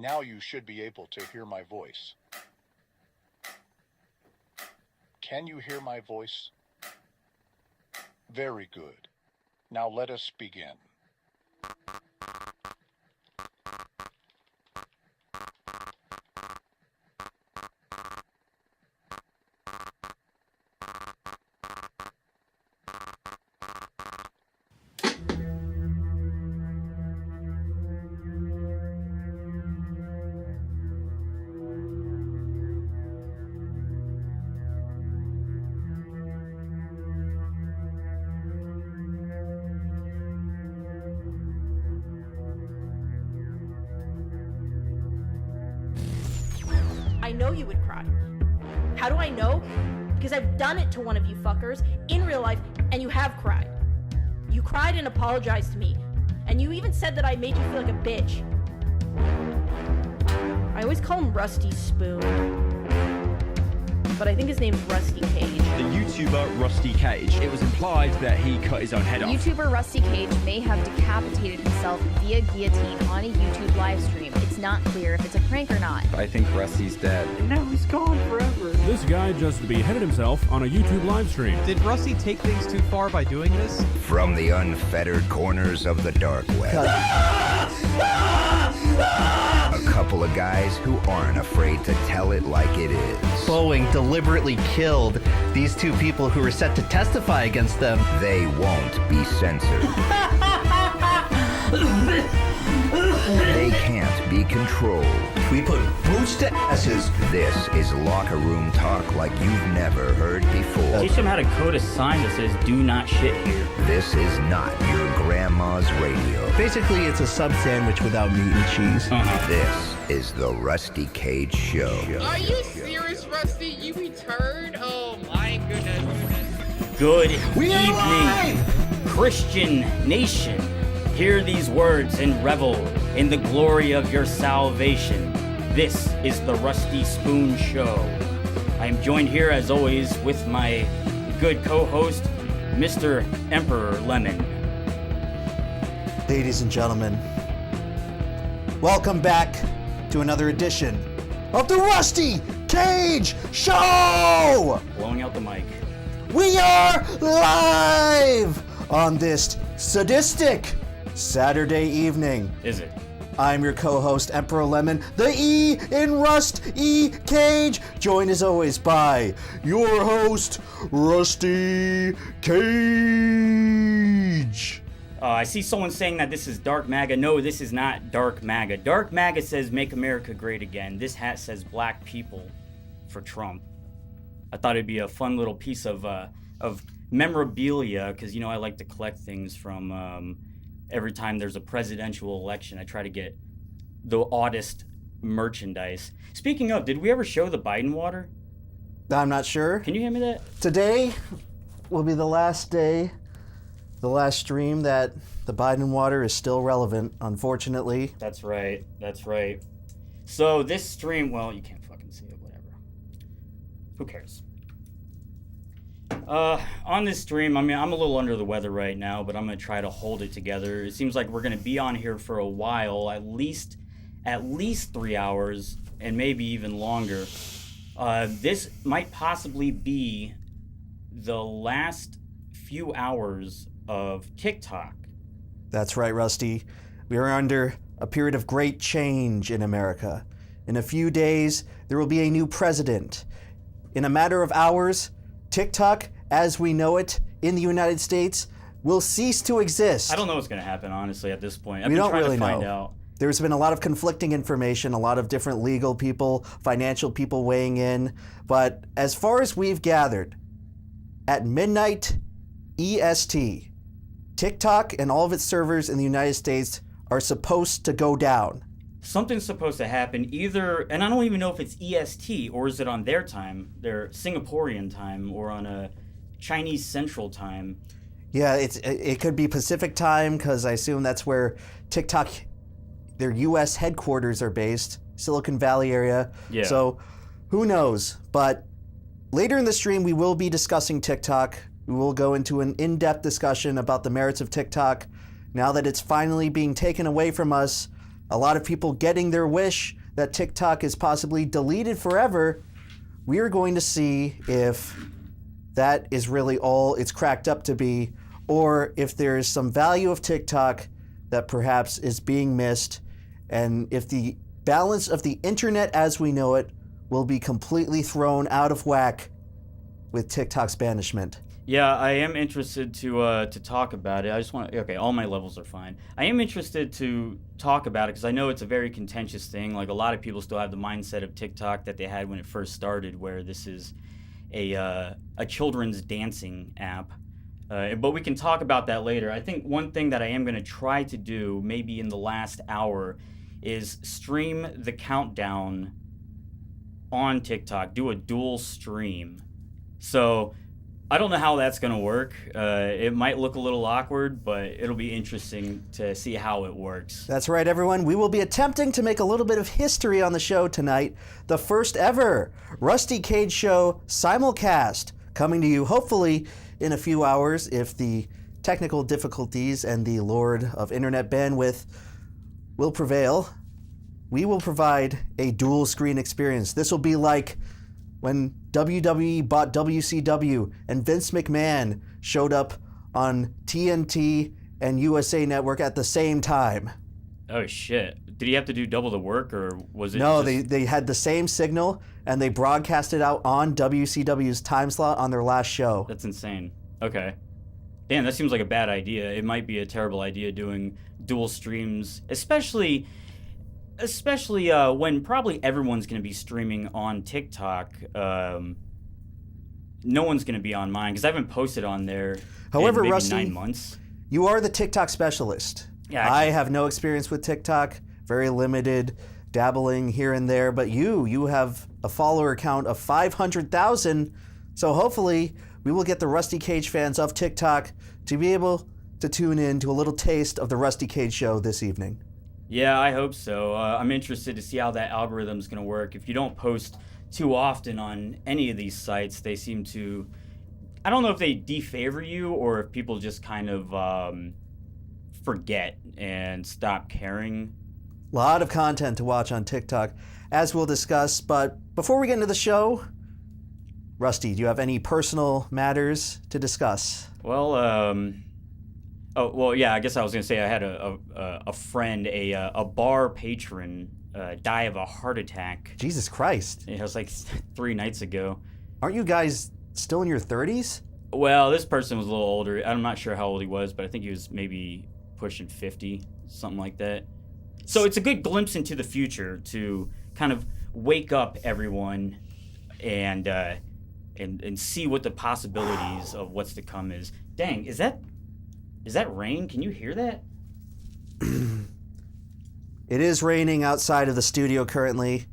Now you should be able to hear my voice. Can you hear my voice? Very good. Now let us begin. I know you would cry. How do I know? Because I've done it to one of you fuckers in real life, and you have cried. You cried and apologized to me, and you even said that I made you feel like a bitch. I always call him Rusty Spoon, but I think his name's Rusty Cage. The YouTuber Rusty Cage. It was implied that he cut his own head off. YouTuber Rusty Cage may have decapitated himself via guillotine on a YouTube live stream. It's not clear if it's a prank or not. I think Rusty's dead. And now he's gone forever. This guy just beheaded himself on a YouTube live stream. Did Rusty take things too far by doing this? From the unfettered corners of the dark web. A couple of guys who aren't afraid to tell it like it is. Boeing deliberately killed these two people who were set to testify against them. They won't be censored. They can't be controlled. We put boots to asses. This is locker room talk like you've never heard before. Teach them how to code a sign that says "Do not shit here." This is not your grandma's radio. Basically, it's a sub sandwich without meat and cheese. This is the Rusty Cage Show. Are you serious, Rusty? You returned? Oh my goodness. Good evening, Christian nation. Hear these words and revel in the glory of your salvation. This is the Rusty Spoon Show. I am joined here, as always, with my good co-host, Mr. Emperor Lemon. Ladies and gentlemen, welcome back to another edition of the Rusty Cage Show! Blowing out the mic. We are live on this sadistic Saturday evening. Is it? I'm your co-host, Emperor Lemon, the E in Rust E Cage, joined as always by your host, Rusty Cage. I see someone saying that this is Dark MAGA. No, this is not Dark MAGA. Dark MAGA says "Make America Great Again." This hat says "Black People" for Trump. I thought it'd be a fun little piece of memorabilia, because, you know, I like to collect things from every time there's a presidential election. I try to get the oddest merchandise. Speaking of, did we ever show the Biden water? I'm not sure. Can you hand me that? Today will be the last day, the last stream that the Biden water is still relevant, unfortunately. That's right. That's right. So this stream, well, you can't fucking see it, whatever. Who cares? On this stream, I mean, I'm a little under the weather right now, but I'm going to try to hold it together. It seems like we're going to be on here for a while, at least 3 hours, and maybe even longer. This might possibly be the last few hours of TikTok. That's right, Rusty. We are under a period of great change in America. In a few days, there will be a new president. In a matter of hours, TikTok, as we know it in the United States, will cease to exist. I don't know what's going to happen, honestly, at this point. We don't really trying to find know. out. There's been a lot of conflicting information, a lot of different legal people, financial people weighing in. But as far as we've gathered, at midnight EST, TikTok and all of its servers in the United States are supposed to go down. Something's supposed to happen either, and I don't even know if it's EST or is it on their time, their Singaporean time, or on a Chinese Central Time. Yeah, it could be Pacific Time, because I assume that's where TikTok, their U.S. headquarters are based, Silicon Valley area. Yeah. So who knows? But later in the stream, we will be discussing TikTok. We will go into an in-depth discussion about the merits of TikTok now that it's finally being taken away from us, a lot of people getting their wish that TikTok is possibly deleted forever, we are going to see if that is really all it's cracked up to be, or if there is some value of TikTok that perhaps is being missed, and if the balance of the internet as we know it will be completely thrown out of whack with TikTok's banishment. Yeah, I am interested to talk about it. I just want okay, all my levels are fine. I am interested to talk about it because I know it's a very contentious thing. Like, a lot of people still have the mindset of TikTok that they had when it first started, where this is a children's dancing app. But we can talk about that later. I think one thing that I am going to try to do, maybe in the last hour, is stream the countdown on TikTok. Do a dual stream. So I don't know how that's going to work. It might look a little awkward, but it'll be interesting to see how it works. That's right, everyone. We will be attempting to make a little bit of history on the show tonight. The first ever Rusty Cage Show simulcast, coming to you hopefully in a few hours if the technical difficulties and the Lord of Internet bandwidth will prevail. We will provide a dual screen experience. This will be like when WWE bought WCW and Vince McMahon showed up on TNT and USA Network at the same time. Oh, shit. Did he have to do double the work, or was it No, just... they had the same signal, and they broadcast it out on WCW's time slot on their last show. That's insane. Okay. Damn, that seems like a bad idea. It might be a terrible idea doing dual streams, especially when probably everyone's going to be streaming on TikTok. No one's going to be on mine because I haven't posted on there However, in maybe Rusty, 9 months. You are the TikTok specialist. Yeah, I have no experience with TikTok, very limited, dabbling here and there, but you have a follower count of 500,000, so hopefully we will get the Rusty Cage fans of TikTok to be able to tune in to a little taste of the Rusty Cage Show this evening. Yeah, I hope so. I'm interested to see how that algorithm's going to work. If you don't post too often on any of these sites, they seem to... I don't know if they defavor you or if people just kind of forget and stop caring. A lot of content to watch on TikTok, as we'll discuss. But before we get into the show, Rusty, do you have any personal matters to discuss? Well, oh, well, yeah, I guess I was going to say I had a friend, a bar patron, die of a heart attack. Jesus Christ. It was like 3 nights ago. Aren't you guys still in your 30s? Well, this person was a little older. I'm not sure how old he was, but I think he was maybe pushing 50, something like that. So it's a good glimpse into the future to kind of wake up everyone and see what the possibilities of what's to come is. Dang, is that rain? Can you hear that? It is raining outside of the studio currently.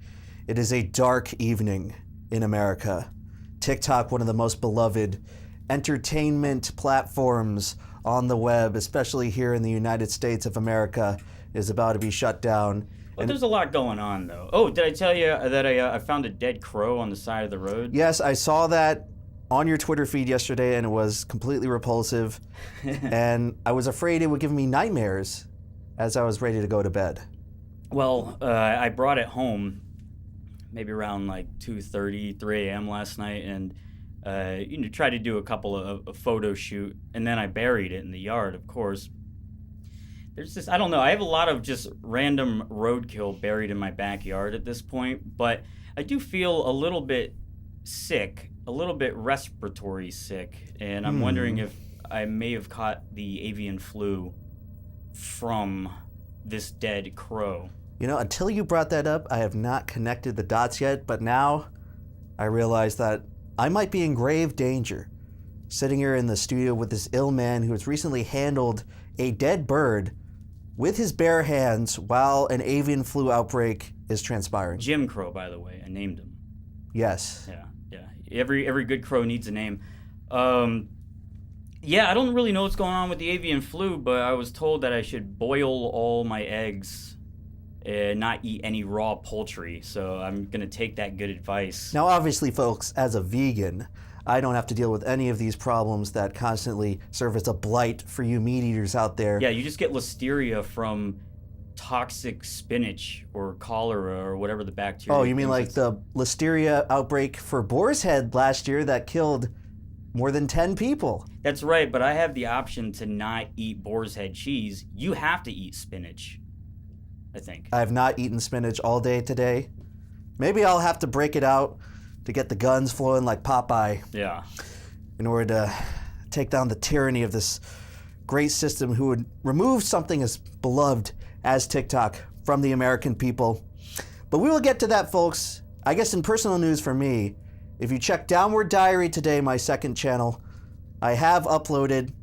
It is a dark evening in America. TikTok, one of the most beloved entertainment platforms on the web, especially here in the United States of America, is about to be shut down. Well, there's a lot going on, though. Oh, did I tell you that I found a dead crow on the side of the road? Yes, I saw that on your Twitter feed yesterday, and it was completely repulsive. And I was afraid it would give me nightmares as I was ready to go to bed. Well, I brought it home maybe around like 2:30, 3 a.m. last night, and tried to do a couple of a photo shoot, and then I buried it in the yard, of course. There's this, I don't know, I have a lot of just random roadkill buried in my backyard at this point, but I do feel a little bit sick, a little bit respiratory sick, and I'm wondering if I may have caught the avian flu from this dead crow. You know, until you brought that up, I have not connected the dots yet, but now I realize that I might be in grave danger, sitting here in the studio with this ill man who has recently handled a dead bird with his bare hands while an avian flu outbreak is transpiring. Jim Crow, by the way, I named him. Yes. Yeah. Every good crow needs a name. Yeah, I don't really know what's going on with the avian flu, but I was told that I should boil all my eggs and not eat any raw poultry, so I'm going to take that good advice. Now, obviously, folks, as a vegan, I don't have to deal with any of these problems that constantly serve as a blight for you meat eaters out there. Yeah, you just get listeria from toxic spinach or cholera or whatever the bacteria. Oh, you mean like thinks the listeria outbreak for Boar's Head last year that killed more than 10 people? That's right, but I have the option to not eat boar's head cheese. You have to eat spinach, I think. I have not eaten spinach all day today. Maybe I'll have to break it out to get the guns flowing like Popeye Yeah. in order to take down the tyranny of this great system who would remove something as beloved as TikTok from the American people. But we will get to that, folks. I guess in personal news for me, if you check Downward Diary today, my second channel, I have uploaded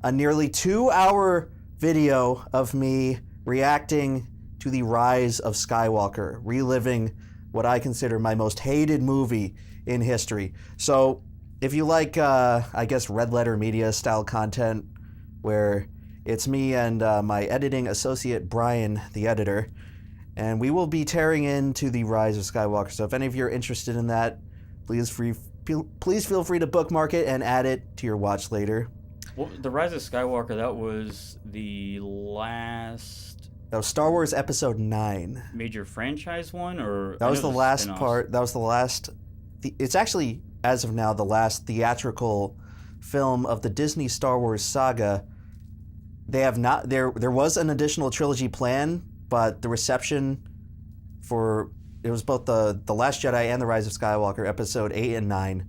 a nearly 2-hour video of me reacting to the Rise of Skywalker, reliving what I consider my most hated movie in history. So if you like, I guess, red letter media style content, where it's me and my editing associate, Brian, the editor, and we will be tearing into the Rise of Skywalker. So if any of you are interested in that, please feel free to bookmark it and add it to your watch later. Well, the Rise of Skywalker, that was the last That was Star Wars Episode 9. major franchise one, or That was the last spin-offs. part. That was the last. It's actually, as of now, the last theatrical film of the Disney Star Wars saga. They have not. There was an additional trilogy plan, but the reception for it was both the Last Jedi and the Rise of Skywalker, Episode 8 and 9.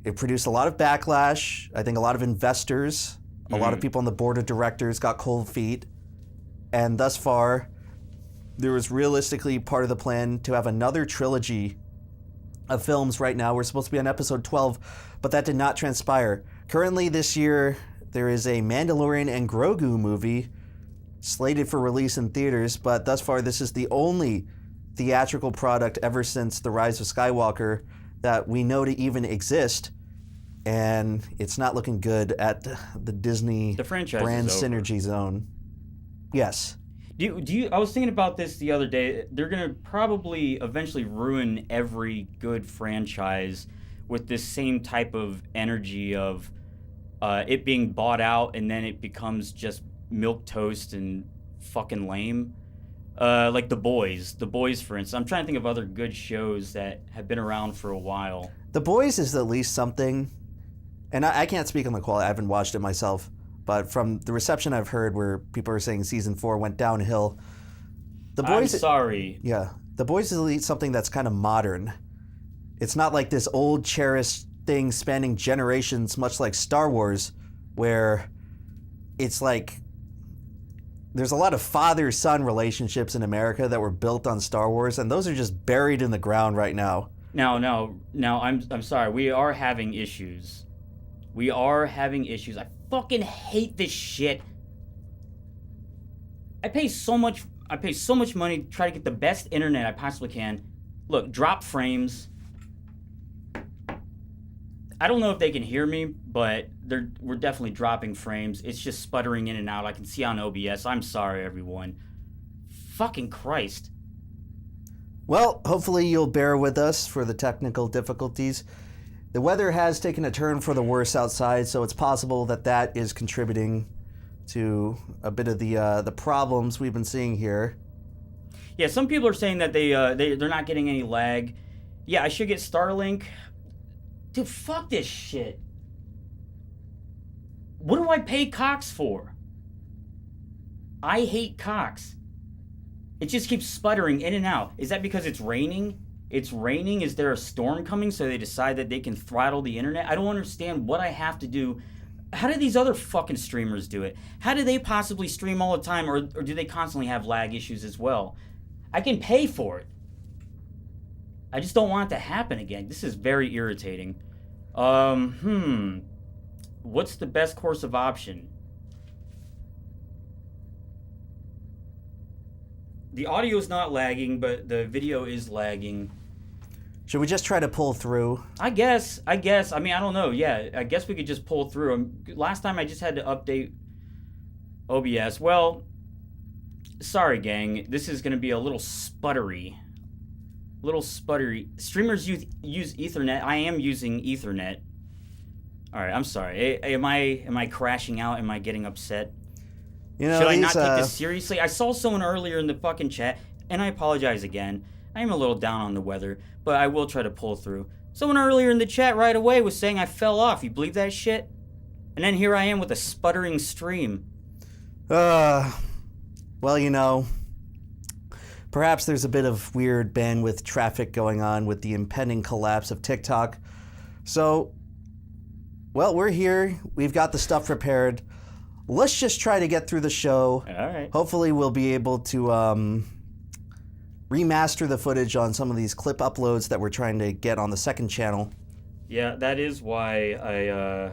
It produced a lot of backlash. I think a lot of investors, a lot of people on the board of directors got cold feet. And thus far, there was realistically part of the plan to have another trilogy of films right now. We're supposed to be on episode 12, but that did not transpire. Currently this year, there is a Mandalorian and Grogu movie slated for release in theaters, but thus far this is the only theatrical product ever since The Rise of Skywalker that we know to even exist. And it's not looking good at the Disney franchise brand is over. synergy zone. Yes. Do you? I was thinking about this the other day. They're gonna probably eventually ruin every good franchise with this same type of energy of it being bought out and then it becomes just milquetoast and fucking lame. Like The Boys, for instance. I'm trying to think of other good shows that have been around for a while. The Boys is at least something, and I can't speak on the quality. I haven't watched it myself. But from the reception I've heard where people are saying season 4 went downhill, The Boys... I'm sorry. Yeah. The Boys is at least something that's kind of modern. It's not like this old cherished thing spanning generations, much like Star Wars, where it's like... There's a lot of father-son relationships in America that were built on Star Wars, and those are just buried in the ground right now. No, I'm sorry. We are having issues. I fucking hate this shit. I pay so much money to try to get the best internet I possibly can. Look, drop frames. I don't know if they can hear me, but we're definitely dropping frames. It's just sputtering in and out. I can see on OBS. I'm sorry, everyone. Fucking Christ. Well, hopefully you'll bear with us for the technical difficulties. The weather has taken a turn for the worse outside, so it's possible that is contributing to a bit of the problems we've been seeing here. Yeah, some people are saying that they're not getting any lag. Yeah, I should get Starlink. Dude, fuck this shit. What do I pay Cox for? I hate Cox. It just keeps sputtering in and out. Is that because it's raining? It's raining? Is there a storm coming so they decide that they can throttle the internet? I don't understand what I have to do. How do these other fucking streamers do it? How do they possibly stream all the time, or do they constantly have lag issues as well? I can pay for it. I just don't want it to happen again. This is very irritating. What's the best course of option? The audio is not lagging, but the video is lagging. Should we just try to pull through? I guess. I mean, I don't know. Yeah, I guess we could just pull through. Last time I just had to update OBS. Well, sorry, gang. This is going to be a little sputtery. Streamers use Ethernet. I am using Ethernet. All right, I'm sorry. Am I crashing out? Am I getting upset? You know, Should I not these, take this seriously? I saw someone earlier in the fucking chat, and I apologize again. I am a little down on the weather, but I will try to pull through. Someone earlier in the chat right away was saying I fell off. You believe that shit? And then here I am with a sputtering stream. Well, you know, perhaps there's a bit of weird bandwidth traffic going on with the impending collapse of TikTok. So, well, we're here. We've got the stuff prepared. Let's just try to get through the show. All right. Hopefully we'll be able to remaster the footage on some of these clip uploads that we're trying to get on the second channel. Yeah, that is why I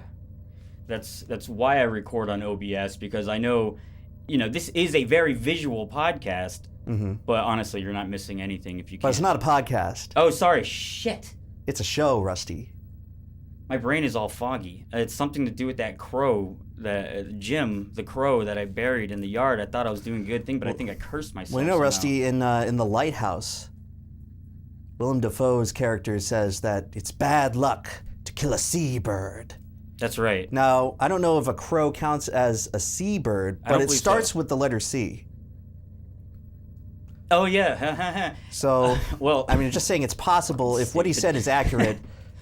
that's why I record on OBS, because I know, you know, this is a very visual podcast. Mm-hmm. But honestly, you're not missing anything if you But can't. it's not a podcast. Oh, sorry. Shit. It's a show, Rusty. My brain is all foggy. It's something to do with that crow, that Jim, the crow that I buried in the yard. I thought I was doing a good thing, but I think I cursed myself. Well, you know, somehow. Rusty, in The Lighthouse, Willem Dafoe's character says that it's bad luck to kill a seabird. That's right. Now, I don't know if a crow counts as a seabird, I don't but it believe starts so. with the letter C. Oh, yeah. So, well, I mean, just saying it's possible. If what he said is accurate,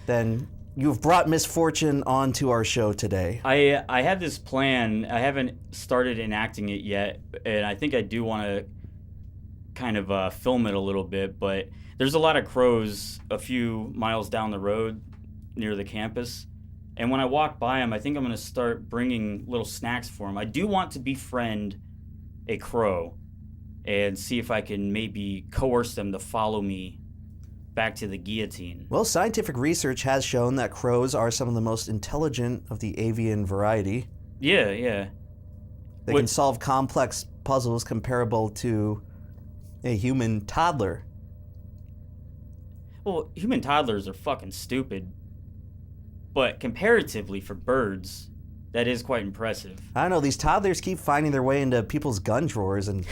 then you've brought misfortune onto our show today. I have this plan. I haven't started enacting it yet, and I think I do want to kind of film it a little bit, but there's a lot of crows a few miles down the road near the campus, and when I walk by them, I think I'm going to start bringing little snacks for them. I do want to befriend a crow and see if I can maybe coerce them to follow me back to the guillotine. Well, scientific research has shown that crows are some of the most intelligent of the avian variety. Yeah. They can solve complex puzzles comparable to a human toddler. Well, human toddlers are fucking stupid. But comparatively for birds, that is quite impressive. I don't know, these toddlers keep finding their way into people's gun drawers and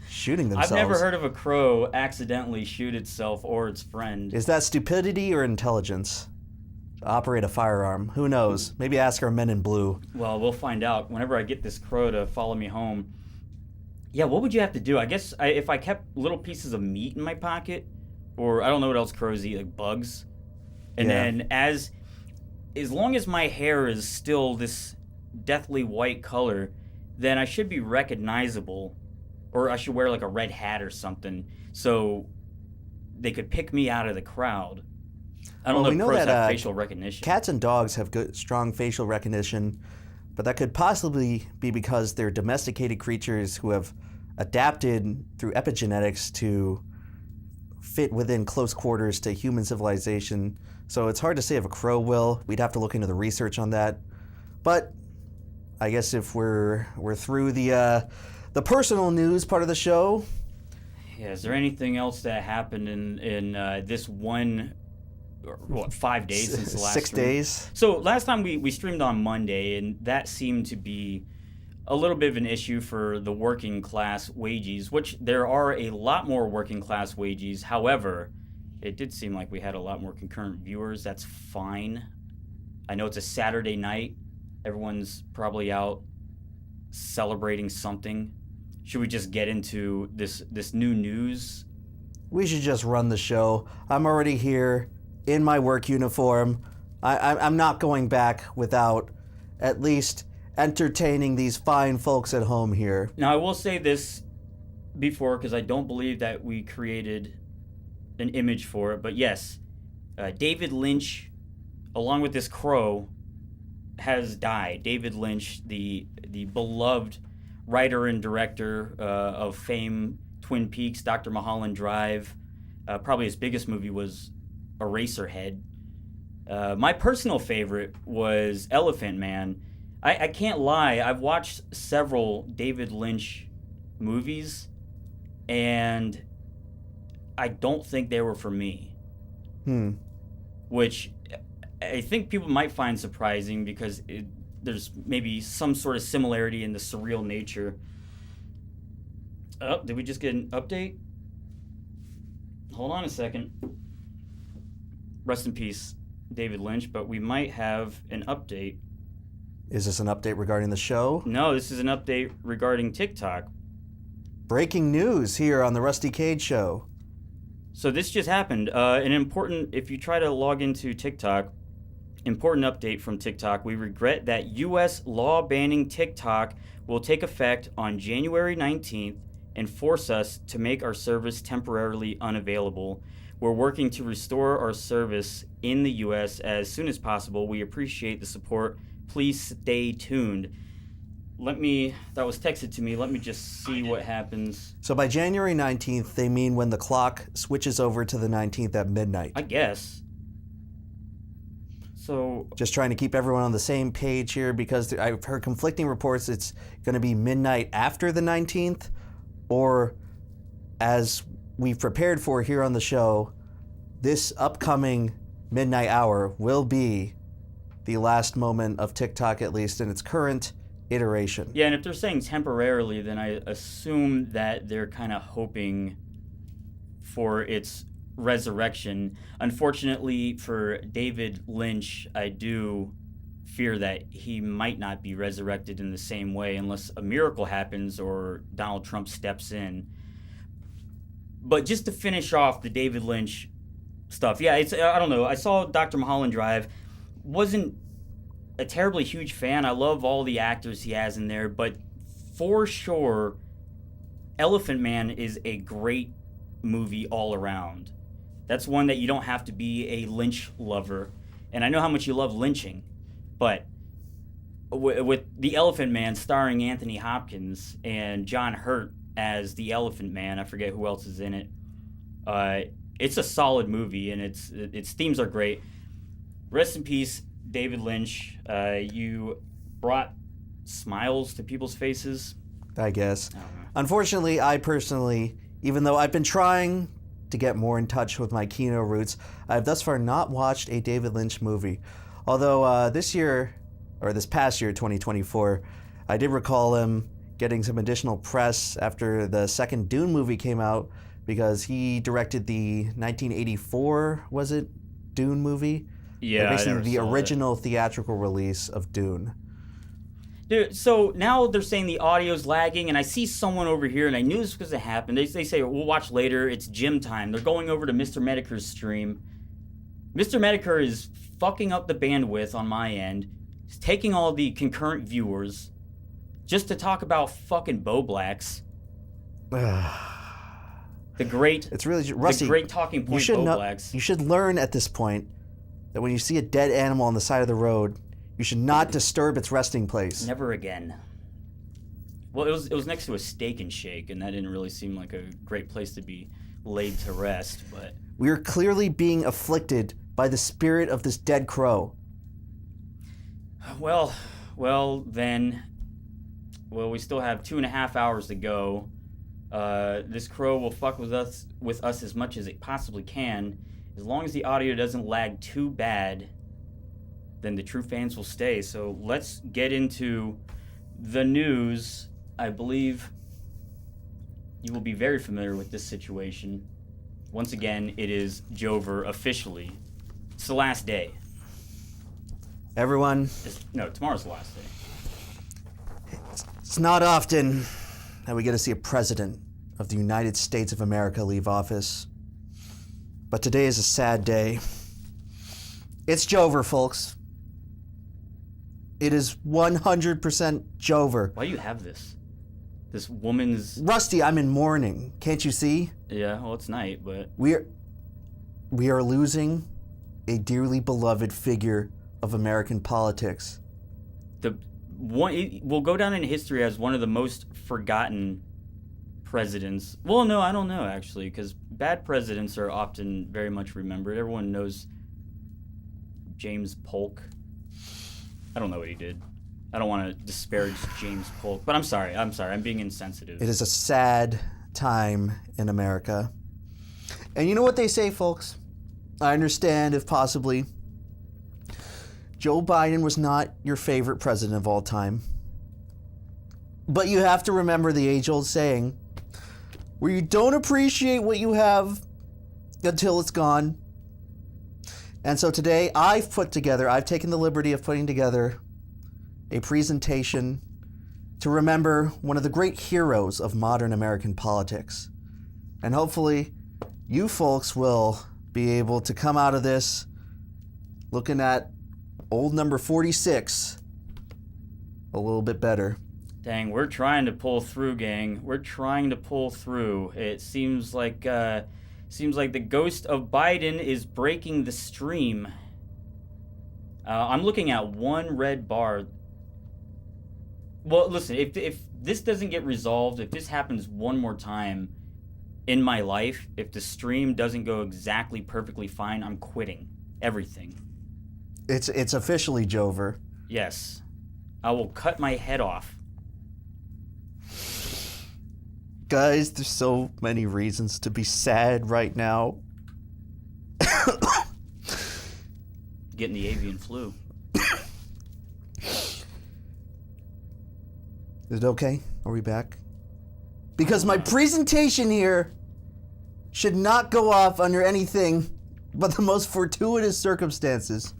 shooting themselves. I've never heard of a crow accidentally shoot itself or its friend. Is that stupidity or intelligence? To operate a firearm. Who knows? Maybe ask our men in blue. Well, we'll find out whenever I get this crow to follow me home. Yeah, what would you have to do? I guess if I kept little pieces of meat in my pocket, or I don't know what else crows eat, like bugs. And then as long as my hair is still this deathly white color, then I should be recognizable, or I should wear like a red hat or something, so they could pick me out of the crowd. I don't know if crows have facial recognition. Cats and dogs have good, strong facial recognition, but that could possibly be because they're domesticated creatures who have adapted through epigenetics to fit within close quarters to human civilization. So it's hard to say if a crow will. We'd have to look into the research on that. But I guess if we're through the personal news part of the show. Yeah, is there anything else that happened in this one, 5 days since the last 6 stream? days? So last time we streamed on Monday, and that seemed to be a little bit of an issue for the working class wages, which there are a lot more working class wages. However, it did seem like we had a lot more concurrent viewers. That's fine. I know it's a Saturday night. Everyone's probably out celebrating something. Should we just get into this new news? We should just run the show. I'm already here in my work uniform. I'm not going back without at least entertaining these fine folks at home here. Now, I will say this before, because I don't believe that we created an image for it, but yes, David Lynch, along with this crow, has died. David Lynch, the beloved writer and director of fame, Twin Peaks, Dr. Mulholland Drive. Probably his biggest movie was Eraserhead. My personal favorite was Elephant Man. I can't lie, I've watched several David Lynch movies, and I don't think they were for me. Which I think people might find surprising, because there's maybe some sort of similarity in the surreal nature. Oh, did we just get an update? Hold on a second. Rest in peace, David Lynch, but we might have an update Is this an update regarding the show? No, this is an update regarding TikTok. Breaking news here on the Rusty Cage Show. So this just happened. If you try to log into TikTok, important update from TikTok. We regret that U.S. law banning TikTok will take effect on January 19th and force us to make our service temporarily unavailable. We're working to restore our service in the U.S. as soon as possible. We appreciate the support. Please stay tuned. That was texted to me. Let me just see what happens. So by January 19th, they mean when the clock switches over to the 19th at midnight. I guess. So just trying to keep everyone on the same page here, because I've heard conflicting reports it's going to be midnight after the 19th, or as we've prepared for here on the show, this upcoming midnight hour will be the last moment of TikTok, at least in its current iteration. Yeah, and if they're saying temporarily, then I assume that they're kind of hoping for its resurrection. Unfortunately for David Lynch, I do fear that he might not be resurrected in the same way unless a miracle happens or Donald Trump steps in. But just to finish off the David Lynch stuff, yeah, I don't know. I saw Dr. Mulholland Drive. Wasn't a terribly huge fan. I love all the actors he has in there, but for sure, Elephant Man is a great movie all around. That's one that you don't have to be a Lynch lover. And I know how much you love lynching, but with The Elephant Man starring Anthony Hopkins and John Hurt as the Elephant Man, I forget who else is in it. It's a solid movie, and its themes are great. Rest in peace, David Lynch. You brought smiles to people's faces, I guess. Unfortunately, I personally, even though I've been trying to get more in touch with my Kino roots, I've thus far not watched a David Lynch movie. Although this past year, 2024, I did recall him getting some additional press after the second Dune movie came out, because he directed the 1984, was it, Dune movie? Yeah, basically the original theatrical release of Dune. Dude, so now they're saying the audio's lagging, and I see someone over here, and I knew this was going to happen. They say, we'll watch later, it's gym time. They're going over to Mr. Medicare's stream. Mr. Medicare is fucking up the bandwidth on my end. He's taking all the concurrent viewers just to talk about fucking Bo Blacks. It's really Rusty, the great talking point Bo Blacks. You should learn at this point that when you see a dead animal on the side of the road, you should not disturb its resting place. Never again. Well, it was next to a Steak and Shake, and that didn't really seem like a great place to be laid to rest, but... We are clearly being afflicted by the spirit of this dead crow. Well, then... Well, we still have 2.5 hours to go. This crow will fuck with us as much as it possibly can. As long as the audio doesn't lag too bad, then the true fans will stay. So let's get into the news. I believe you will be very familiar with this situation. Once again, it is Jover officially. It's the last day. Everyone... tomorrow's the last day. It's not often that we get to see a president of the United States of America leave office. But today is a sad day. It's Jover, folks. It is 100% Jover. Why do you have this? This woman's... Rusty, I'm in mourning. Can't you see? Yeah, well, it's night, but... We are losing a dearly beloved figure of American politics. It will go down in history as one of the most forgotten presidents. Well, no, I don't know, actually, because bad presidents are often very much remembered. Everyone knows James Polk. I don't know what he did. I don't want to disparage James Polk, but I'm sorry. I'm being insensitive. It is a sad time in America. And you know what they say, folks? I understand if possibly Joe Biden was not your favorite president of all time. But you have to remember the age-old saying, where you don't appreciate what you have until it's gone. And so today I've taken the liberty of putting together a presentation to remember one of the great heroes of modern American politics. And hopefully, you folks will be able to come out of this looking at old number 46 a little bit better. Dang, we're trying to pull through, gang. We're trying to pull through. It seems like the ghost of Biden is breaking the stream. I'm looking at one red bar. Well, listen, if this doesn't get resolved, if this happens one more time in my life, if the stream doesn't go exactly perfectly fine, I'm quitting everything. It's officially Jover. Yes. I will cut my head off. Guys, there's so many reasons to be sad right now. Getting the avian flu. Is it okay? Are we back? Because my presentation here should not go off under anything but the most fortuitous circumstances.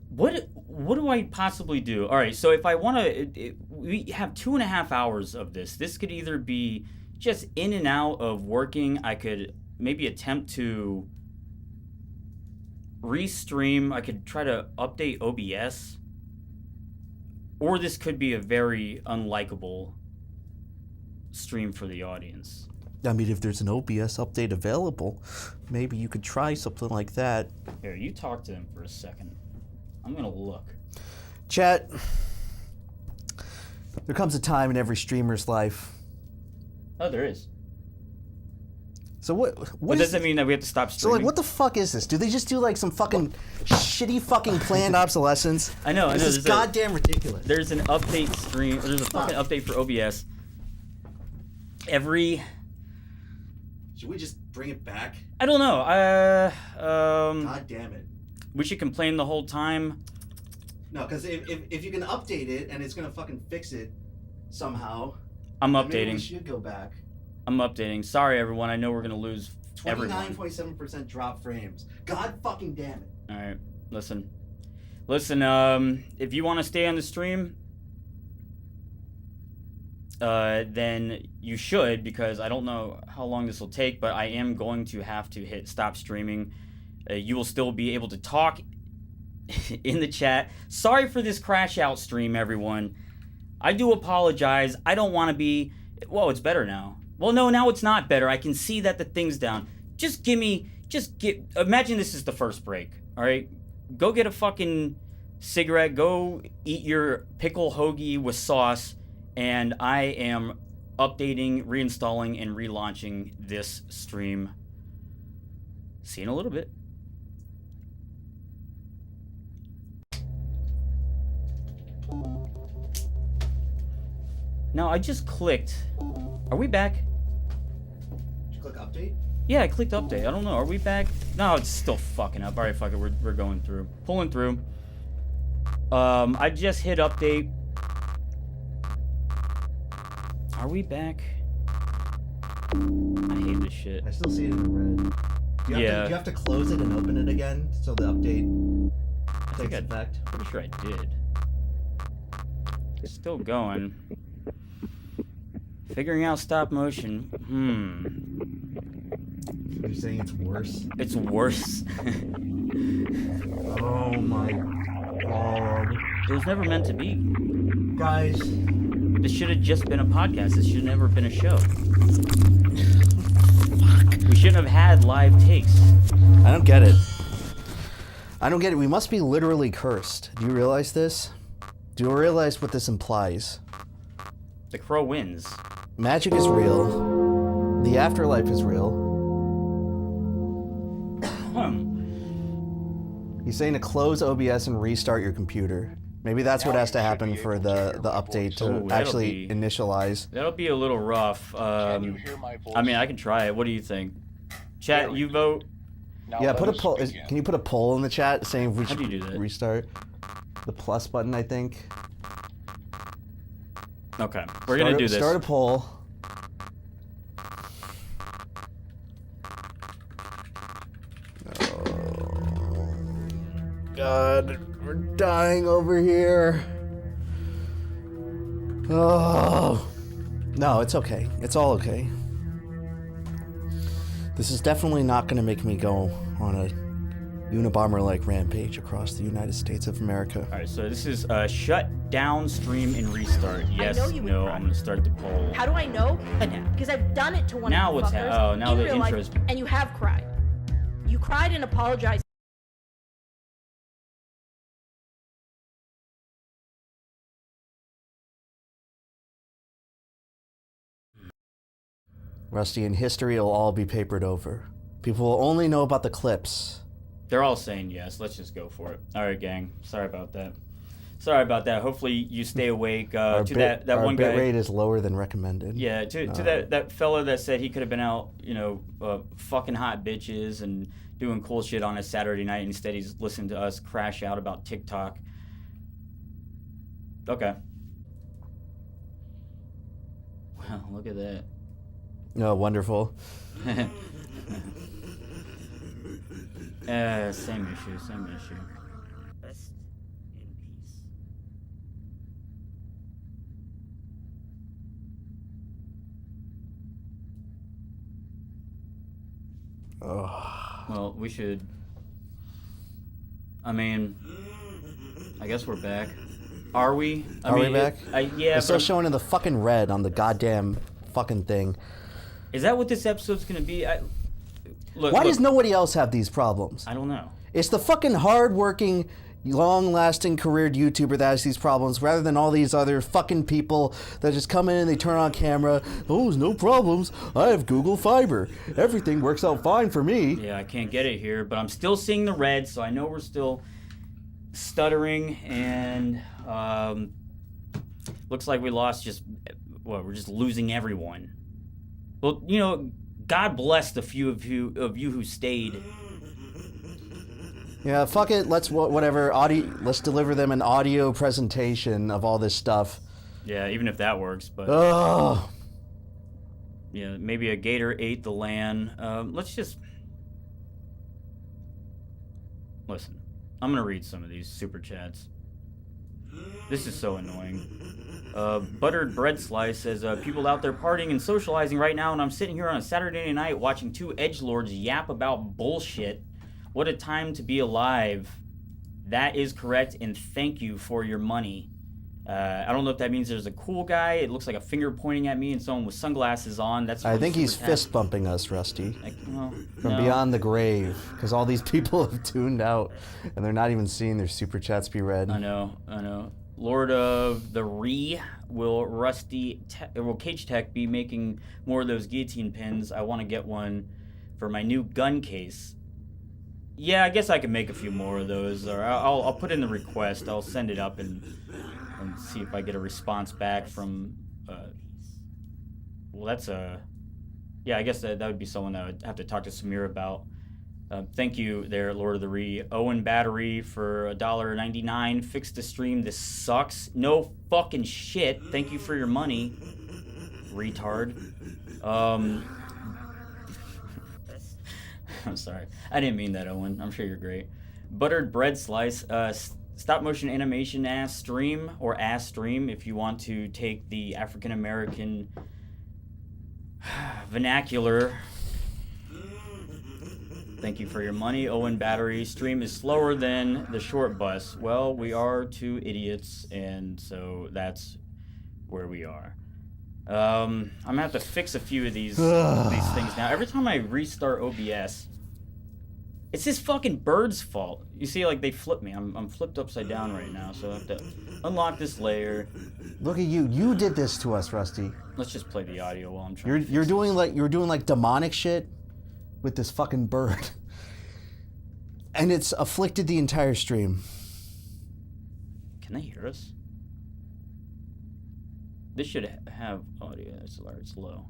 What do I possibly do? All right, so if I want to, we have 2.5 hours of this. This could either be just in and out of working. I could maybe attempt to restream. I could try to update OBS. Or this could be a very unlikable stream for the audience. I mean, if there's an OBS update available, maybe you could try something like that. Here, you talk to him for a second. I'm going to look. Chat, there comes a time in every streamer's life. Oh, there is. So what But is does that mean that we have to stop So streaming? like, what the fuck is this? Do they just do like some fucking shitty fucking planned obsolescence? I know. This is goddamn ridiculous. There's an update stream. There's a fucking update for OBS. Should we just bring it back? I don't know. God damn it. We should complain the whole time. No, because if you can update it and it's gonna fucking fix it somehow. I'm then maybe updating. we should go back. I'm updating. Sorry, everyone. I know we're gonna lose everyone. 29.7% drop frames. God fucking damn it. All right. Listen. If you want to stay on the stream, then you should, because I don't know how long this will take, but I am going to have to hit stop streaming. You will still be able to talk in the chat. Sorry for this crash out stream, everyone. I do apologize. I don't want to be... Whoa, it's better now. Well, no, now it's not better. I can see that the thing's down. Imagine this is the first break, all right? Go get a fucking cigarette. Go eat your pickle hoagie with sauce. And I am updating, reinstalling, and relaunching this stream. See you in a little bit. Now, I just clicked. Are we back? Did you click update? Yeah, I clicked update. I don't know. Are we back? No, it's still fucking up. All right, fuck it. We're going through. Pulling through. I just hit update. Are we back? I hate this shit. I still see it in red. Do you have to close it and open it again so the update takes effect? Pretty sure I did. It's still going. Figuring out stop motion. You're saying it's worse? It's worse. Oh my god. It was never meant to be. Guys. This should have just been a podcast. This should have never been a show. We shouldn't have had live takes. I don't get it. I don't get it. We must be literally cursed. Do you realize this? Do you realize what this implies? The crow wins. Magic is real. The afterlife is real. He's saying to close OBS and restart your computer. Maybe that's what has to happen for the update to actually initialize. That'll be a little rough. Can you hear my voice? I mean, I can try it. What do you think? Chat, you vote. Now Yeah, let put a us poll. begin. Can you put a poll in the chat saying if we How do should you do that? restart? The plus button, I think. Okay, we're gonna do this. Start a poll. Oh, God. We're dying over here. Oh. No, it's okay. It's all okay. This is definitely not going to make me go on a Unabomber-like rampage across the United States of America. All right, so this is shut down, stream, and restart. Yes, know you would no, cry. I'm gonna start the poll. How do I know? Because I've done it to one Now of you what's fuckers now in the real life, intro's- and you have cried. You cried and apologized. Rusty, and history will all be papered over. People will only know about the clips. They're all saying yes. Let's just go for it. All right, gang. Sorry about that. Sorry about that. Hopefully you stay awake. Our To bit, that our one bit guy. rate is lower than recommended. Yeah, to that fella that said he could have been out, fucking hot bitches and doing cool shit on a Saturday night. Instead, he's listening to us crash out about TikTok. Okay. Wow, look at that. Oh, wonderful. Same issue. Rest in peace. Oh. Well, we should. I mean, I guess we're back. Are we? Are we back? Yeah. It's still but showing in the fucking red on the goddamn fucking thing. is that what this episode's gonna be? Why does nobody else have these problems? I don't know. It's the fucking hard-working, long-lasting careered YouTuber that has these problems, rather than all these other fucking people that just come in and they turn on camera. Oh, there's no problems. I have Google Fiber. Everything works out fine for me. Yeah, I can't get it here, but I'm still seeing the red, so I know we're still stuttering, and looks like we lost we're just losing everyone. Well, God bless the few of you who stayed. Yeah, fuck it. Let's let's deliver them an audio presentation of all this stuff. Yeah, even if that works, but Ugh. yeah, maybe a gator ate the land. Let's just listen. I'm gonna read some of these super chats. This is so annoying. Buttered Bread Slice says, people out there partying and socializing right now, and I'm sitting here on a Saturday night watching two edgelords yap about bullshit. What a time to be alive. That is correct, and thank you for your money. I don't know if that means there's a cool guy. It looks like a finger pointing at me and someone with sunglasses on. I think he's fist bumping us, Rusty. From no. beyond the grave, because all these people have tuned out, and they're not even seeing their super chats be read. I know. Lord of the Re, will Cage Tech be making more of those guillotine pins? I want to get one for my new gun case. Yeah, I guess I can make a few more of those, or I'll put in the request. I'll send it up and see if I get a response back from. Well, that's yeah, I guess that would be someone that I would have to talk to Samir about. Thank you there, Lord of the Re. Owen Battery for $1.99. Fix the stream. This sucks. No fucking shit. Thank you for your money, retard. I'm sorry. I didn't mean that, Owen. I'm sure you're great. Buttered Bread Slice. Stop motion animation ass stream, or ass stream, if you want to take the African American vernacular. Thank you for your money, Owen Battery. Stream is slower than the short bus. Well, we are two idiots, and so that's where we are. I'm gonna have to fix a few of these things now. Every time I restart OBS, it's this fucking bird's fault. You see, like, they flip me. I'm flipped upside down right now, so I have to unlock this layer. Look at you. You did this to us, Rusty. Let's just play the audio while I'm trying. You're doing like demonic shit with this fucking bird. And it's afflicted the entire stream. Can they hear us? This should have audio. It's low.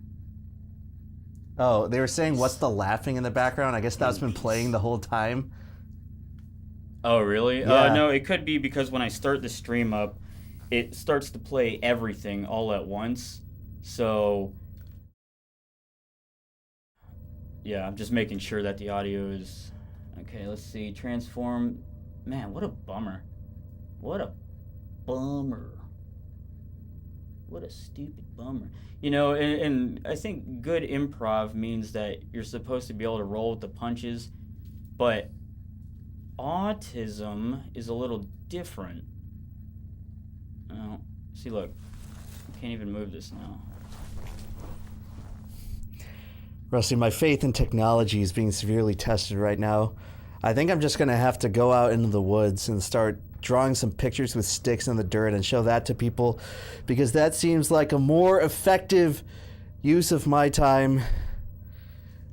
Oh, they were saying, what's the laughing in the background? I guess that's been playing the whole time. Oh, really? Yeah. No, it could be because when I start the stream up, it starts to play everything all at once. So, yeah, I'm just making sure that the audio is... Okay, let's see. Transform... Man, what a bummer. What a bummer. What a stupid bummer. You know, and I think good improv means that you're supposed to be able to roll with the punches, but autism is a little different. Oh, see, look. I can't even move this now. Rusty, my faith in technology is being severely tested right now. I think I'm just going to have to go out into the woods and start drawing some pictures with sticks in the dirt and show that to people, because that seems like a more effective use of my time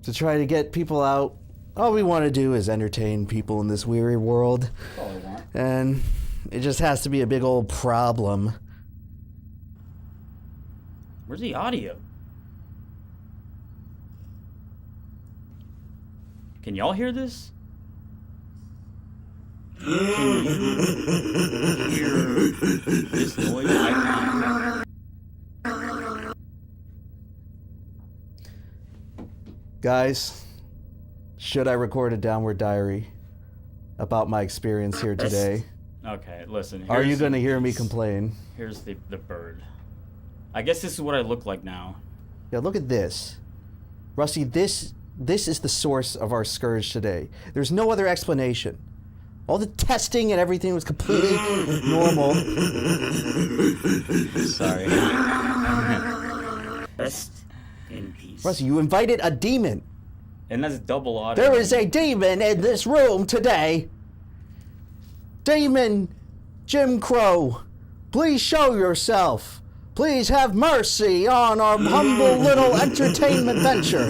to try to get people out. All we want to do is entertain people in this weary world. That's all I want. And it just has to be a big old problem. Where's the audio? Can y'all hear this? Can you hear this noise? I can't. Guys, should I record a downward diary about my experience here today? Okay, listen. Are you going to hear me complain? Here's the bird. I guess this is what I look like now. Yeah, look at this. Rusty, this is the source of our scourge today. There's no other explanation. All the testing and everything was completely normal. Sorry. Rest in peace. Rusty, you invited a demon. And that's double audio. There is a demon in this room today. Demon Jim Crow, please show yourself. Please have mercy on our humble little entertainment venture.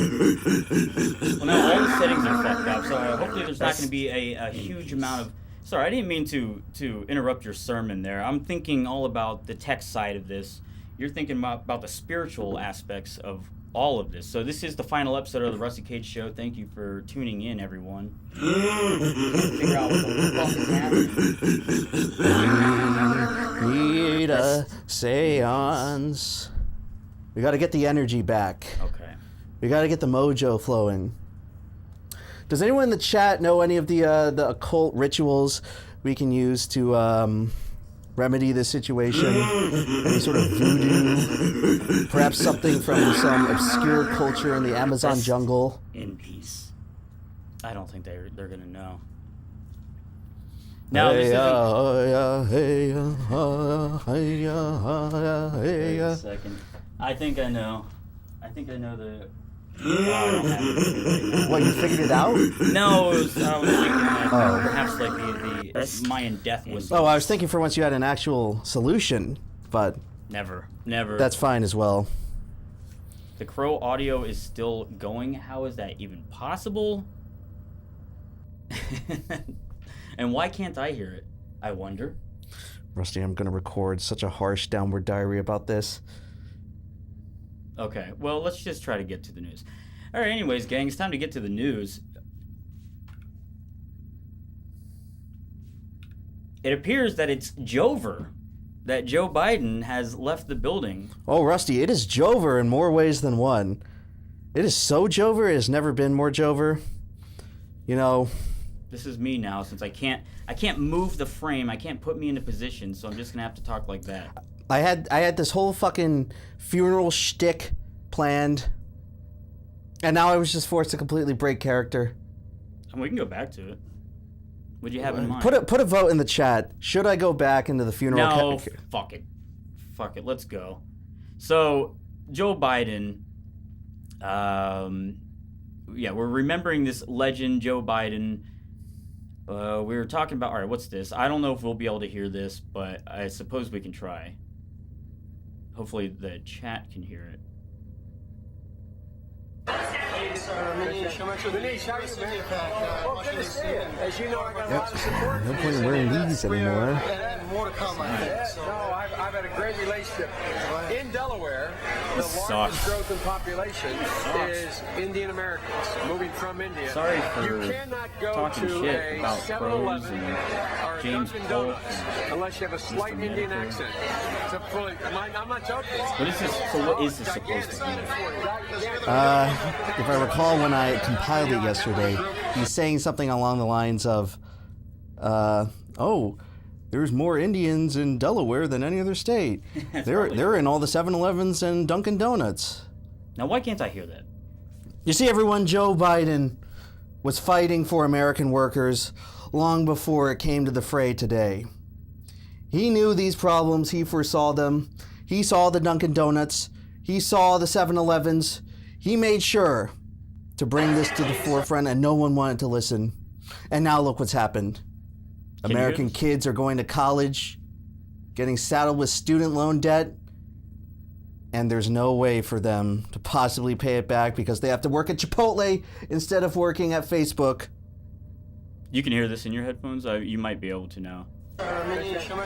Well, now all the settings are fucked up, so hopefully there's not going to be a huge amount of... Sorry, I didn't mean to interrupt your sermon there. I'm thinking all about the tech side of this. You're thinking about the spiritual aspects of all of this. So this is the final episode of the Rusty Cage Show. Thank you for tuning in, everyone. Figure out what the fuck is happening. Need a seance. We got to get the energy back. Okay. We got to get the mojo flowing. Does anyone in the chat know any of the occult rituals we can use to remedy this situation? Any sort of voodoo? Perhaps something from some obscure culture in the Amazon jungle? In peace. I don't think they're gonna know. Now this Wait a second. I think I know. I think I know the... Oh, I don't have it right now. What, you figured it out? No, I was thinking that perhaps like the Mayan death whistle. Oh, I was thinking for once you had an actual solution, but... Never. That's fine as well. The crow audio is still going. How is that even possible? And why can't I hear it? I wonder. Rusty, I'm going to record such a harsh downward diary about this. Okay, well, let's just try to get to the news. All right, anyways, gang, it's time to get to the news. It appears that it's Jover, that Joe Biden has left the building. Oh, Rusty, it is Jover in more ways than one. It is so Jover, it has never been more Jover. You know... This is me now, since I can't move the frame, I can't put me into position, so I'm just gonna have to talk like that. I had this whole fucking funeral shtick planned, and now I was just forced to completely break character. And we can go back to it. What do you have in mind? Put a vote in the chat. Should I go back into the funeral? No, fuck it. Fuck it. Let's go. So, Joe Biden. Yeah, we're remembering this legend, Joe Biden. We were talking about... All right, what's this? I don't know if we'll be able to hear this, but I suppose we can try. Hopefully the chat can hear it. No point in wearing these anymore. More to come, I think. So, no, I've had a great relationship. In Delaware, the largest growth in population is Indian Americans moving from India. Sorry for you cannot go talking to shit a about 7-Eleven and or a James Dunkin' Polk Donuts unless you have a slight Indian accent. I'm not joking. What is this? So what is this supposed to be? If I recall when I compiled it yesterday, he's saying something along the lines of, oh, there's more Indians in Delaware than any other state. They're in all the 7-Elevens and Dunkin' Donuts. Now, why can't I hear that? You see, everyone, Joe Biden was fighting for American workers long before it came to the fray today. He knew these problems. He foresaw them. He saw the Dunkin' Donuts. He saw the 7-Elevens. He made sure to bring this to the forefront, and no one wanted to listen. And now look what's happened. American kids are going to college, getting saddled with student loan debt, and there's no way for them to possibly pay it back because they have to work at Chipotle instead of working at Facebook. You can hear this in your headphones? You might be able to now. It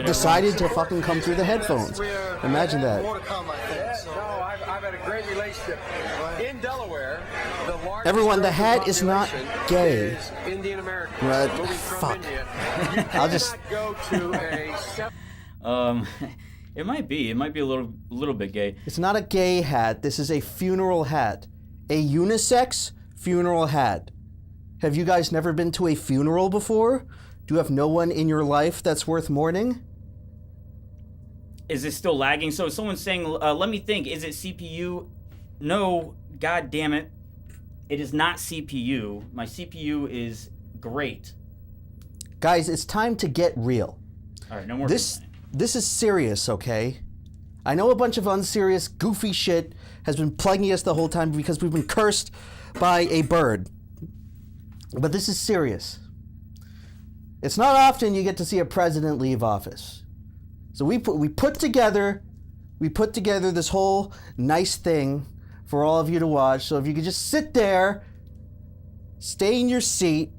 decided to fucking come through the headphones. Imagine that. No, I've had a great relationship. In Delaware, the largest Everyone, the hat is not gay. is Indian Americans. Right. Moving from Fuck. India. I'll just... Go to a It might be. It might be a little bit gay. It's not a gay hat. This is a funeral hat. A unisex funeral hat. Have you guys never been to a funeral before? Do you have no one in your life that's worth mourning? Is it still lagging? So someone's saying, let me think, is it CPU? No, god damn it. It is not CPU. My CPU is great. Guys, it's time to get real. All right, no more. This is serious, okay? I know a bunch of unserious, goofy shit has been plaguing us the whole time because we've been cursed by a bird. But this is serious. It's not often you get to see a president leave office. So we put together this whole nice thing for all of you to watch. So if you could just sit there, stay in your seat,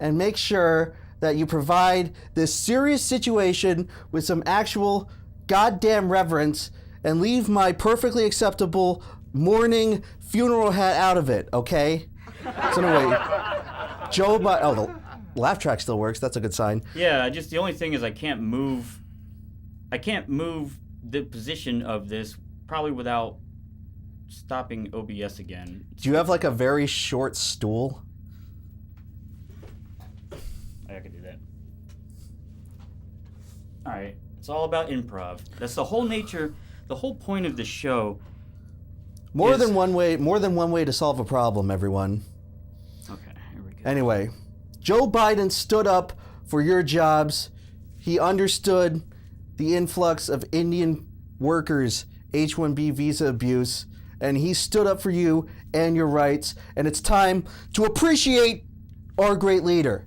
and make sure that you provide this serious situation with some actual goddamn reverence and leave my perfectly acceptable mourning funeral hat out of it, okay? So anyway, Joe Biden... Oh, the laugh track still works. That's a good sign. Yeah, just the only thing is I can't move the position of this probably without stopping OBS again. Do you have like a very short stool? I could do that. All right. It's all about improv. That's the whole nature, the whole point of the show. More than one way to solve a problem, everyone. Okay, here we go. Anyway, Joe Biden stood up for your jobs. He understood the influx of Indian workers, H-1B visa abuse, and he stood up for you and your rights. And it's time to appreciate our great leader.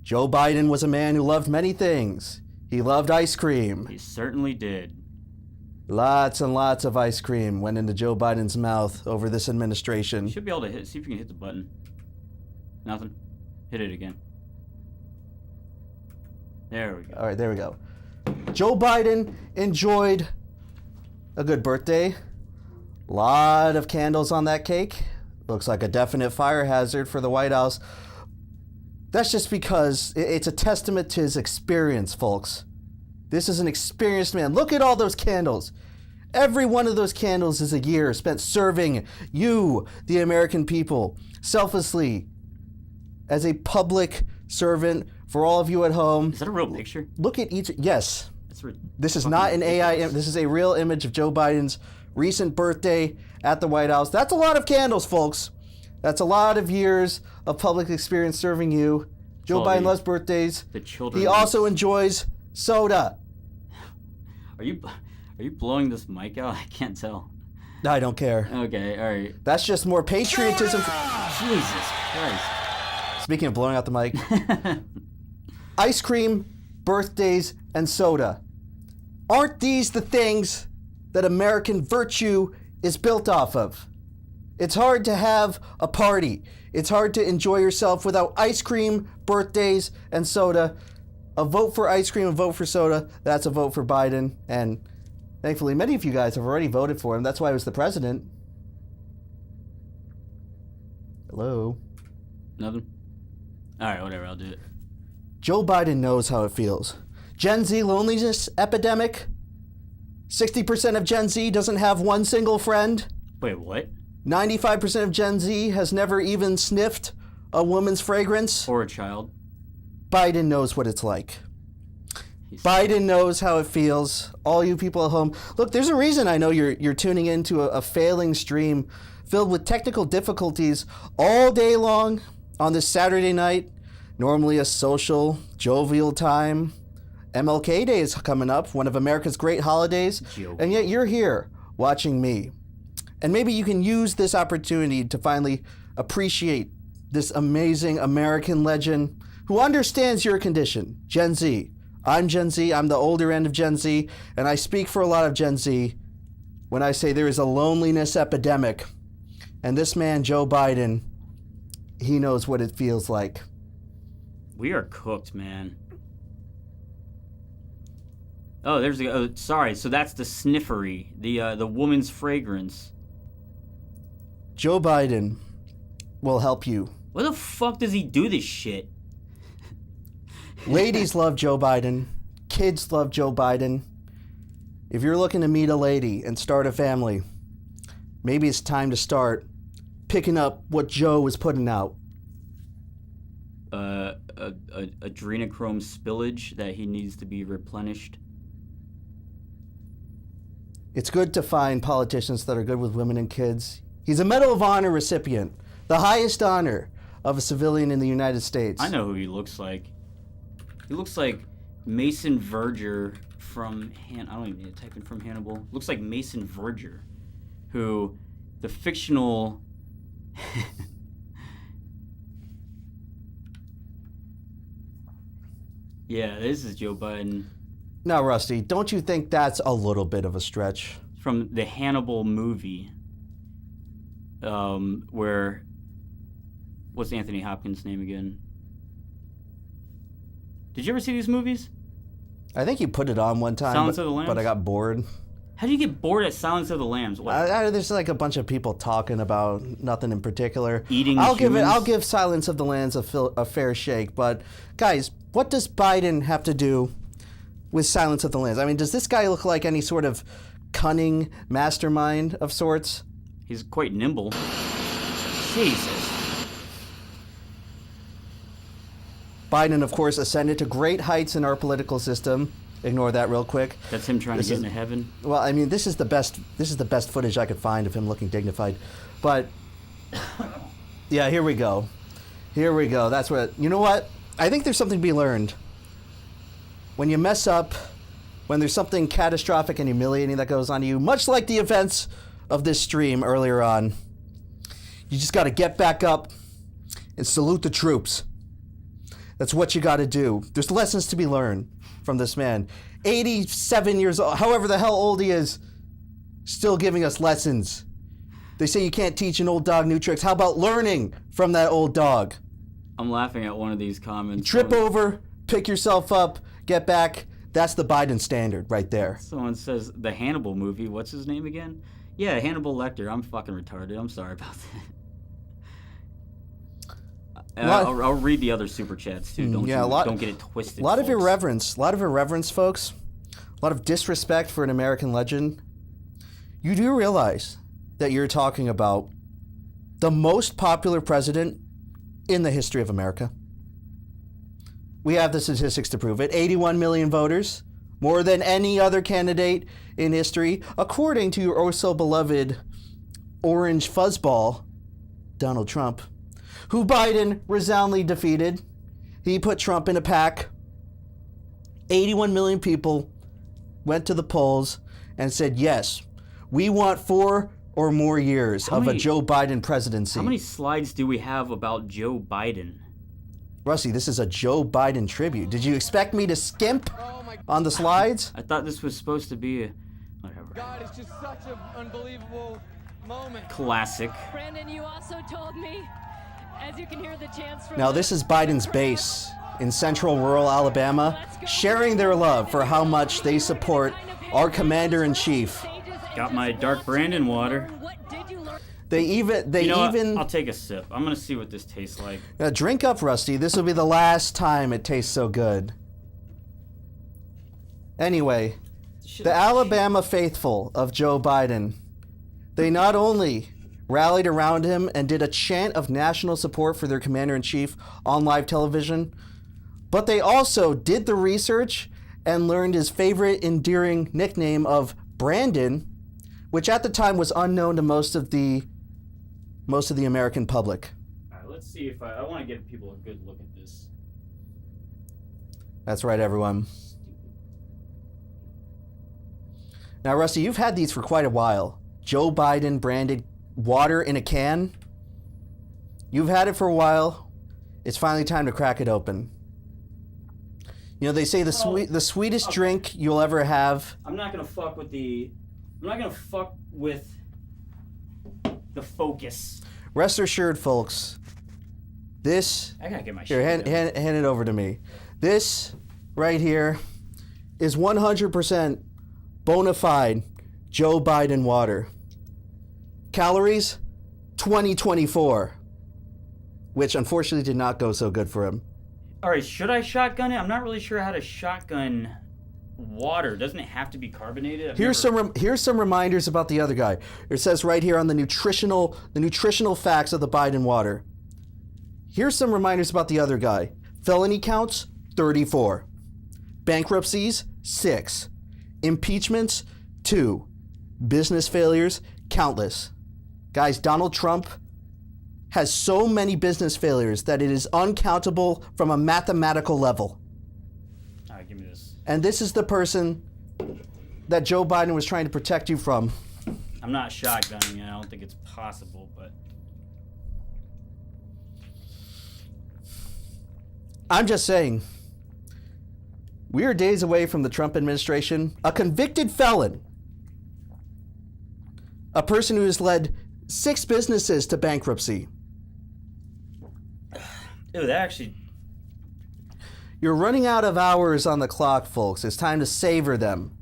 Joe Biden was a man who loved many things. He loved ice cream. He certainly did. Lots and lots of ice cream went into Joe Biden's mouth over this administration. You should be able to see if you can hit the button. Nothing. Hit it again. There we go. All right, there we go. Joe Biden enjoyed a good birthday. Lot of candles on that cake. Looks like a definite fire hazard for the White House. That's just because it's a testament to his experience, folks. This is an experienced man. Look at all those candles. Every one of those candles is a year spent serving you, the American people, selflessly, as a public servant for all of you at home. Is that a real picture? Look at each. Yes. That's this is not an AI. This is a real image of Joe Biden's recent birthday at the White House. That's a lot of candles, folks. That's a lot of years of public experience serving you. Joe Biden loves birthdays. The children. He also enjoys soda. Are you blowing this mic out? I can't tell. I don't care. Okay, all right. That's just more patriotism. Jesus Christ. Speaking of blowing out the mic. Ice cream, birthdays, and soda. Aren't these the things that American virtue is built off of? It's hard to have a party. It's hard to enjoy yourself without ice cream, birthdays, and soda. A vote for ice cream, a vote for soda, that's a vote for Biden. And thankfully, many of you guys have already voted for him. That's why he was the president. Hello? Nothing? All right, whatever, I'll do it. Joe Biden knows how it feels. Gen Z loneliness epidemic. 60% of Gen Z doesn't have one single friend. Wait, what? 95% of Gen Z has never even sniffed a woman's fragrance, or a child. Biden knows what it's like. Biden knows how it feels. All you people at home, look, there's a reason I know you're tuning into a failing stream filled with technical difficulties all day long on this Saturday night. Normally a social, jovial time. MLK Day is coming up, one of America's great holidays, and yet you're here watching me. And maybe you can use this opportunity to finally appreciate this amazing American legend who understands your condition, Gen Z. I'm Gen Z, I'm the older end of Gen Z, and I speak for a lot of Gen Z when I say there is a loneliness epidemic. And this man, Joe Biden, he knows what it feels like. We are cooked, man. Oh, there's the. Oh, sorry. So that's the sniffery, the woman's fragrance. Joe Biden will help you. Why the fuck does he do this shit? Ladies love Joe Biden. Kids love Joe Biden. If you're looking to meet a lady and start a family, maybe it's time to start picking up what Joe is putting out. Adrenochrome spillage that he needs to be replenished. It's good to find politicians that are good with women and kids. He's a Medal of Honor recipient, the highest honor of a civilian in the United States. I know who he looks like. He looks like Mason Verger from I don't even need to type in from Hannibal. Looks like Mason Verger, who the fictional Yeah, this is Joe Biden. Now, Rusty, don't you think that's a little bit of a stretch? From the Hannibal movie, where, what's Anthony Hopkins' name again? Did you ever see these movies? I think you put it on one time, Silence of the Lambs? but I got bored. How do you get bored at Silence of the Lambs? What? There's like a bunch of people talking about nothing in particular. Eating I'll humans? give Silence of the Lambs a fair shake, but guys, what does Biden have to do with Silence of the Lambs? I mean, does this guy look like any sort of cunning mastermind of sorts? He's quite nimble. Jesus. Biden, of course, ascended to great heights in our political system. Ignore that real quick. That's him trying to get into heaven. Well, I mean, this is the best footage I could find of him looking dignified. But yeah, here we go. That's what. You know what? I think there's something to be learned. When you mess up, when there's something catastrophic and humiliating that goes on to you, much like the events of this stream earlier on, you just got to get back up and salute the troops. That's what you got to do. There's lessons to be learned from this man. 87 years old, however the hell old he is, still giving us lessons. They say you can't teach an old dog new tricks. How about learning from that old dog? I'm laughing at one of these comments. Trip over, pick yourself up, get back. That's the Biden standard right there. Someone says the Hannibal movie. What's his name again? Yeah, Hannibal Lecter. I'm fucking retarded. I'm sorry about that. I'll read the other super chats too. Don't get it twisted. A lot of folks. irreverence, folks. A lot of disrespect for an American legend. You do realize that you're talking about the most popular president in the history of America. We have the statistics to prove it. 81 million voters, more than any other candidate in history, according to your oh so beloved orange fuzzball, Donald Trump, who Biden resoundingly defeated. He put Trump in a pack. 81 million people went to the polls and said, yes, we want 4 or more years of a Joe Biden presidency. How many slides do we have about Joe Biden? Rusty, this is a Joe Biden tribute. Did you expect me to skimp on the slides? I thought this was supposed to be whatever. God, it's just such an unbelievable moment. Classic. Brandon, you also told me, as you can hear the chants from Now this is Biden's base in central rural Alabama, sharing their love for how much they support our commander-in-chief. Got my dark Brandon water. I'll take a sip. I'm gonna see what this tastes like. Drink up, Rusty. This will be the last time it tastes so good. Anyway, the Alabama faithful of Joe Biden, they not only rallied around him and did a chant of national support for their commander-in-chief on live television. But they also did the research and learned his favorite endearing nickname of Brandon, which at the time was unknown to most of the American public. All right, let's see if I want to give people a good look at this. That's right, everyone. Now, Rusty, you've had these for quite a while. Joe Biden branded water in a can. You've had it for a while. It's finally time to crack it open. You know, they say the sweetest drink you'll ever have. I'm not gonna fuck with the focus. Rest assured, folks. This. I gotta get my here. shit. Hand it over to me. This right here is 100% bona fide Joe Biden water. Calories, 2024, which unfortunately did not go so good for him. All right, should I shotgun it? I'm not really sure how to shotgun water. Doesn't it have to be carbonated? Here's some reminders about the other guy. It says right here on the nutritional facts of the Biden water. Here's some reminders about the other guy. Felony counts, 34. Bankruptcies, 6. Impeachments, 2. Business failures, countless. Guys, Donald Trump has so many business failures that it is uncountable from a mathematical level. All right, give me this. And this is the person that Joe Biden was trying to protect you from. I'm not shotgunning it. I don't think it's possible, but... I'm just saying, we are days away from the Trump administration. A convicted felon, a person who has led 6 businesses to bankruptcy. Dude, that actually... You're running out of hours on the clock, folks. It's time to savor them.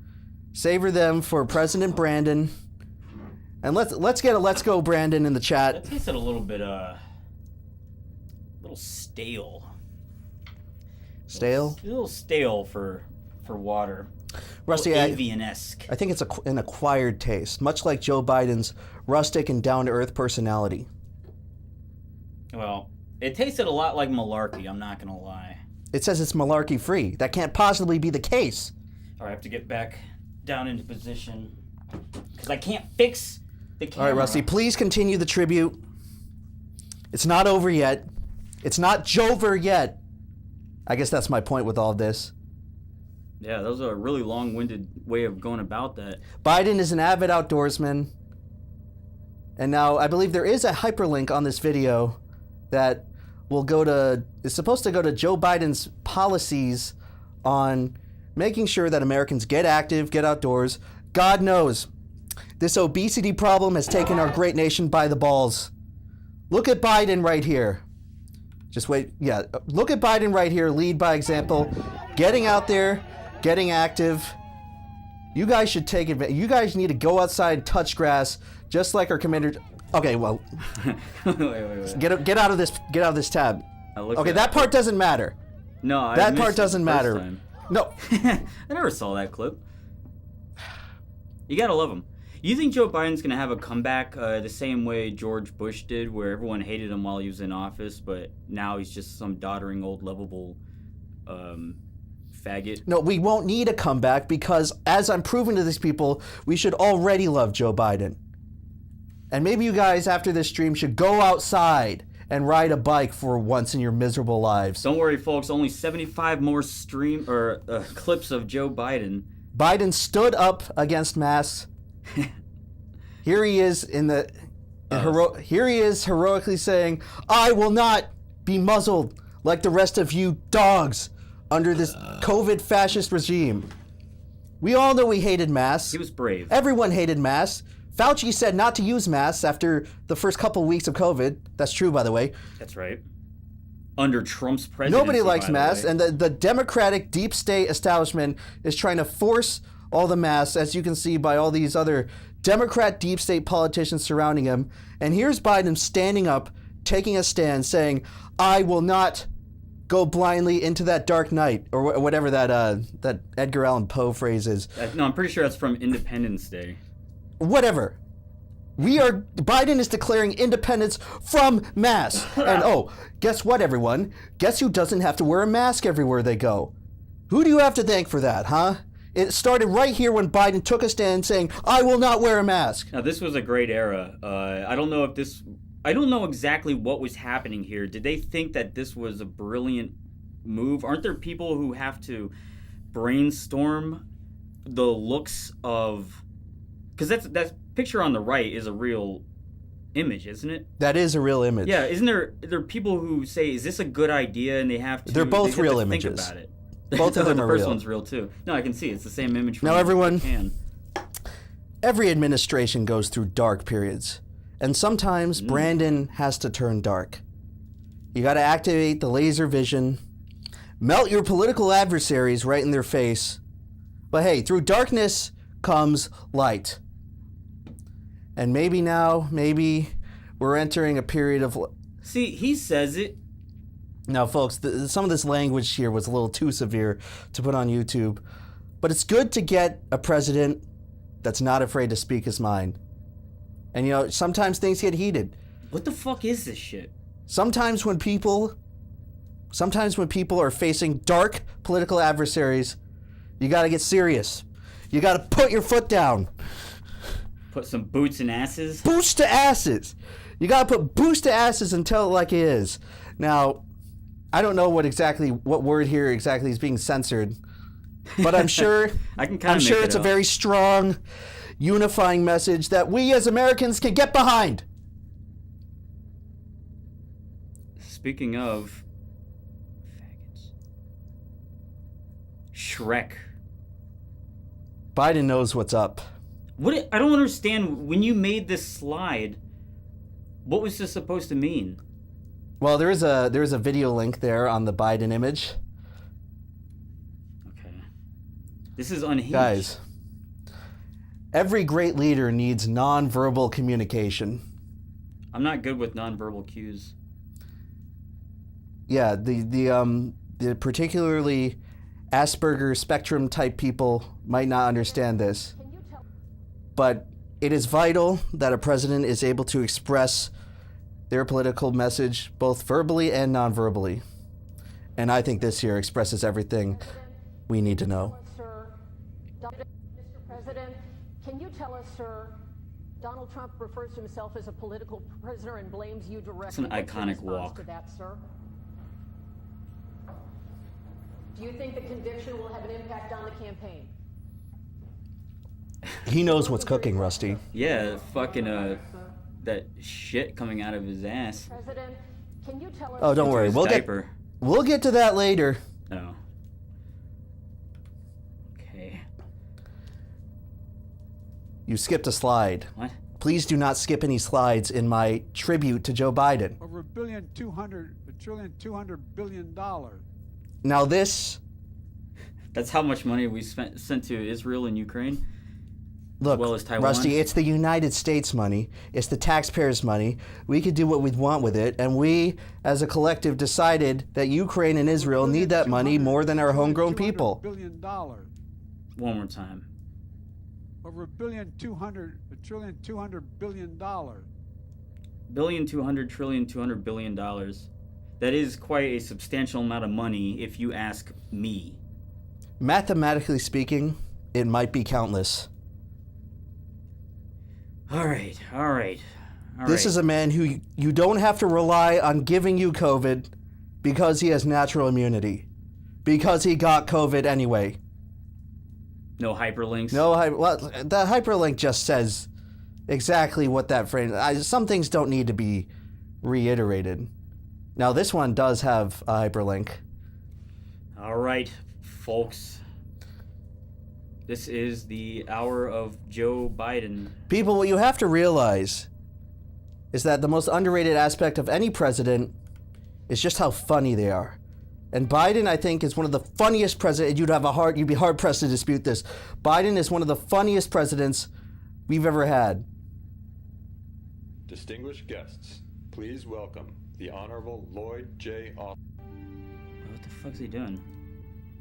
Savor them for President Brandon. And let's get a let's go Brandon in the chat. That tasted a little bit, a little stale. Stale? A little stale for water. Rusty, avian-esque. I think it's an acquired taste, much like Joe Biden's rustic and down-to-earth personality. Well, it tasted a lot like malarkey, I'm not gonna lie. It says it's malarkey free. That can't possibly be the case. All right, I have to get back down into position because I can't fix the camera. All right, Rusty, please continue the tribute. It's not over yet. It's not Jover yet. I guess that's my point with all of this. Yeah, that was a really long-winded way of going about that. Biden is an avid outdoorsman. And now I believe there is a hyperlink on this video that is supposed to go to Joe Biden's policies on making sure that Americans get active, get outdoors. God knows, this obesity problem has taken our great nation by the balls. Look at Biden right here. Just wait, yeah, look at Biden right here, lead by example, getting out there, getting active. You guys should take advantage. You guys need to go outside and touch grass, just like our commander. Okay, well, wait. Get out of this tab. Okay, that part doesn't matter. No, that part doesn't matter. Time. No, I never saw that clip. You gotta love him. You think Joe Biden's gonna have a comeback the same way George Bush did, where everyone hated him while he was in office, but now he's just some doddering old lovable faggot? No, we won't need a comeback because, as I'm proving to these people, we should already love Joe Biden. And maybe you guys, after this stream, should go outside and ride a bike for once in your miserable lives. Don't worry, folks. Only 75 more clips of Joe Biden. Biden stood up against masks. Here he is here he is heroically saying, "I will not be muzzled like the rest of you dogs under this COVID fascist regime." We all know he hated masks. He was brave. Everyone hated masks. Fauci said not to use masks after the first couple weeks of COVID. That's true, by the way. That's right. Under Trump's presidency, nobody likes masks, and the Democratic deep state establishment is trying to force all the masks, as you can see by all these other Democrat deep state politicians surrounding him. And here's Biden standing up, taking a stand, saying, "I will not go blindly into that dark night," or whatever that Edgar Allan Poe phrase is. No, I'm pretty sure that's from Independence Day. Whatever. Biden is declaring independence from masks. And oh, guess what, everyone? Guess who doesn't have to wear a mask everywhere they go? Who do you have to thank for that, huh? It started right here when Biden took a stand saying, I will not wear a mask. Now, this was a great era. I don't know exactly what was happening here. Did they think that this was a brilliant move? Aren't there people who have to brainstorm the looks of... Because that picture on the right is a real image, isn't it? That is a real image. Yeah, isn't there people who say, is this a good idea? And they have to... They're both real think images. about it. Both of them are The first real. one's real, too. No, I can see. It's the same image from Now, everyone, Japan. every administration goes through dark periods. And sometimes Brandon has to turn dark. You got to activate the laser vision, melt your political adversaries right in their face. But hey, through darkness comes light. And maybe we're entering a period of... See, he says it. Now, folks, some of this language here was a little too severe to put on YouTube. But it's good to get a president that's not afraid to speak his mind. And, you know, sometimes things get heated. What the fuck is this shit? Sometimes when people are facing dark political adversaries, you got to get serious. You got to put your foot down. Put some boots in asses? Boots to asses. You got to put boots to asses and tell it like it is. Now, I don't know what word here exactly is being censored, but I'm sure it's a very strong, unifying message that we as Americans can get behind. Speaking of faggots, Shrek. Biden knows what's up. I don't understand. When you made this slide, what was this supposed to mean? Well, there is a video link there on the Biden image. Okay. This is unhinged. Guys, every great leader needs nonverbal communication. I'm not good with nonverbal cues. Yeah, the particularly Asperger spectrum type people might not understand this. But it is vital that a president is able to express their political message both verbally and non-verbally. And I think this here expresses everything we need to know. Mr. President, can you tell us, sir, Donald Trump refers to himself as a political prisoner and blames you directly. It's an iconic walk. To that, sir? Do you think the conviction will have an impact on the campaign? He knows what's cooking, Rusty. Yeah, fucking that shit coming out of his ass. President, can you tell us? Oh, don't worry. We'll get to that later. Oh. Okay. You skipped a slide. What? Please do not skip any slides in my tribute to Joe Biden. Over $1.2 billion. Now this... That's how much money we sent to Israel and Ukraine? Look, as well as Taiwan? Rusty, it's the United States money. It's the taxpayers' money. We could do what we want with it, and we, as a collective, decided that Ukraine and Israel need that money more than our homegrown people. One more time. Over $1.2 billion. $200 billion. That is quite a substantial amount of money, if you ask me. Mathematically speaking, it might be countless. All right. This is a man who you don't have to rely on giving you COVID because he has natural immunity. Because he got COVID anyway. No hyperlinks? Well, the hyperlink just says exactly what that phrase... some things don't need to be reiterated. Now, this one does have a hyperlink. All right, folks. This is the hour of Joe Biden. People, what you have to realize is that the most underrated aspect of any president is just how funny they are. And Biden, I think, is one of the funniest presidents. You'd be hard pressed to dispute this. Biden is one of the funniest presidents we've ever had. Distinguished guests, please welcome the Honorable Lloyd J. Austin. What the fuck's he doing?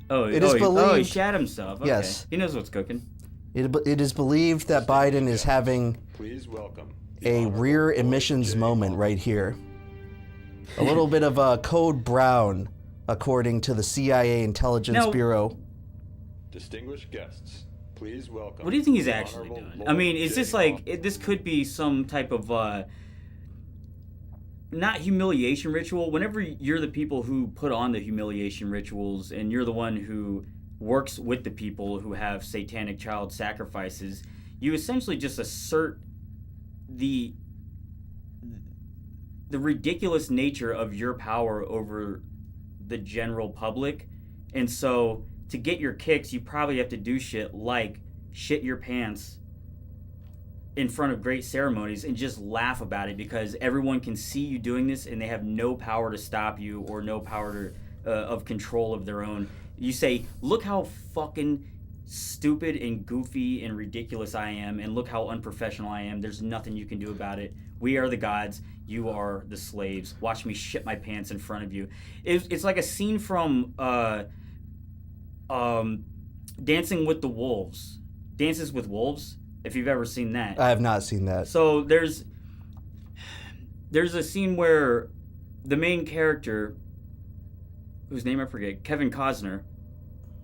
He shat himself. Okay. Yes. He knows what's cooking. It is believed that Biden is having... Please welcome a rear emissions moment right here. A little bit of a code brown, according to the CIA Intelligence Bureau. Distinguished guests, please welcome. What do you think he's actually doing? I mean, is this like this could be some type of not humiliation ritual? Whenever you're the people who put on the humiliation rituals, and you're the one who works with the people who have satanic child sacrifices, you essentially just assert the ridiculous nature of your power over the general public. And so to get your kicks, you probably have to do shit like shit your pants in front of great ceremonies and just laugh about it, because everyone can see you doing this and they have no power to stop you or no power to, of control of their own. You say, look how fucking stupid and goofy and ridiculous I am, and look how unprofessional I am. There's nothing you can do about it. We are the gods. You are the slaves. Watch me shit my pants in front of you. It's like a scene from Dancing with the Wolves. Dances with Wolves, if you've ever seen that. I have not seen that. So there's a scene where the main character, whose name I forget, Kevin Costner,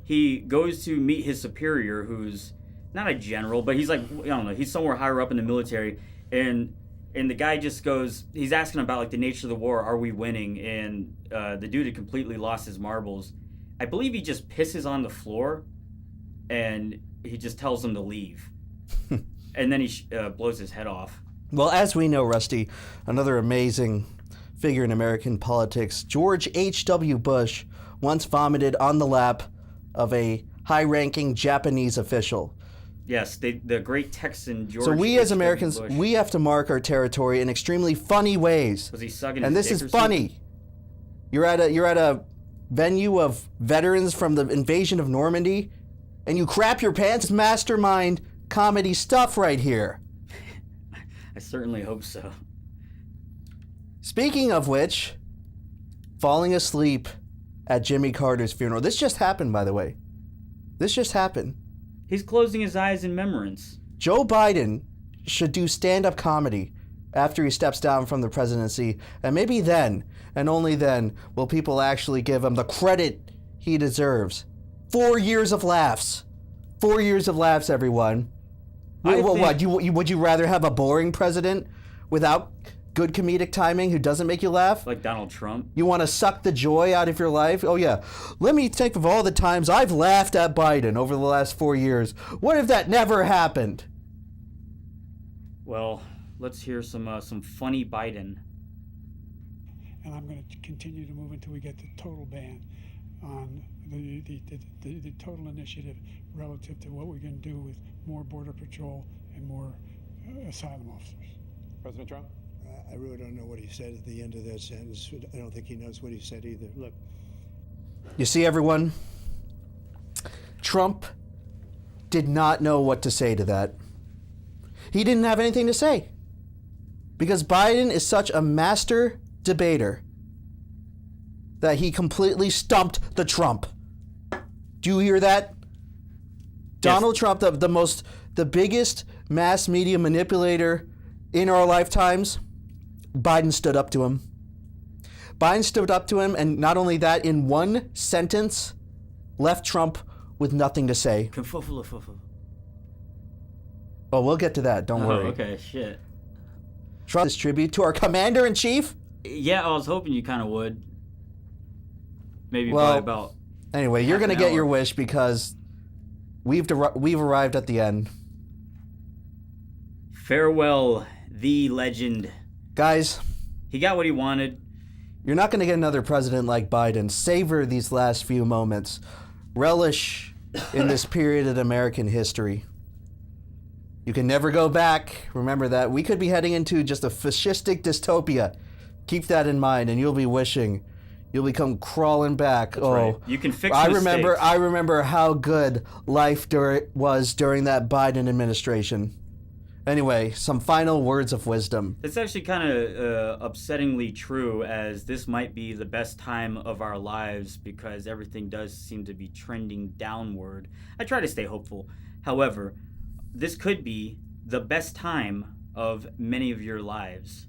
he goes to meet his superior, who's not a general, but he's like, I don't know, he's somewhere higher up in the military, and the guy just goes, he's asking about like the nature of the war, are we winning? And the dude had completely lost his marbles. I believe he just pisses on the floor, and he just tells him to leave. And then he blows his head off. Well, as we know, Rusty, another amazing figure in American politics, George H.W. Bush once vomited on the lap of a high-ranking Japanese official. Yes, the great Texan George. So we as H. Americans, Bush. we have to mark our territory in extremely funny ways. Was he sucking and his this dick is or something? funny. You're at a venue of veterans from the invasion of Normandy, and you crap your pants. Mastermind comedy stuff right here. I certainly hope so. Speaking of which, falling asleep at Jimmy Carter's funeral. This just happened, by the way. This just happened. He's closing his eyes in remembrance. Joe Biden should do stand-up comedy after he steps down from the presidency, and maybe then, and only then, will people actually give him the credit he deserves. 4 years of laughs. 4 years of laughs, everyone. Would you rather have a boring president without good comedic timing who doesn't make you laugh? Like Donald Trump? You want to suck the joy out of your life? Oh yeah. Let me think of all the times I've laughed at Biden over the last 4 years. What if that never happened? Well, let's hear some funny Biden. And I'm going to continue to move until we get the total ban on the total initiative relative to what we're going to do with more Border Patrol and more asylum officers. President Trump? I really don't know what he said at the end of that sentence. I don't think he knows what he said either. Look. You see, everyone? Trump did not know what to say to that. He didn't have anything to say. Because Biden is such a master debater that he completely stumped the Trump. Do you hear that? Yes. Donald Trump, the biggest mass media manipulator in our lifetimes, Biden stood up to him. Biden stood up to him, and not only that, in one sentence, left Trump with nothing to say. Oh, we'll get to that. Don't worry. Okay, shit. Trump's tribute to our commander-in-chief? Yeah, I was hoping you kind of would. Maybe by about... Anyway, you're going to get your wish because we've arrived at the end. Farewell, the legend. Guys. He got what he wanted. You're not going to get another president like Biden. Savor these last few moments. Relish in this period in American history. You can never go back. Remember that. We could be heading into just a fascistic dystopia. Keep that in mind, and you'll be wishing you'll become crawling back. That's right. You can fix mistakes. I remember how good life was during that Biden administration. Anyway, some final words of wisdom. It's actually kind of upsettingly true, as this might be the best time of our lives because everything does seem to be trending downward. I try to stay hopeful. However, this could be the best time of many of your lives.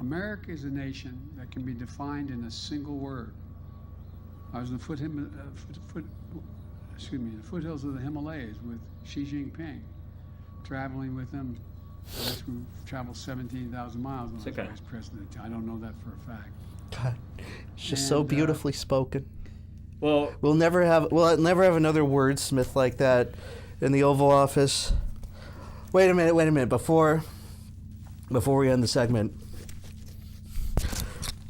America is a nation that can be defined in a single word. I was in the foothills of the Himalayas with Xi Jinping, traveling with him. I guess we traveled 17,000 miles when I was vice president. I don't know that for a fact. God, it's just so beautifully spoken. Well, we'll never have another wordsmith like that in the Oval Office. Wait a minute. Before we end the segment,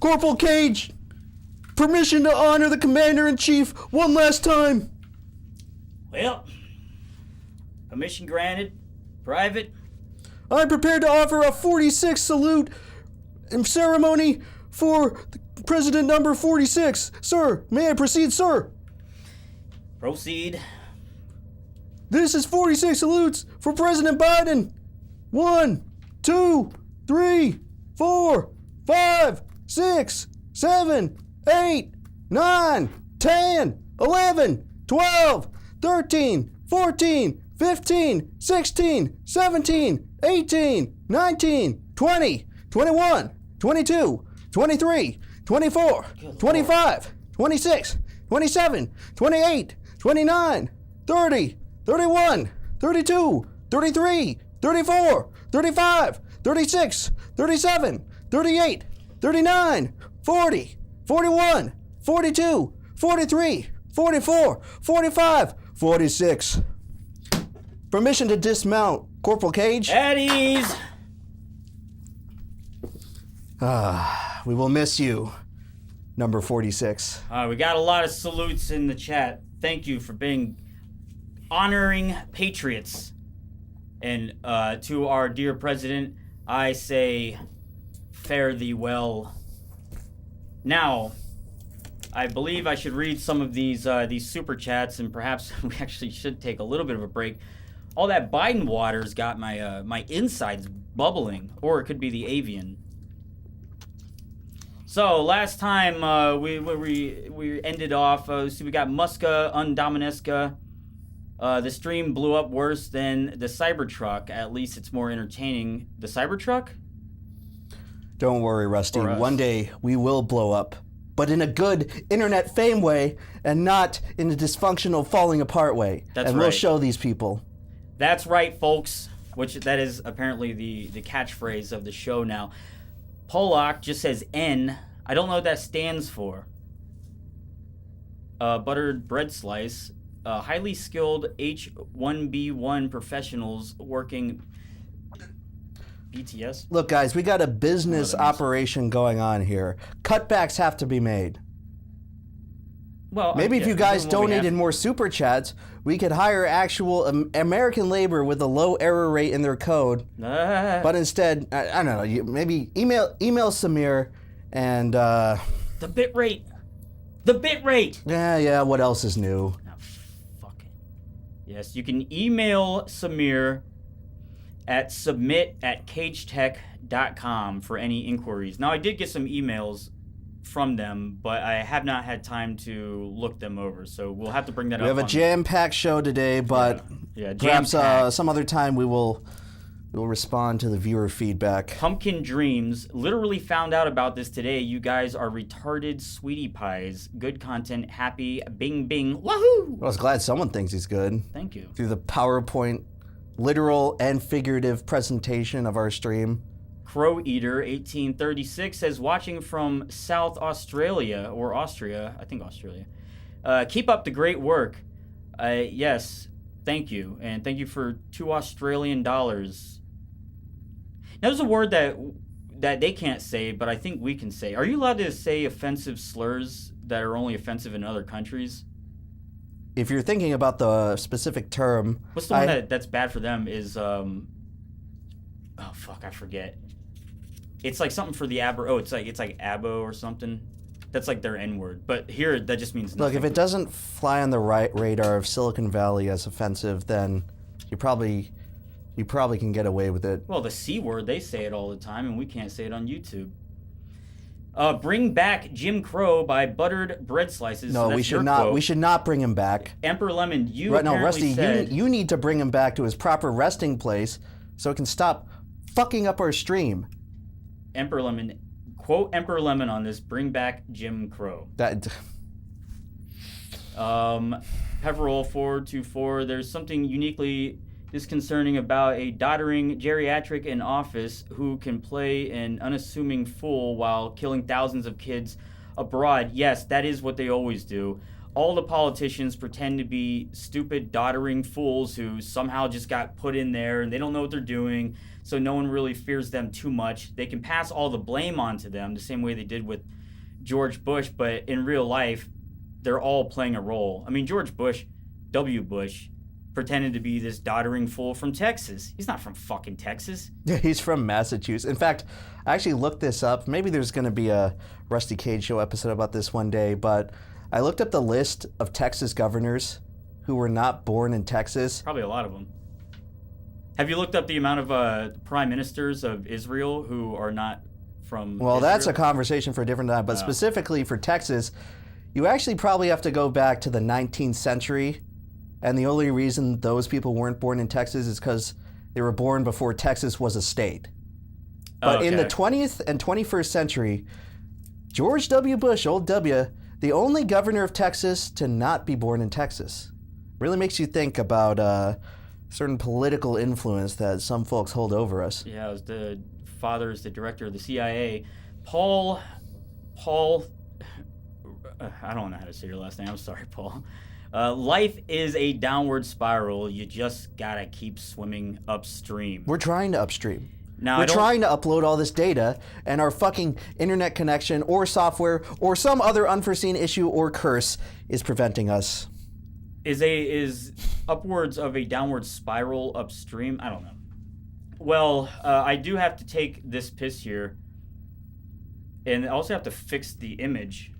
Corporal Cage, permission to honor the Commander-in-Chief one last time. Well, permission granted. Private. I'm prepared to offer a 46 salute and ceremony for President number 46. Sir, may I proceed, sir? Proceed. This is 46 salutes for President Biden. 1, 2, 3, 4, 5, 6, 7, 8, 9, 10, 11, 12, 13, 14, 15, 16, 17, 18, 19, 20, 21, 22, 23, 24, 25, 26, 27, 28, 29, 30, 31, 32, 33, 34, 35, 36, 37, 38, 39, 40, 41, 42, 43, 44, 45, 46. Permission to dismount, Corporal Cage. At ease. We will miss you, number 46. We got a lot of salutes in the chat. Thank you for being honoring patriots. And to our dear president, I say, fare thee well. Now, I believe I should read some of these super chats, and perhaps we actually should take a little bit of a break. All that Biden water's got my insides bubbling, or it could be the avian. So last time we ended off, we got Muska Undomineska. The stream blew up worse than the Cybertruck. At least it's more entertaining. The Cybertruck? Don't worry, Rusty. One day we will blow up, but in a good internet fame way and not in a dysfunctional falling apart way. That's and we'll right. show these people. That's right, folks. Which that is apparently the catchphrase of the show now. Polak just says N. I don't know what that stands for. Buttered bread slice. Highly skilled H1B1 professionals working BTS. Look, guys, we got a business operation going on here. Cutbacks have to be made. Well, maybe if you guys donated more super chats, we could hire actual American labor with a low error rate in their code. But instead, I don't know. Maybe email Samir and the bit rate. The bit rate. Yeah. What else is new? Yes, you can email Samir at submit@cagetech.com for any inquiries. Now, I did get some emails from them, but I have not had time to look them over, so we'll have to bring that up. We have a jam-packed show today, but perhaps some other time we will respond to the viewer feedback. Pumpkin Dreams literally found out about this today. You guys are retarded sweetie pies. Good content, happy, bing bing, woohoo! I was glad someone thinks he's good. Thank you. Through the PowerPoint, literal and figurative presentation of our stream. Crow Eater 1836 says, watching from South Australia, or Austria, I think Australia. Keep up the great work. Yes, thank you. And thank you for $2 Australian. Now, there's a word that they can't say, but I think we can say. Are you allowed to say offensive slurs that are only offensive in other countries? If you're thinking about the specific term... What's the one that's bad for them is... oh, fuck, I forget. It's like something for the abo. Oh, it's like abo or something. That's like their N-word. But here, that just means nothing. Look, if it doesn't fly on the right radar of Silicon Valley as offensive, then you probably can get away with it. Well, the C word, they say it all the time, and we can't say it on YouTube. Bring back Jim Crow by buttered bread slices. No, So we that's should your not. quote. We should not bring him back. Emperor Lemon, you Right, no, apparently Rusty, said... you need to bring him back to his proper resting place so it can stop fucking up our stream. Emperor Lemon, quote Emperor Lemon on this. Bring back Jim Crow. That. Pepperroll 424. There's something uniquely disconcerting about a doddering geriatric in office who can play an unassuming fool while killing thousands of kids abroad. Yes, that is what they always do. All the politicians pretend to be stupid, doddering fools who somehow just got put in there and they don't know what they're doing, so no one really fears them too much. They can pass all the blame onto them the same way they did with George Bush, but in real life, they're all playing a role. I mean, George Bush, W. Bush, pretended to be this doddering fool from Texas. He's not from fucking Texas. Yeah, he's from Massachusetts. In fact, I actually looked this up. Maybe there's going to be a Rusty Cage Show episode about this one day, but I looked up the list of Texas governors who were not born in Texas. Probably a lot of them. Have you looked up the amount of prime ministers of Israel who are not from Well, Israel? that's a conversation for a different time, but specifically for Texas, you actually probably have to go back to the 19th century. And the only reason those people weren't born in Texas is because they were born before Texas was a state. But in the 20th and 21st century, George W. Bush, old W, the only governor of Texas to not be born in Texas. Really makes you think about certain political influence that some folks hold over us. Yeah, it was the father is the director of the CIA. Paul, I don't know how to say your last name. I'm sorry, Paul. Life is a downward spiral. You just gotta keep swimming upstream. We're trying to upstream. Now, We're trying to upload all this data, and our fucking internet connection or software or some other unforeseen issue or curse is preventing us. Is upwards of a downward spiral upstream? I don't know. Well, I do have to take this piss here, and I also have to fix the image.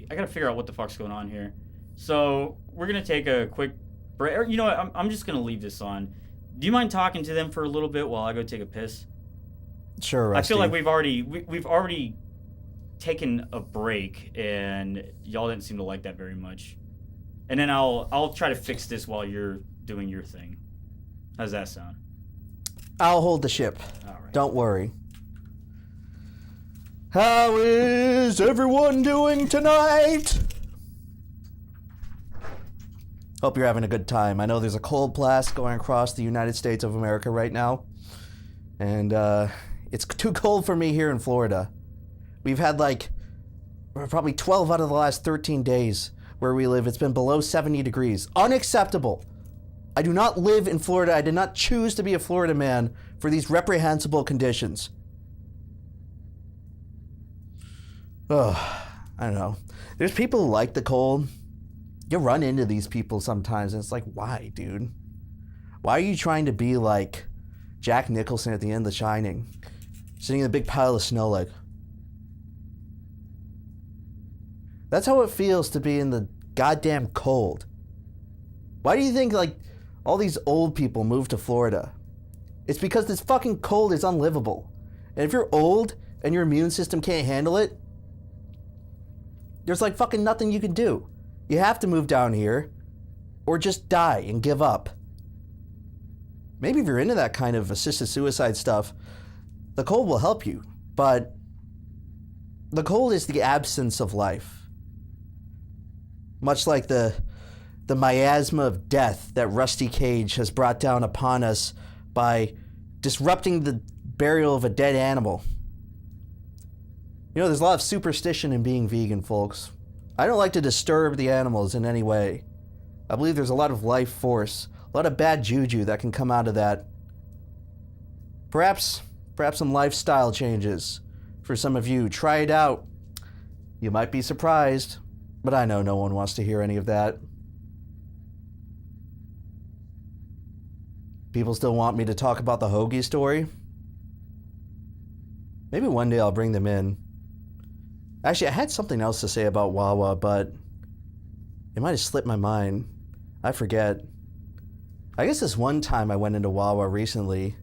I gotta figure out what the fuck's going on here. So we're gonna take a quick break. You know what? I'm just gonna leave this on. Do you mind talking to them for a little bit while I go take a piss? Sure, Rusty. I feel like we've already taken a break, and y'all didn't seem to like that very much. And then I'll try to fix this while you're doing your thing. How's that sound? I'll hold the ship. All right. Don't worry. How is everyone doing tonight? Hope you're having a good time. I know there's a cold blast going across the United States of America right now. And it's too cold for me here in Florida. We've had probably 12 out of the last 13 days where we live. It's been below 70 degrees. Unacceptable. I do not live in Florida. I did not choose to be a Florida man for these reprehensible conditions. Oh, I don't know. There's people who like the cold. You run into these people sometimes, and it's like, why, dude? Why are you trying to be like Jack Nicholson at the end of The Shining? Sitting in a big pile of snow like... That's how it feels to be in the goddamn cold. Why do you think, all these old people move to Florida? It's because this fucking cold is unlivable. And if you're old and your immune system can't handle it, there's fucking nothing you can do. You have to move down here or just die and give up. Maybe if you're into that kind of assisted suicide stuff, the cold will help you. But the cold is the absence of life. Much like the miasma of death that Rusty Cage has brought down upon us by disrupting the burial of a dead animal. You know, there's a lot of superstition in being vegan, folks. I don't like to disturb the animals in any way. I believe there's a lot of life force, a lot of bad juju that can come out of that. Perhaps some lifestyle changes for some of you. Try it out. You might be surprised, but I know no one wants to hear any of that. People still want me to talk about the Hoagie story? Maybe one day I'll bring them in. Actually, I had something else to say about Wawa, but it might have slipped my mind. I forget. I guess this one time I went into Wawa recently,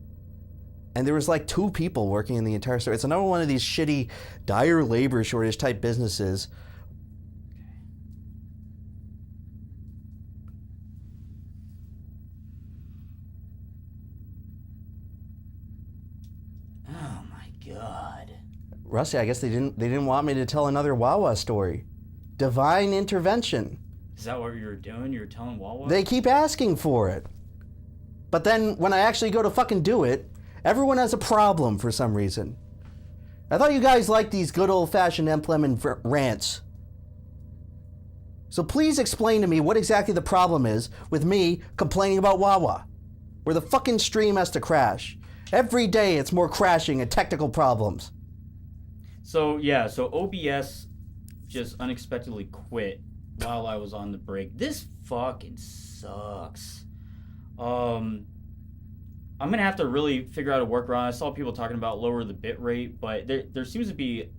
And there was like 2 people working in the entire store. It's another one of these shitty, dire labor shortage type businesses. Oh my god. Rusty, I guess they didn't want me to tell another Wawa story. Divine intervention. Is that what you were doing? You were telling Wawa? They keep asking for it. But then when I actually go to fucking do it, everyone has a problem for some reason. I thought you guys liked these good old-fashioned implement rants. So please explain to me what exactly the problem is with me complaining about Wawa, where the fucking stream has to crash. Every day it's more crashing and technical problems. So yeah, so OBS just unexpectedly quit while I was on the break. This fucking sucks. I'm gonna have to really figure out a workaround. I saw people talking about lower the bit rate, but there seems to be,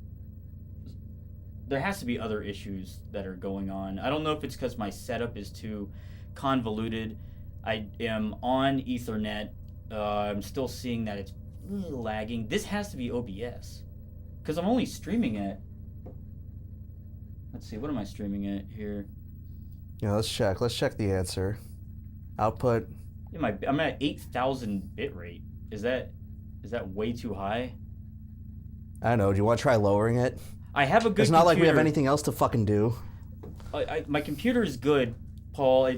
there has to be other issues that are going on. I don't know if it's because my setup is too convoluted. I am on Ethernet. I'm still seeing that it's really lagging. This has to be OBS because I'm only streaming at, let's see, what am I streaming at here? Yeah, let's check. Let's check the answer. Output. I'm at 8,000 bit rate. Is that way too high? I don't know. Do you want to try lowering it? I have a good It's not computer. like we have anything else to fucking do. My computer is good, Paul.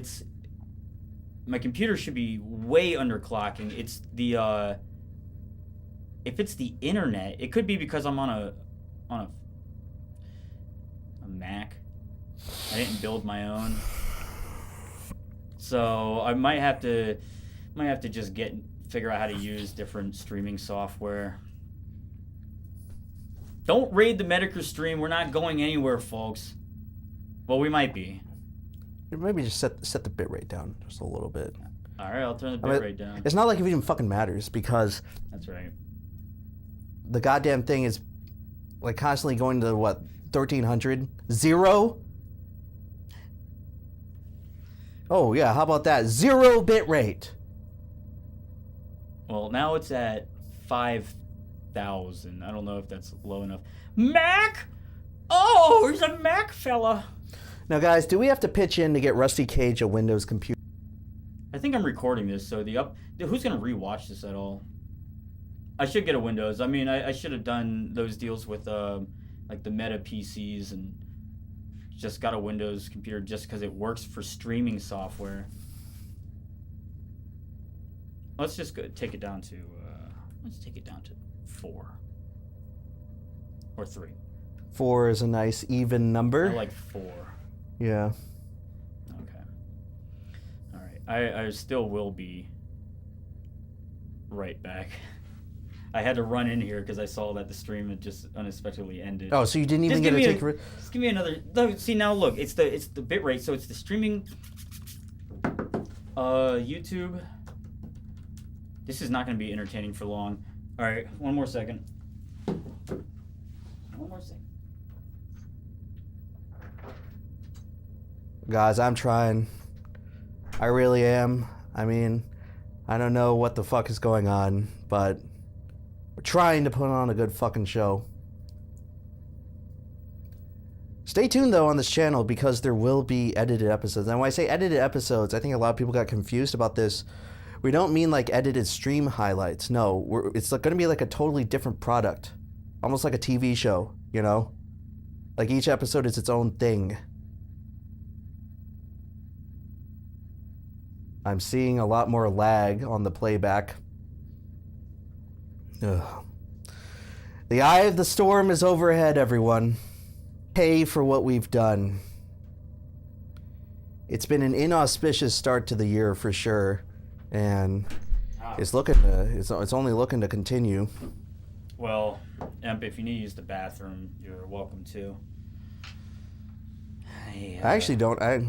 My computer should be way underclocking. It's the if it's the internet, it could be because I'm on a Mac. I didn't build my own. So I might have to just figure out how to use different streaming software. Don't raid the Medicare stream. We're not going anywhere, folks. Well, we might be. Maybe just set the bitrate down just a little bit. All right, I'll turn the bitrate down. It's not like it even fucking matters because that's right. The goddamn thing is like constantly going to what, 1300? 0? Oh yeah, how about that? 0 bit rate. Well, now it's at 5,000. I don't know if that's low enough. Mac? Oh, he's a Mac fella. Now guys, do we have to pitch in to get Rusty Cage a Windows computer? I think I'm recording this, so who's gonna rewatch this at all? I should get a Windows. I mean, I should have done those deals with like the Meta PCs and just got a Windows computer just because it works for streaming software. Let's just take it down to 4 or 3. 4 is a nice even number. I like 4. Yeah. Okay. All right. I still will be right back. I had to run in here because I saw that the stream had just unexpectedly ended. Oh, so you didn't even get to take a... Just give me another... No, see, now look. It's the bit rate, so it's the streaming... YouTube. This is not going to be entertaining for long. All right, one more second. One more second. Guys, I'm trying. I really am. I mean, I don't know what the fuck is going on, but we're trying to put on a good fucking show. Stay tuned, though, on this channel because there will be edited episodes. And when I say edited episodes, I think a lot of people got confused about this. We don't mean like edited stream highlights. No, it's going to be like a totally different product. Almost like a TV show, you know? Like each episode is its own thing. I'm seeing a lot more lag on the playback. Ugh. The eye of the storm is overhead, everyone. Pay for what we've done. It's been an inauspicious start to the year for sure, and it's only looking to continue. Well, Emp, if you need to use the bathroom, you're welcome to. I actually don't. I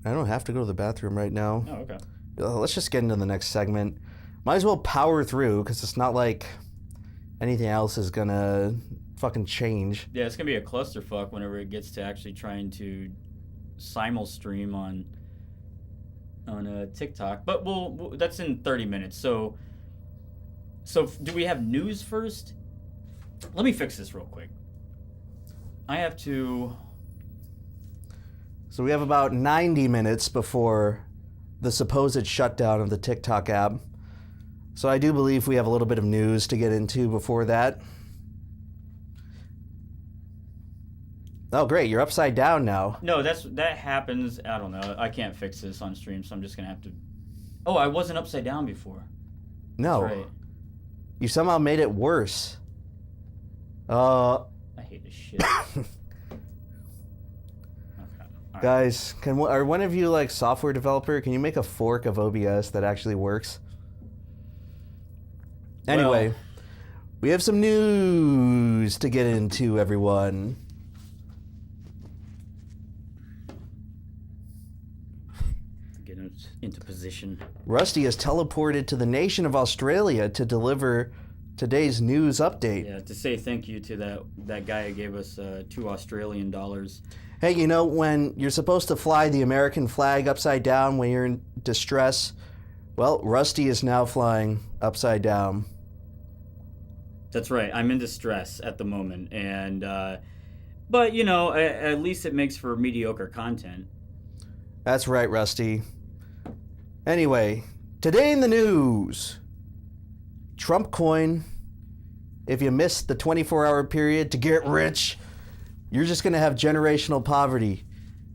don't have to go to the bathroom right now. Oh, okay. Let's just get into the next segment. Might as well power through because it's not like anything else is gonna fucking change. Yeah, it's gonna be a clusterfuck whenever it gets to actually trying to simul stream on TikTok. But we'll that's in 30 minutes. So So do we have news first? Let me fix this real quick. I have to... So we have about 90 minutes before the supposed shutdown of the TikTok app. So I do believe we have a little bit of news to get into before that. Oh, great. You're upside down now. No, that happens. I don't know. I can't fix this on stream, so I'm just going to have to... Oh, I wasn't upside down before. No. That's right. You somehow made it worse. I hate this shit. Guys, are one of you like software developer? Can you make a fork of OBS that actually works? Anyway, Well, we have some news to get into, everyone. get into position. Rusty has teleported to the nation of Australia to deliver today's news update. Yeah, to say thank you to that guy who gave us $2 Australian. Hey, you know, when you're supposed to fly the American flag upside down when you're in distress, well, Rusty is now flying upside down. That's right. I'm in distress at the moment, and but you know, at least it makes for mediocre content. That's right, Rusty. Anyway, today in the news, Trump coin. If you missed the 24-hour period to get rich, you're just going to have generational poverty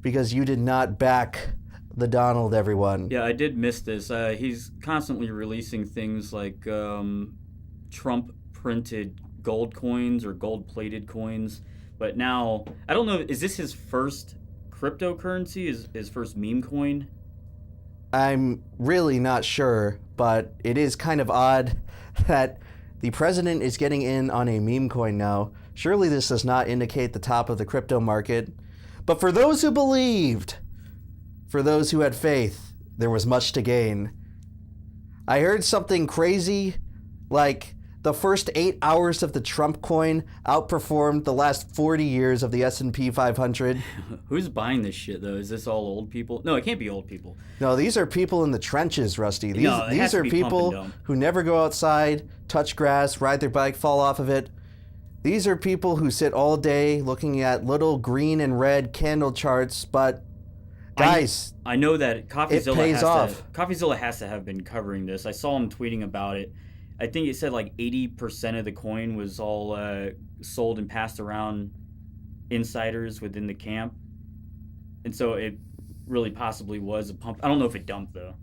because you did not back the Donald, everyone. Yeah, I did miss this. He's constantly releasing things like Trump printed gold coins or gold plated coins. But now, I don't know, is this his first cryptocurrency? His first meme coin? I'm really not sure, but it is kind of odd that the president is getting in on a meme coin now. Surely this does not indicate the top of the crypto market. But for those who believed, for those who had faith, there was much to gain. I heard something crazy, like the first 8 hours of the Trump coin outperformed the last 40 years of the S&P 500. Who's buying this shit, though? Is this all old people? No, it can't be old people. No, these are people in the trenches, Rusty. These, No, it has these to are be pump and people dump. who never go outside, touch grass, ride their bike, fall off of it. These are people who sit all day looking at little green and red candle charts, but guys, I know that CoffeeZilla pays off. CoffeeZilla has to have been covering this. I saw him tweeting about it. I think it said like 80% of the coin was all sold and passed around insiders within the camp. And so it really possibly was a pump. I don't know if it dumped, though.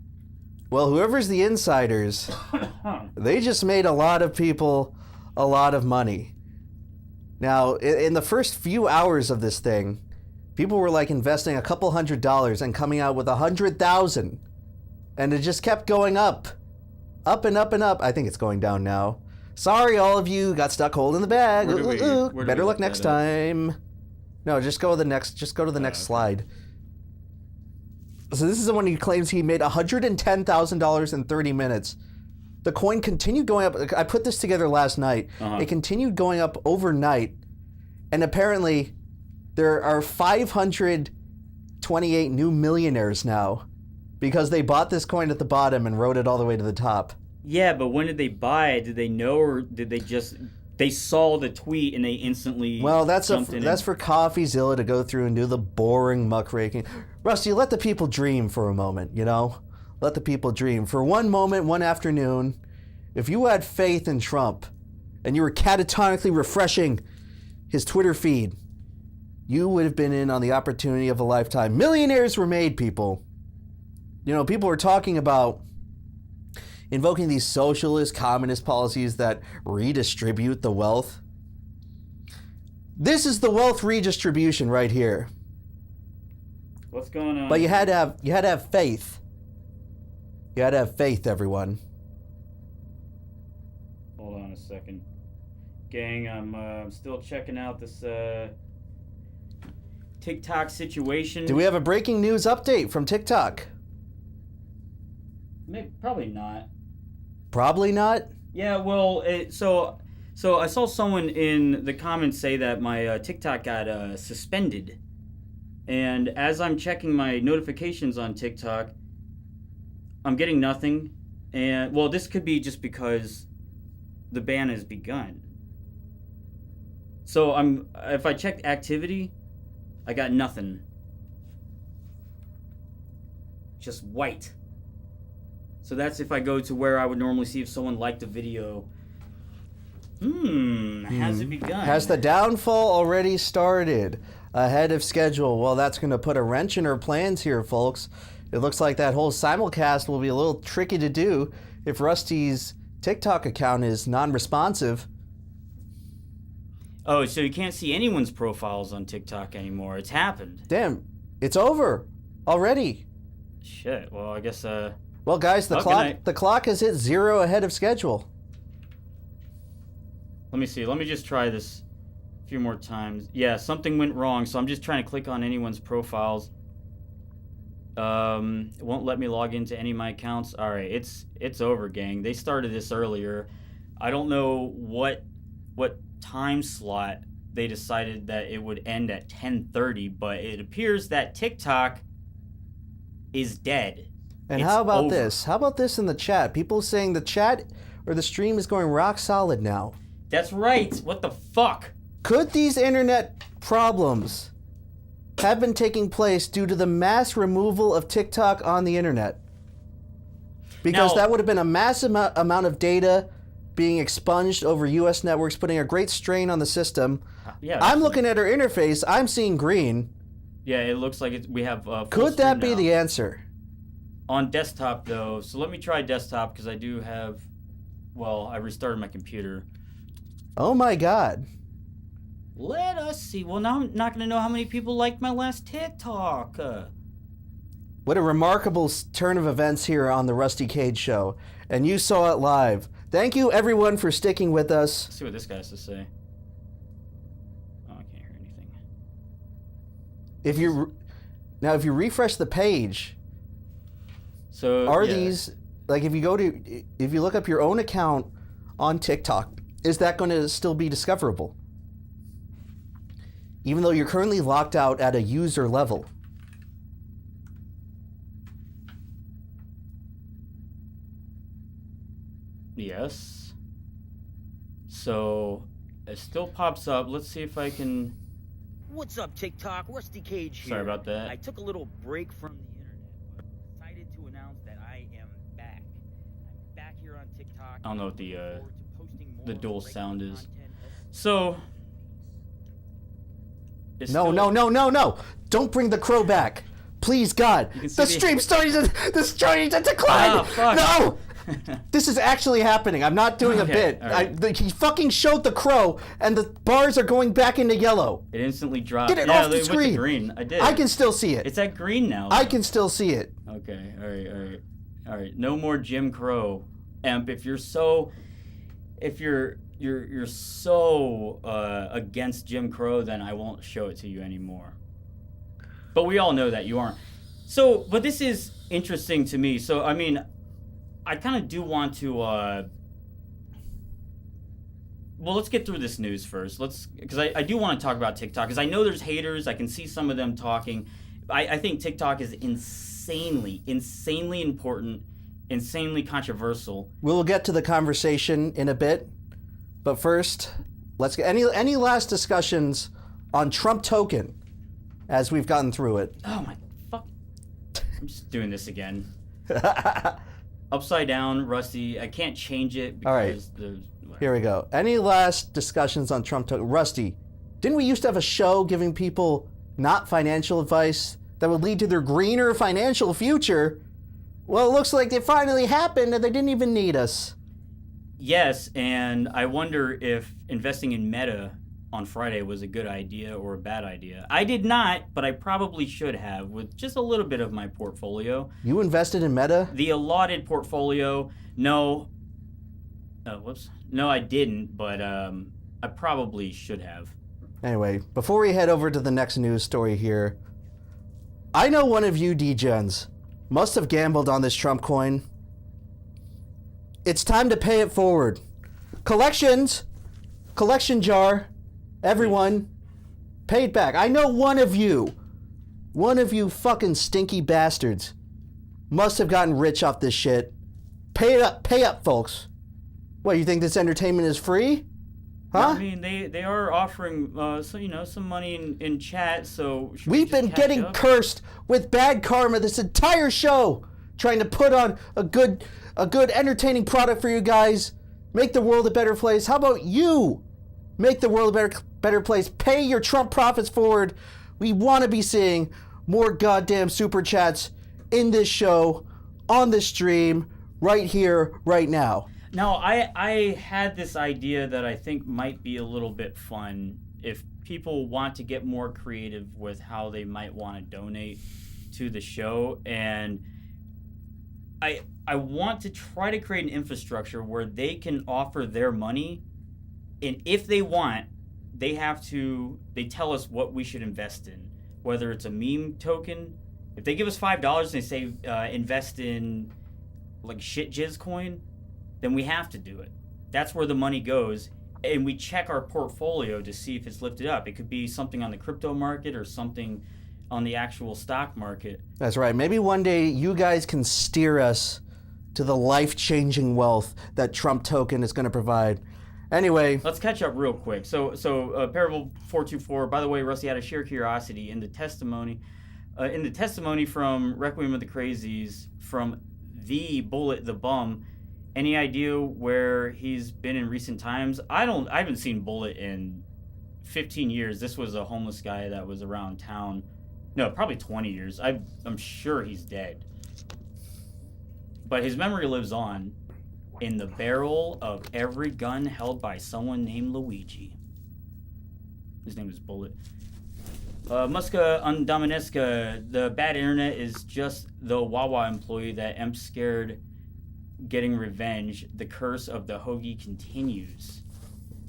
well, whoever's the insiders, they just made a lot of people a lot of money. Now, in the first few hours of this thing, people were like investing a couple $100 and coming out with 100,000, and it just kept going up. Up and up and up. I think it's going down now. Sorry, all of you got stuck holding the bag. Where do we Better look luck next that up? time. No, just go to the next. Just go to the next slide. So this is the one who claims he made $110,000 in 30 minutes. The coin continued going up. I put this together last night. It continued going up overnight, and apparently, there are 528 new millionaires now. Because they bought this coin at the bottom and rode it all the way to the top. Yeah, but when did they buy it? Did they know, or did they just... They saw the tweet and they instantly Well, that's jumped in for CoffeeZilla to go through and do the boring muckraking. Rusty, let the people dream for a moment, you know? Let the people dream. For one moment, one afternoon, if you had faith in Trump and you were catatonically refreshing his Twitter feed, you would have been in on the opportunity of a lifetime. Millionaires were made, people. You know, people were talking about invoking these socialist, communist policies that redistribute the wealth. This is the wealth redistribution right here. What's going on? But you had to have faith. You had to have faith, everyone. Hold on a second. Gang, I'm still checking out this TikTok situation. Do we have a breaking news update from TikTok? Probably not. Probably not? Yeah, well, so I saw someone in the comments say that my TikTok got suspended. And as I'm checking my notifications on TikTok, I'm getting nothing. And, well, this could be just because the ban has begun. So if I checked activity, I got nothing. Just white. So that's if I go to where I would normally see if someone liked a video. Has it begun? Has the downfall already started? Ahead of schedule. Well, that's going to put a wrench in our plans here, folks. It looks like that whole simulcast will be a little tricky to do if Rusty's TikTok account is non-responsive. Oh, so you can't see anyone's profiles on TikTok anymore. It's happened. Damn, it's over already. Shit. Well, I guess. Well, guys, the clock has hit 0 ahead of schedule. Let me see. Let me just try this a few more times. Yeah, something went wrong, so I'm just trying to click on anyone's profiles. It won't let me log into any of my accounts. All right, it's over, gang. They started this earlier. I don't know what time slot they decided that it would end at 10:30, but it appears that TikTok is dead. And how about this? How about this in the chat? People saying the chat or the stream is going rock solid now. That's right. What the fuck? Could these internet problems have been taking place due to the mass removal of TikTok on the internet? Because that would have been a massive amount of data being expunged over U.S. networks, putting a great strain on the system. Yeah, I'm looking at our interface. I'm seeing green. Yeah, it looks like we have. Could that be the answer? On desktop, though, so let me try desktop because I do have. Well, I restarted my computer. Oh my God. Let us see. Well, now I'm not going to know how many people liked my last TikTok. What a remarkable turn of events here on the Rusty Cage Show. And you saw it live. Thank you, everyone, for sticking with us. Let's see what this guy has to say. Oh, I can't hear anything. If you refresh the page, so these, like, if you look up your own account on TikTok, is that going to still be discoverable? Even though you're currently locked out at a user level. Yes. So it still pops up. Let's see if I can. What's up, TikTok? Rusty Cage here. Sorry about that. I took a little break from the internet, but I'm excited to announce that I am back. I'm back here on TikTok. I don't know what the dual sound is. So. No. Don't bring the crow back. Please, God. The stream's starting to decline. Oh, fuck. No! This is actually happening. I'm not doing a bit. Right. He fucking showed the crow, and the bars are going back into yellow. It instantly dropped. Get it off the screen. Went to green. I did. I can still see it. It's at green now. I can still see it. Okay. All right. No more Jim Crow. Emp, if you're so against Jim Crow, then I won't show it to you anymore. But we all know that you aren't. So, but this is interesting to me. So, I mean, I kind of do want to. Well, let's get through this news first. Because I do want to talk about TikTok. Because I know there's haters. I can see some of them talking. I think TikTok is insanely important, insanely controversial. We'll get to the conversation in a bit. But first, let's get any last discussions on Trump token as we've gotten through it. Oh my fuck. I'm just doing this again. Upside down, Rusty. I can't change it because all right. Here we go. Any last discussions on Trump token? Rusty, didn't we used to have a show giving people not financial advice that would lead to their greener financial future? Well, it looks like it finally happened and they didn't even need us. Yes, and I wonder if investing in Meta on Friday was a good idea or a bad idea. I did not, but I probably should have with just a little bit of my portfolio. You invested in Meta? The allotted portfolio, no. Whoops. No, I didn't, but I probably should have. Anyway, before we head over to the next news story here, I know one of you degens must have gambled on this Trump coin. It's time to pay it forward. Collection jar, everyone, pay it back. I know one of you fucking stinky bastards must have gotten rich off this shit. Pay up, folks. What, you think this entertainment is free? Huh? I mean, they are offering some money in chat. So we've been getting cursed with bad karma this entire show, trying to put on a good entertaining product for you guys, make the world a better place. How about you make the world a better place? Pay your Trump profits forward. We want to be seeing more goddamn super chats in this show, on this stream, right here, right now. Now, I had this idea that I think might be a little bit fun if people want to get more creative with how they might want to donate to the show. And I want to try to create an infrastructure where they can offer their money. And if they want, they tell us what we should invest in, whether it's a meme token. If they give us $5 and they say invest in like shit jizz coin, then we have to do it. That's where the money goes, and we check our portfolio to see if it's lifted up. It could be something on the crypto market or something on the actual stock market. That's right. Maybe one day you guys can steer us to the life-changing wealth that Trump token is going to provide. Anyway, let's catch up real quick. So Parable 424. By the way, Rusty, out of sheer curiosity, in the testimony from Requiem of the Crazies, from the Bullet the Bum. Any idea where he's been in recent times? I haven't seen Bullet in 15 years. This was a homeless guy that was around town. No, probably 20 years. I'm sure he's dead. But his memory lives on in the barrel of every gun held by someone named Luigi. His name is Bullet. Muska Undamineska, the bad internet is just the Wawa employee that I'm scared getting revenge. The curse of the hoagie continues.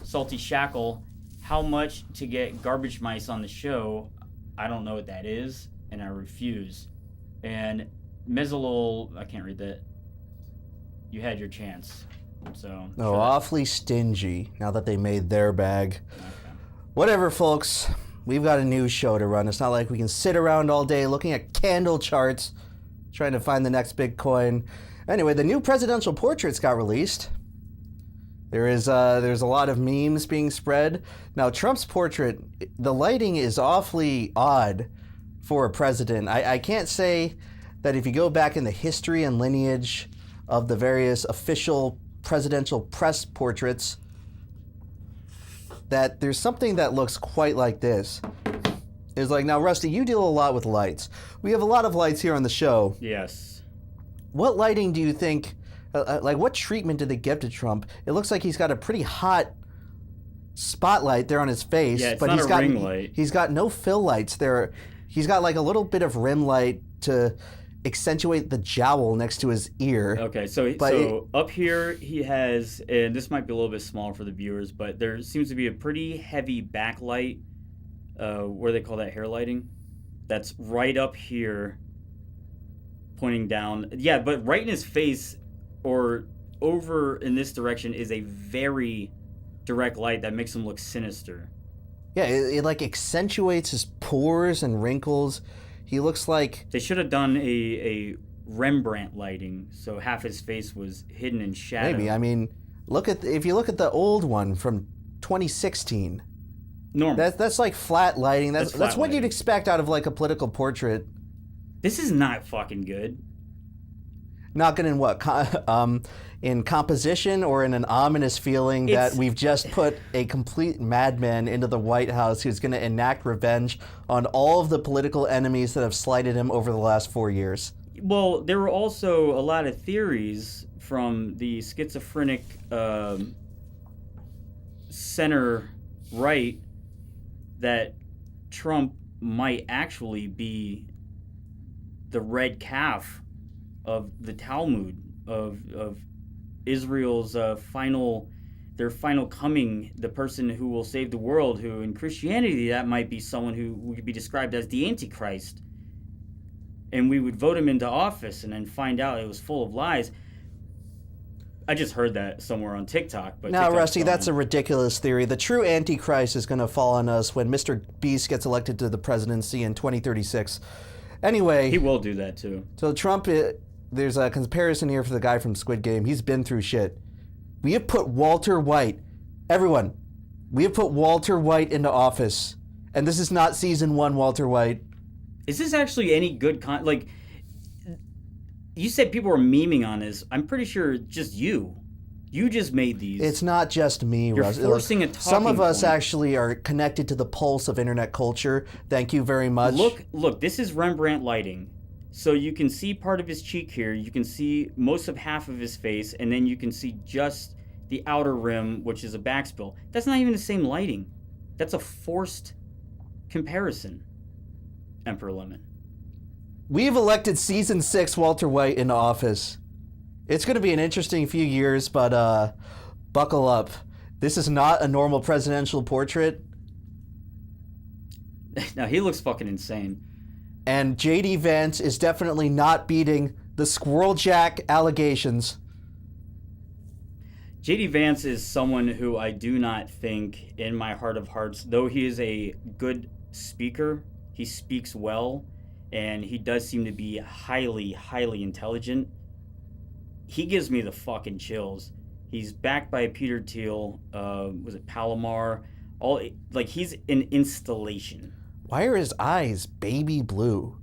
Salty Shackle, how much to get garbage mice on the show? I don't know what that is, and I refuse. And Mezzalol, I can't read that. You had your chance. So. Oh, awfully stingy now that they made their bag. Okay. Whatever, folks. We've got a news show to run. It's not like we can sit around all day looking at candle charts, trying to find the next Bitcoin. Anyway, the new presidential portraits got released. There's a lot of memes being spread. Now, Trump's portrait, the lighting is awfully odd for a president. I can't say that if you go back in the history and lineage of the various official presidential press portraits, that there's something that looks quite like this. It's like, now, Rusty, you deal a lot with lights. We have a lot of lights here on the show. Yes. What lighting do you think, what treatment did they give to Trump? It looks like he's got a pretty hot spotlight there on his face. Yeah, it's but not a ring light. He's got no fill lights there. He's got like a little bit of rim light to accentuate the jowl next to his ear. Okay, so up here he has, and this might be a little bit small for the viewers, but there seems to be a pretty heavy backlight, where they call that hair lighting. That's right up here, pointing down. Yeah, but right in his face or over in this direction is a very direct light that makes him look sinister. Yeah, it like accentuates his pores and wrinkles. He looks like... They should have done a Rembrandt lighting, so half his face was hidden in shadow. Maybe. I mean, if you look at the old one from 2016. Normal. That's like flat lighting. That's what lighting. You'd expect out of like a political portrait. This is not fucking good. Not good in what? In composition or in an ominous feeling that we've just put a complete madman into the White House who's going to enact revenge on all of the political enemies that have slighted him over the last 4 years? Well, there were also a lot of theories from the schizophrenic center right that Trump might actually be the red calf of the Talmud, of Israel's final coming, the person who will save the world, who in Christianity that might be someone who would be described as the Antichrist. And we would vote him into office and then find out it was full of lies. I just heard that somewhere on TikTok. But now, Rusty, that's a ridiculous theory. The true Antichrist is going to fall on us when Mr. Beast gets elected to the presidency in 2036. Anyway. He will do that, too. So Trump, there's a comparison here for the guy from Squid Game. He's been through shit. We have put Walter White, everyone, we have put Walter White into office. And this is not season 1 Walter White. Is this actually any good like, you said people were memeing on this. I'm pretty sure just you. You just made these. It's not just me, You're Russ. forcing a talking Some of us point. actually are connected to the pulse of internet culture. Thank you very much. Look, this is Rembrandt lighting. So you can see part of his cheek here. You can see most of half of his face, and then you can see just the outer rim, which is a backspill. That's not even the same lighting. That's a forced comparison, Emperor Lemon. We've elected season 6 Walter White into office. It's going to be an interesting few years, but buckle up. This is not a normal presidential portrait. Now, he looks fucking insane. And J.D. Vance is definitely not beating the Squirrel Jack allegations. J.D. Vance is someone who I do not think, in my heart of hearts, though he is a good speaker, he speaks well, and he does seem to be highly, highly intelligent. He gives me the fucking chills. He's backed by Peter Thiel, was it Palomar? He's an installation. Why are his eyes baby blue?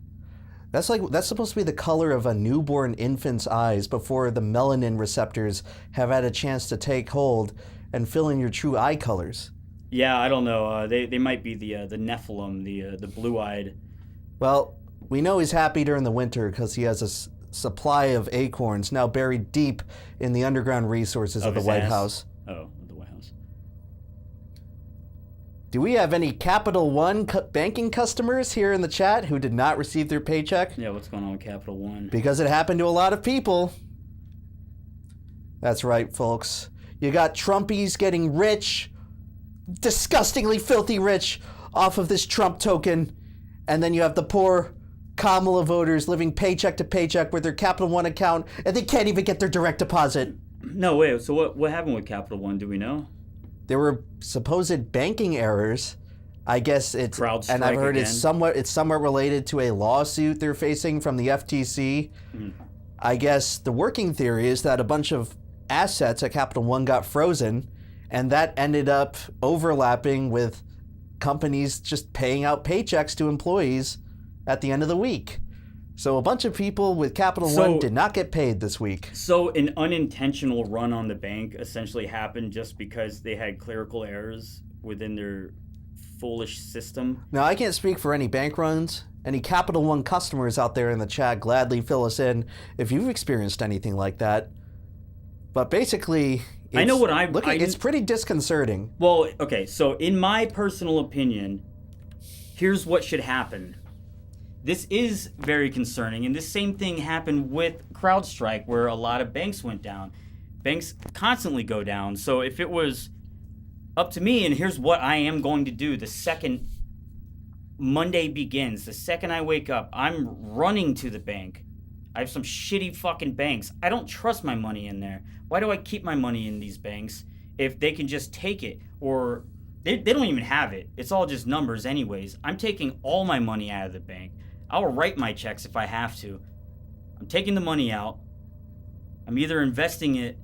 That's supposed to be the color of a newborn infant's eyes before the melanin receptors have had a chance to take hold and fill in your true eye colors. Yeah, I don't know. They might be the Nephilim, the blue-eyed. Well, we know he's happy during the winter because he has a supply of acorns now buried deep in the underground resources of the White House. Oh, the White House. Do we have any Capital One banking customers here in the chat who did not receive their paycheck? Yeah, what's going on with Capital One? Because it happened to a lot of people. That's right, folks. You got Trumpies getting rich, disgustingly filthy rich, off of this Trump token, and then you have the poor Kamala voters living paycheck to paycheck with their Capital One account, and they can't even get their direct deposit. No, wait, so what happened with Capital One? Do we know? There were supposed banking errors. I guess it's CrowdStrike and I've heard again. it's somewhat related to a lawsuit they're facing from the FTC. I guess the working theory is that a bunch of assets at Capital One got frozen, and that ended up overlapping with companies just paying out paychecks to employees at the end of the week. So a bunch of people with Capital One did not get paid this week. So an unintentional run on the bank essentially happened just because they had clerical errors within their foolish system. Now, I can't speak for any bank runs. Any Capital One customers out there in the chat, gladly fill us in if you've experienced anything like that. But basically, I know what it's pretty disconcerting. Well, okay, so in my personal opinion, here's what should happen. This is very concerning, and this same thing happened with CrowdStrike, where a lot of banks went down. Banks constantly go down. So if it was up to me, and here's what I am going to do the second Monday begins, the second I wake up, I'm running to the bank. I have some shitty fucking banks. I don't trust my money in there. Why do I keep my money in these banks if they can just take it? Or they don't even have it. It's all just numbers anyways. I'm taking all my money out of the bank. I'll write my checks if I have to. I'm taking the money out. I'm either investing it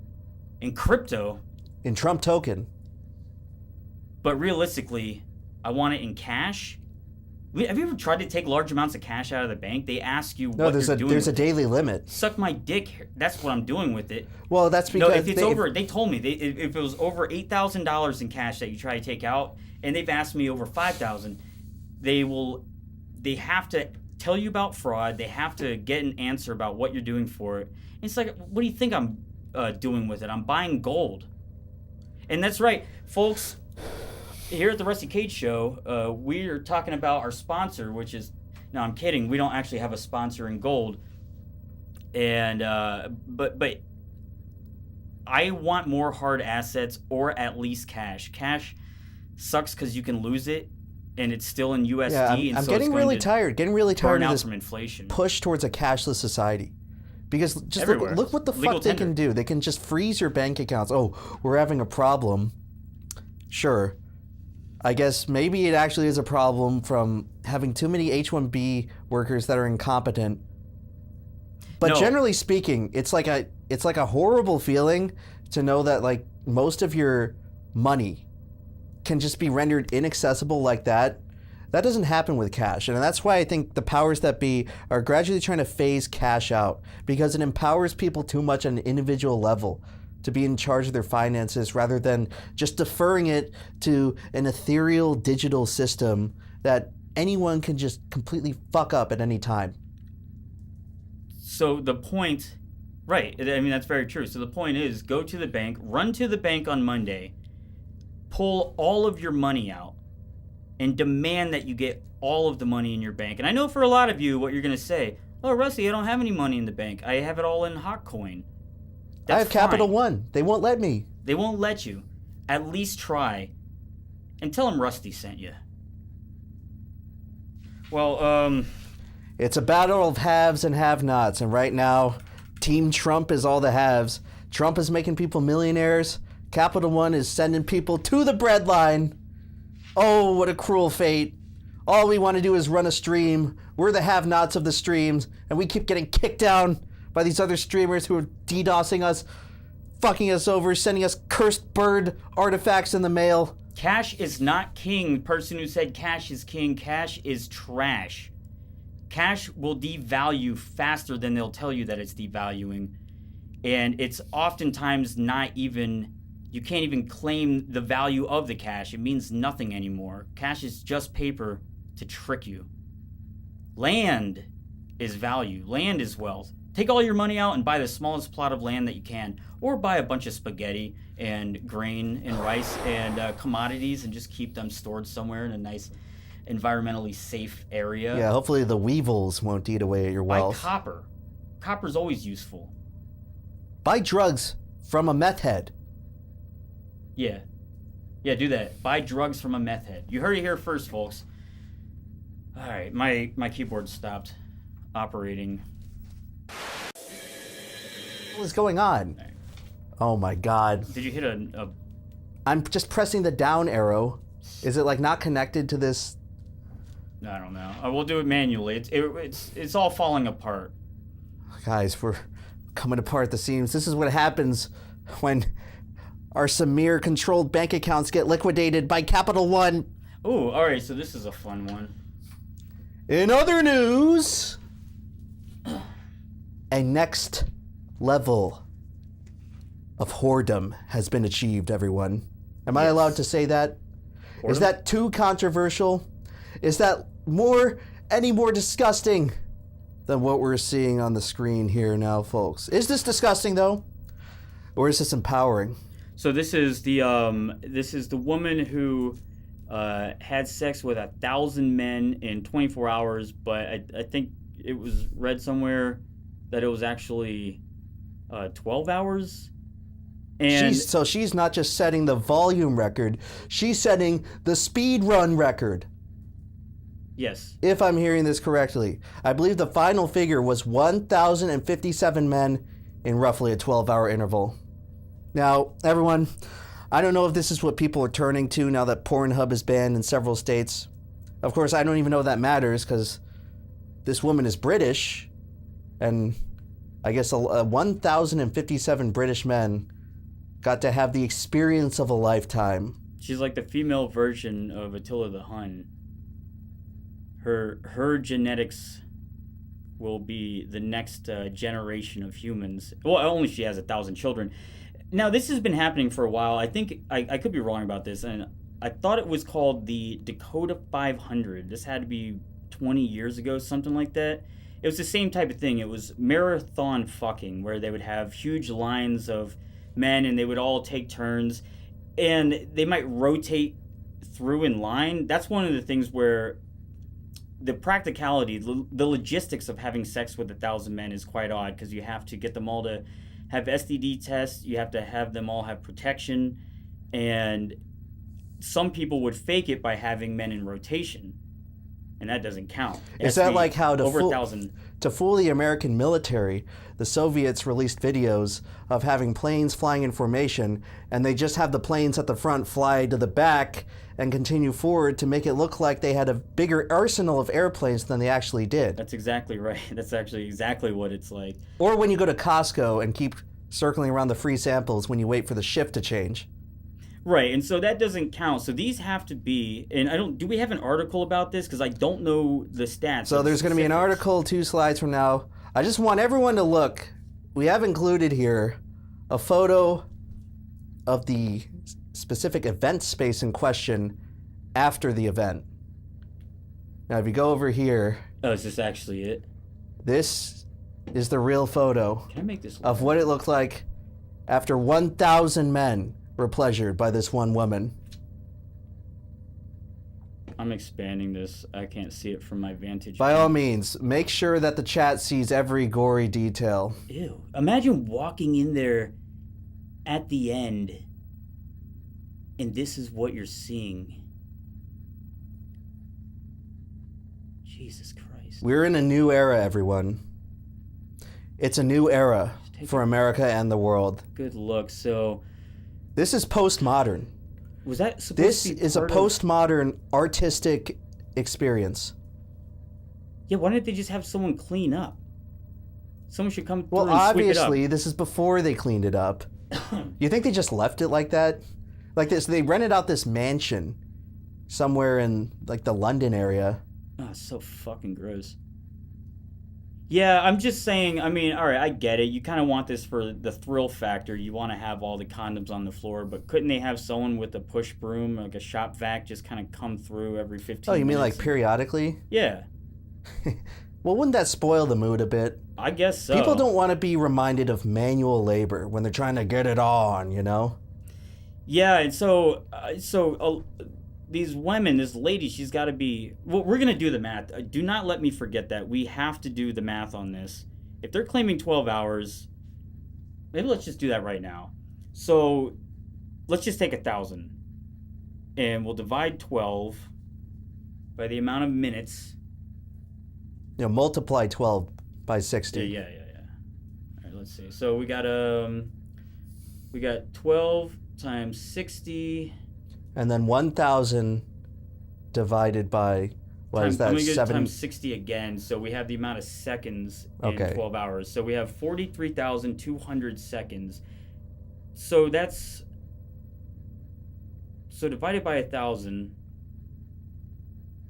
in crypto. In Trump token. But realistically, I want it in cash. Have you ever tried to take large amounts of cash out of the bank? They ask you what you're doing. There's a daily limit. Suck my dick. That's what I'm doing with it. Well, that's because no, if it's over, they told me if it was over $8,000 in cash that you try to take out, and they've asked me over $5,000, they have to tell you about fraud. They have to get an answer about what you're doing for it. And it's like, what do you think I'm doing with it? I'm buying gold. And that's right, folks. Here at the Rusty Cage Show, we're talking about our sponsor, which is, no, I'm kidding. We don't actually have a sponsor in gold. And, but I want more hard assets or at least cash. Cash sucks because you can lose it and it's still in USD. Yeah, I'm getting really tired of this from inflation. Push towards a cashless society. Because just look what the fuck they can do. They can just freeze your bank accounts. Oh, we're having a problem. Sure. I guess maybe it actually is a problem from having too many H-1B workers that are incompetent. But generally speaking, it's like a horrible feeling to know that like most of your money can just be rendered inaccessible like that. That doesn't happen with cash. And that's why I think the powers that be are gradually trying to phase cash out, because it empowers people too much on an individual level to be in charge of their finances rather than just deferring it to an ethereal digital system that anyone can just completely fuck up at any time. So the point, right, I mean, that's very true. So the point is, go to the bank, run to the bank on Monday, pull all of your money out, and demand that you get all of the money in your bank. And I know for a lot of you what you're going to say, oh, Rusty, I don't have any money in the bank. I have it all in Hotcoin. I have Capital One. They won't let me. They won't let you. At least try. And tell them Rusty sent you. Well, it's a battle of haves and have-nots, and right now, Team Trump is all the haves. Trump is making people millionaires. Capital One is sending people to the breadline. Oh, what a cruel fate. All we want to do is run a stream. We're the have-nots of the streams, and we keep getting kicked down by these other streamers who are DDoSing us, fucking us over, sending us cursed bird artifacts in the mail. Cash is not king. The person who said cash is king, cash is trash. Cash will devalue faster than they'll tell you that it's devaluing. And it's oftentimes not even, you can't even claim the value of the cash. It means nothing anymore. Cash is just paper to trick you. Land is value. Land is wealth. Take all your money out and buy the smallest plot of land that you can, or buy a bunch of spaghetti and grain and rice and commodities and just keep them stored somewhere in a nice, environmentally safe area. Yeah, hopefully the weevils won't eat away at your wealth. Buy copper. Copper's always useful. Buy drugs from a meth head. Yeah. Yeah, do that. Buy drugs from a meth head. You heard it here first, folks. All right, my keyboard stopped operating. What is going on? Oh my god. Did you hit a... I'm just pressing the down arrow. Is it like not connected to this? I don't know. We'll do it manually. It's all falling apart. Guys, we're coming apart at the seams. This is what happens when our Samir-controlled bank accounts get liquidated by Capital One. Ooh, all right, so this is a fun one. In other news, a next level of whoredom has been achieved, everyone. Am I allowed to say that? Whoredom? Is that too controversial? Is that any more disgusting than what we're seeing on the screen here now, folks? Is this disgusting, though? Or is this empowering? So this is the woman who had sex with 1,000 men in 24 hours, but I think it was read somewhere that it was actually 12 hours. And so she's not just setting the volume record, she's setting the speed run record. Yes. If I'm hearing this correctly. I believe the final figure was 1,057 men in roughly a 12-hour interval. Now, everyone, I don't know if this is what people are turning to now that Pornhub is banned in several states. Of course, I don't even know if that matters because this woman is British, and I guess 1,057 British men got to have the experience of a lifetime. She's like the female version of Attila the Hun. Her genetics will be the next generation of humans. Well, only she has 1,000 children. Now, this has been happening for a while. I think, I could be wrong about this, and I thought it was called the Dakota 500. This had to be 20 years ago, something like that. It was the same type of thing. It was marathon fucking, where they would have huge lines of men, and they would all take turns, and they might rotate through in line. That's one of the things where the practicality, the logistics of having sex with 1,000 men is quite odd, because you have to get them all to have STD tests, you have to have them all have protection, and some people would fake it by having men in rotation, and that doesn't count. Is that like how to fool the American military, the Soviets released videos of having planes flying in formation, and they just have the planes at the front fly to the back and continue forward to make it look like they had a bigger arsenal of airplanes than they actually did. That's exactly right. That's actually exactly what it's like. Or when you go to Costco and keep circling around the free samples when you wait for the shift to change. Right, and so that doesn't count. So these have to be, and do we have an article about this? Because I don't know the stats. So there's going to be an article 2 slides from now. I just want everyone to look. We have included here a photo of the specific event space in question after the event. Now, if you go over here... Oh, is this actually it? This is the real photo Can I make this of what it looked like after 1,000 men were pleasured by this one woman. I'm expanding this. I can't see it from my vantage By point. all means, make sure that the chat sees every gory detail. Ew. Imagine walking in there at the end and this is what you're seeing. Jesus Christ. We're in a new era, everyone. It's a new era for America and the world. Good look. So this is postmodern. Was that supposed This to be is a part of- postmodern artistic experience. Yeah, why didn't they just have someone clean up? Someone should come through Well, and sweep it up. obviously, this is before they cleaned it up. You think they just left it like that? Like this, they rented out this mansion somewhere in like the London area. Oh, it's so fucking gross. Yeah, I'm just saying, I mean, all right, I get it. You kind of want this for the thrill factor. You want to have all the condoms on the floor, but couldn't they have someone with a push broom, like a shop vac, just kind of come through every 15 minutes? Oh, you mean like periodically? Yeah. Well, wouldn't that spoil the mood a bit? I guess so. People don't want to be reminded of manual labor when they're trying to get it on, you know? Yeah, and so these women, this lady, she's got to be... Well, we're going to do the math. Do not let me forget that. We have to do the math on this. If they're claiming 12 hours, maybe let's just do that right now. So let's just take 1,000. And we'll divide 12 by the amount of minutes. You know, multiply 12 by 60. Yeah. All right, let's see. So we got 12 times 60... And then 1,000 divided by, what is that, I'm going to 7? times 60 again, so we have the amount of seconds in Okay. 12 hours. So we have 43,200 seconds. So that's... So divided by 1,000...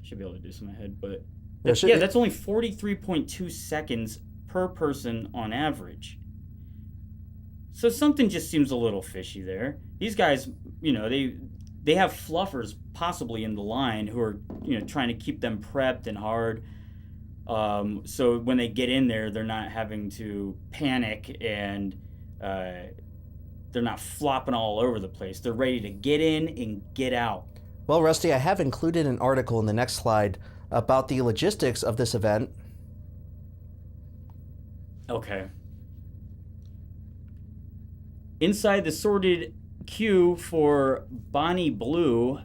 Should be able to do this in my head, but... That's only 43.2 seconds per person on average. So something just seems a little fishy there. These guys, you know, they have fluffers possibly in the line who are, you know, trying to keep them prepped and hard. So when they get in there, they're not having to panic and they're not flopping all over the place. They're ready to get in and get out. Well, Rusty, I have included an article in the next slide about the logistics of this event. Okay. Inside the sordid queue for Bonnie Blue,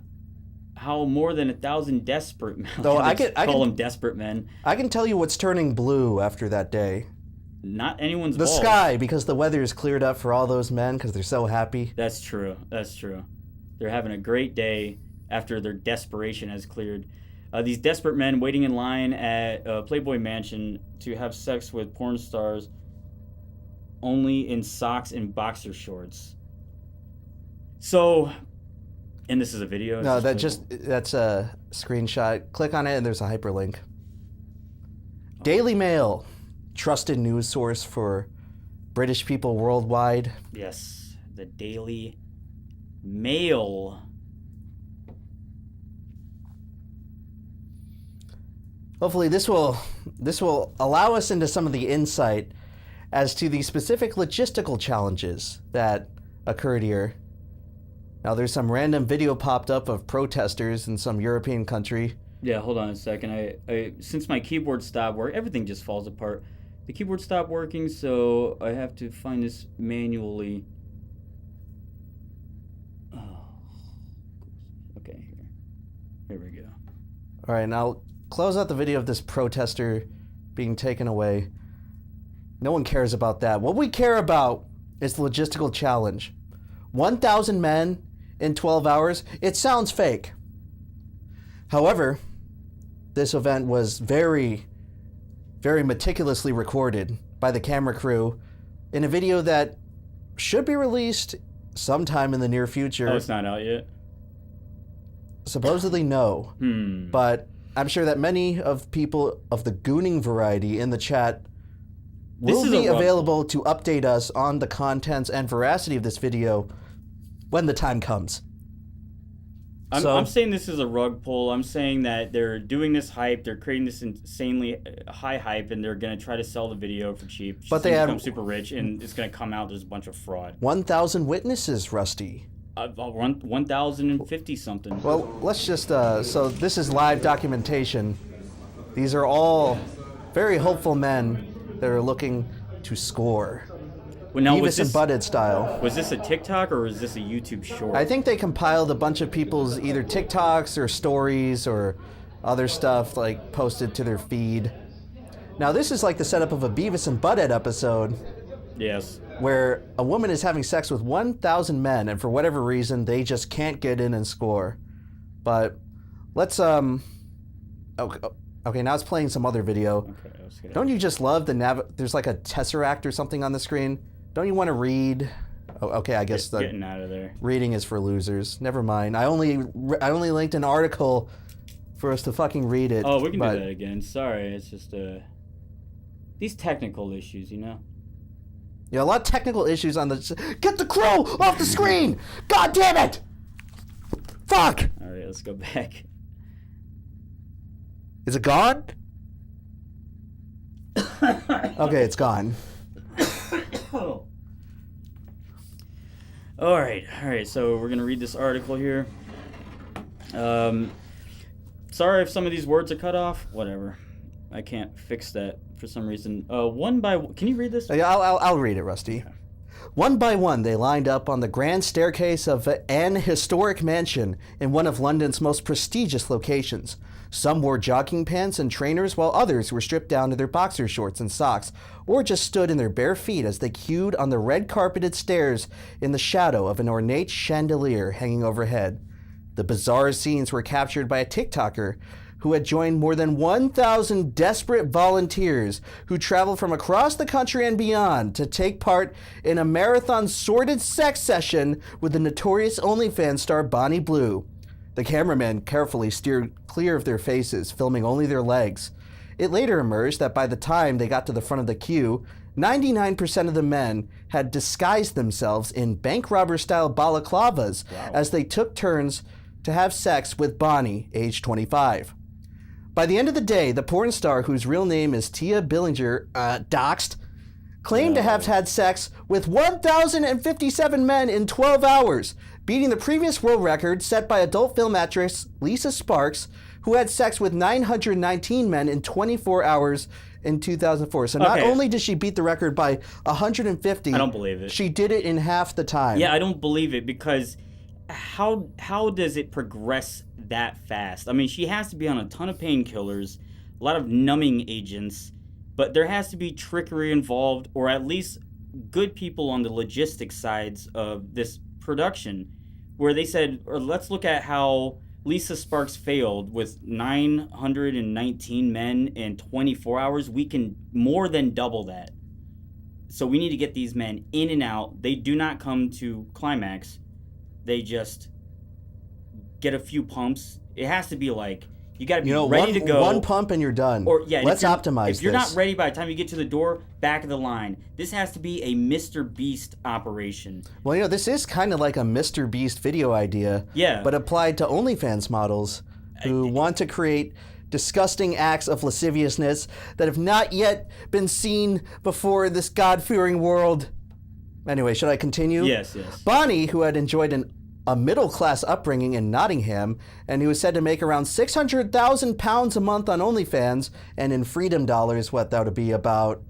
how more than 1,000 desperate men. Though I call them desperate men. I can tell you what's turning blue after that day. Not anyone's The balls. sky, because the weather is cleared up for all those men because they're so happy. That's true. They're having a great day after their desperation has cleared. These desperate men waiting in line at Playboy Mansion to have sex with porn stars only in socks and boxer shorts. So, and this is a video? No, that's a screenshot. Click on it and there's a hyperlink. Daily Mail, trusted news source for British people worldwide. Yes, the Daily Mail. Hopefully this will allow us into some of the insight as to the specific logistical challenges that occurred here. Now there's some random video popped up of protesters in some European country. Yeah, hold on a second. I since my keyboard stopped working, everything just falls apart. The keyboard stopped working, so I have to find this manually. Oh. Okay, here we go. All right, now close out the video of this protester being taken away. No one cares about that. What we care about is the logistical challenge. 1,000 men in 12 hours, it sounds fake. However, this event was very, very meticulously recorded by the camera crew in a video that should be released sometime in the near future. Oh, it's not out yet? Supposedly no. But I'm sure that many of people of the gooning variety in the chat will be available to update us on the contents and veracity of this video when the time comes. I'm saying this is a rug pull. I'm saying that they're doing this hype. They're creating this insanely high hype, and they're going to try to sell the video for cheap. But they become super rich, and it's going to come out there's a bunch of fraud. 1,000 witnesses, Rusty. 1,050 something. Well, let's just, so this is live documentation. These are all very hopeful men that are looking to score. Well, now, Beavis and Butthead style. Was this a TikTok or was this a YouTube short? I think they compiled a bunch of people's either TikToks or stories or other stuff like posted to their feed. Now this is like the setup of a Beavis and Butthead episode. Yes. Where a woman is having sex with 1,000 men, and for whatever reason, they just can't get in and score. But let's okay, now it's playing some other video. Okay, don't you just love the there's like a tesseract or something on the screen? Don't you want to read? Oh, okay, I guess getting out of there. Reading is for losers. Never mind. I only linked an article for us to fucking read it. Oh, we can do that again. Sorry, it's just these technical issues, you know. Yeah, a lot of technical issues on the... Get the crow off the screen! God damn it! Fuck! Alright, let's go back. Is it gone? Okay, it's gone. Alright, so we're going to read this article here. Sorry if some of these words are cut off. Whatever. I can't fix that for some reason. Can you read this? Yeah, I'll read it, Rusty. Okay. One by one, they lined up on the grand staircase of an historic mansion in one of London's most prestigious locations. Some wore jogging pants and trainers, while others were stripped down to their boxer shorts and socks, or just stood in their bare feet as they queued on the red-carpeted stairs in the shadow of an ornate chandelier hanging overhead. The bizarre scenes were captured by a TikToker who had joined more than 1,000 desperate volunteers who traveled from across the country and beyond to take part in a marathon sordid sex session with the notorious OnlyFans star Bonnie Blue. The cameramen carefully steered clear of their faces, filming only their legs. It later emerged that by the time they got to the front of the queue, 99% of the men had disguised themselves in bank robber-style balaclavas as they took turns to have sex with Bonnie, age 25. By the end of the day, the porn star, whose real name is Tia Billinger, doxed, claimed to have had sex with 1,057 men in 12 hours, beating the previous world record set by adult film actress Lisa Sparks, who had sex with 919 men in 24 hours in 2004. So not only did she beat the record by 150, I don't believe it. She did it in half the time. Yeah, I don't believe it because how does it progress that fast? I mean, she has to be on a ton of painkillers, a lot of numbing agents, but there has to be trickery involved, or at least good people on the logistics sides of this production, where they said, or let's look at how Lisa Sparks failed with 919 men in 24 hours. We can more than double that. So we need to get these men in and out. They do not come to climax. They just get a few pumps. It has to be like, you got to be ready to go. One pump and you're done. Or yeah, let's optimize this. If you're not ready by the time you get to the door, back of the line. This has to be a Mr. Beast operation. Well, this is kind of like a Mr. Beast video idea. Yeah. But applied to OnlyFans models who want to create disgusting acts of lasciviousness that have not yet been seen before in this God-fearing world. Anyway, should I continue? Yes. Bonnie, who had enjoyed a middle-class upbringing in Nottingham, and who was said to make around £600,000 a month on OnlyFans, and in freedom dollars, what that would be about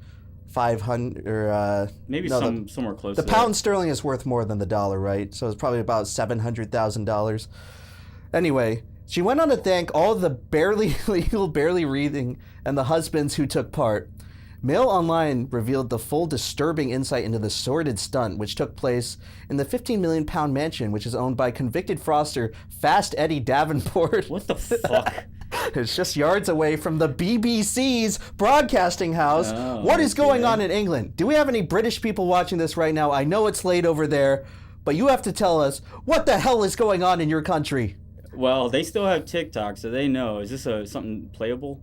500 or maybe somewhere close. The to pound that. sterling is worth more than the dollar, right? So it's probably about $700,000. Anyway, she went on to thank all the barely legal, barely breathing, and the husbands who took part. Mail Online revealed the full disturbing insight into the sordid stunt, which took place in the £15 million mansion, which is owned by convicted fraudster Fast Eddie Davenport. What the fuck? It's just yards away from the BBC's broadcasting house. Oh, what is going on in England? Do we have any British people watching this right now? I know it's late over there, but you have to tell us what the hell is going on in your country. Well, they still have TikTok, so they know. Is this something playable?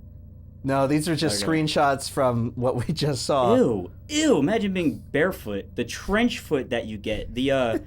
No, these are just screenshots from what we just saw. Ew! Imagine being barefoot. The trench foot that you get. The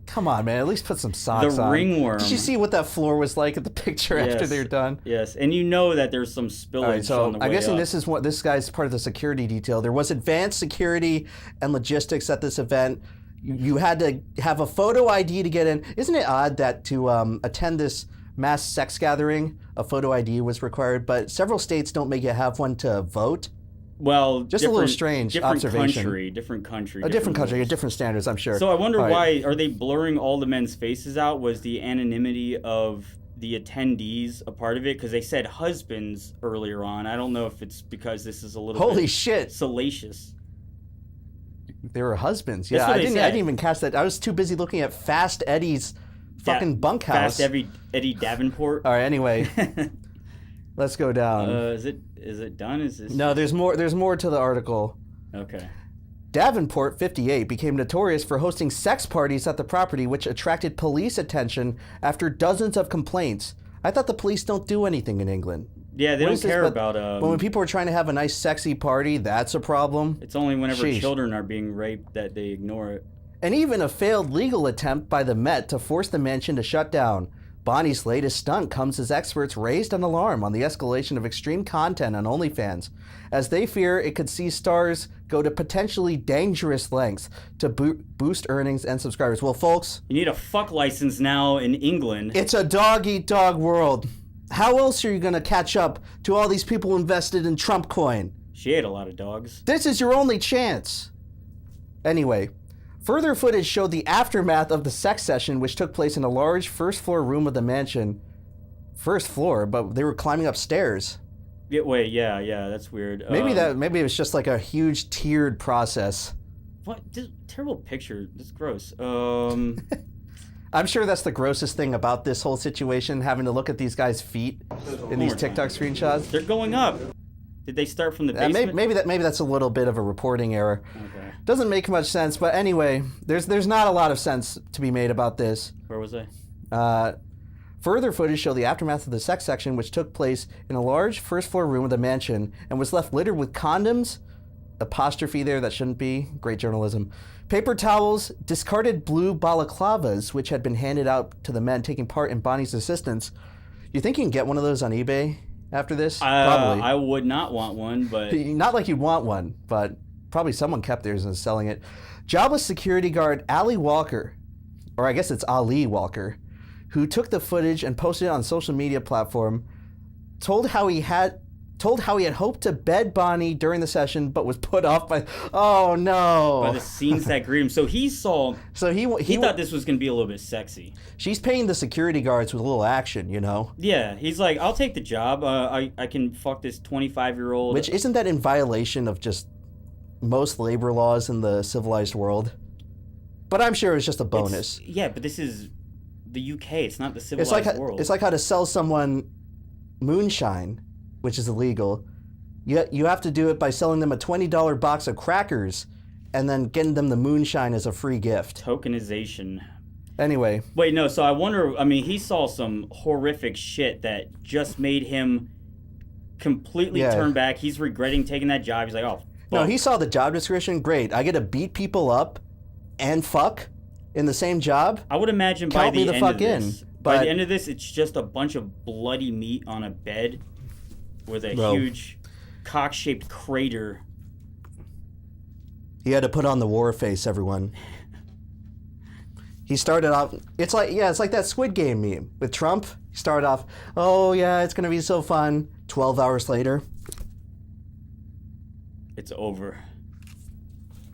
Come on, man. At least put some socks on. The ringworm. Did you see what that floor was like at the picture after they're done? Yes, and you know that there's some spillage All right, so on the way I'm guessing up. this is what this guy's part of the security detail. There was advanced security and logistics at this event. You had to have a photo ID to get in. Isn't it odd that to attend this mass sex gathering, a photo ID was required, but several states don't make you have one to vote? Well, just a little strange observation. Different country. A different country, different standards, I'm sure. So I wonder why are they blurring all the men's faces out? Was the anonymity of the attendees a part of it? Because they said husbands earlier on. I don't know if it's because this is a little Holy bit shit salacious. They were husbands. That's Yeah, what I they didn't said. even catch that. I was too busy looking at Fast Eddie's fucking bunkhouse. Fast Eddie Davenport. All right, anyway. Let's go down. Is it done? Is this? No, there's more to the article. Okay. Davenport, 58, became notorious for hosting sex parties at the property, which attracted police attention after dozens of complaints. I thought the police don't do anything in England. Yeah, they What don't is this, care but about. when people are trying to have a nice, sexy party, that's a problem. It's only whenever Sheesh. children are being raped that they ignore it. And even a failed legal attempt by the Met to force the mansion to shut down. Bonnie's latest stunt comes as experts raised an alarm on the escalation of extreme content on OnlyFans, as they fear it could see stars go to potentially dangerous lengths to boost earnings and subscribers. Well, folks, You need a fuck license now in England. it's a dog-eat-dog world. How else are you going to catch up to all these people invested in Trump coin? She ate a lot of dogs. This is your only chance. Anyway, further footage showed the aftermath of the sex session, which took place in a large first-floor room of the mansion. First floor, but they were climbing upstairs. Yeah, that's weird. Maybe it was just like a huge tiered process. What? This terrible picture. This is gross. I'm sure that's the grossest thing about this whole situation, having to look at these guys' feet in these TikTok screenshots. They're going up. Did they start from the basement? Maybe that's a little bit of a reporting error. Okay. Doesn't make much sense, but anyway, there's not a lot of sense to be made about this. Where was I? Further footage showed the aftermath of the sex section, which took place in a large first-floor room of the mansion and was left littered with condoms, apostrophe there that shouldn't be, great journalism, paper towels, discarded blue balaclavas, which had been handed out to the men taking part in Bonnie's assistance. You think you can get one of those on eBay after this? Probably. I would not want one, but... Not like you'd want one, but probably someone kept theirs and is selling it. Jobless security guard Ali Walker, or I guess it's Ali Walker, who took the footage and posted it on social media platform, told how he had hoped to bed Bonnie during the session, but was put off by the scenes that greeted him. So he saw. So he thought this was gonna be a little bit sexy. She's paying the security guards with a little action, you know. Yeah, he's like, I'll take the job. I can fuck this 25-year-old. Which isn't that in violation of just most labor laws in the civilized world? But I'm sure it's just a bonus. Yeah, but this is the UK. It's not the civilized world. It's like how to sell someone moonshine, which is illegal. You have to do it by selling them a $20 box of crackers and then getting them the moonshine as a free gift. Tokenization. Anyway. Wait, no, so I wonder, I mean, he saw some horrific shit that just made him completely turn back. He's regretting taking that job. He's like, oh, fuck. No, he saw the job description. Great. I get to beat people up and fuck in the same job? I would imagine by the end of this, by but the end of this, it's just a bunch of bloody meat on a bed with a huge cock-shaped crater. He had to put on the war face, everyone. He started off, it's like that Squid Game meme with Trump. He started off, oh yeah, it's gonna be so fun. 12 hours later, it's over.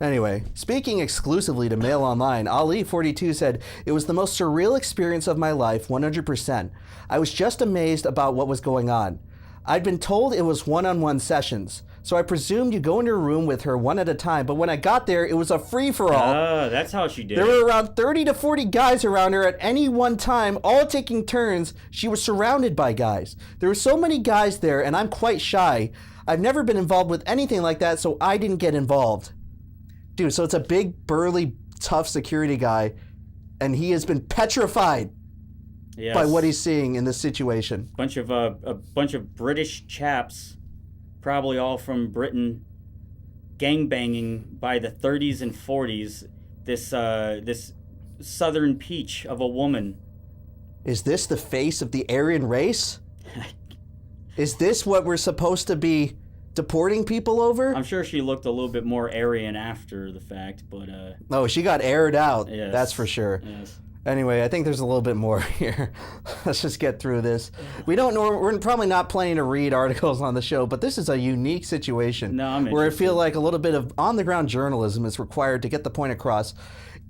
Anyway, speaking exclusively to Mail Online, Ali, 42, said, "It was the most surreal experience of my life, 100%. I was just amazed about what was going on. I'd been told it was one-on-one sessions, so I presumed you go into a room with her one at a time, but when I got there, it was a free-for-all. Oh, that's how she did There it. were around 30 to 40 guys around her at any one time, all taking turns. She was surrounded by guys. There were so many guys there, and I'm quite shy. I've never been involved with anything like that, so I didn't get involved. Dude, so it's a big, burly, tough security guy, and he has been petrified by what he's seeing in this situation. A bunch of British chaps, probably all from Britain, gangbanging by the 30s and 40s. This southern peach of a woman. Is this the face of the Aryan race? Is this what we're supposed to be deporting people over? I'm sure she looked a little bit more Aryan after the fact, but Oh, she got aired out. Yes. That's for sure. Yes. Anyway, I think there's a little bit more here. Let's just get through this. We're probably not planning to read articles on the show, but this is a unique situation where I feel like a little bit of on-the-ground journalism is required to get the point across.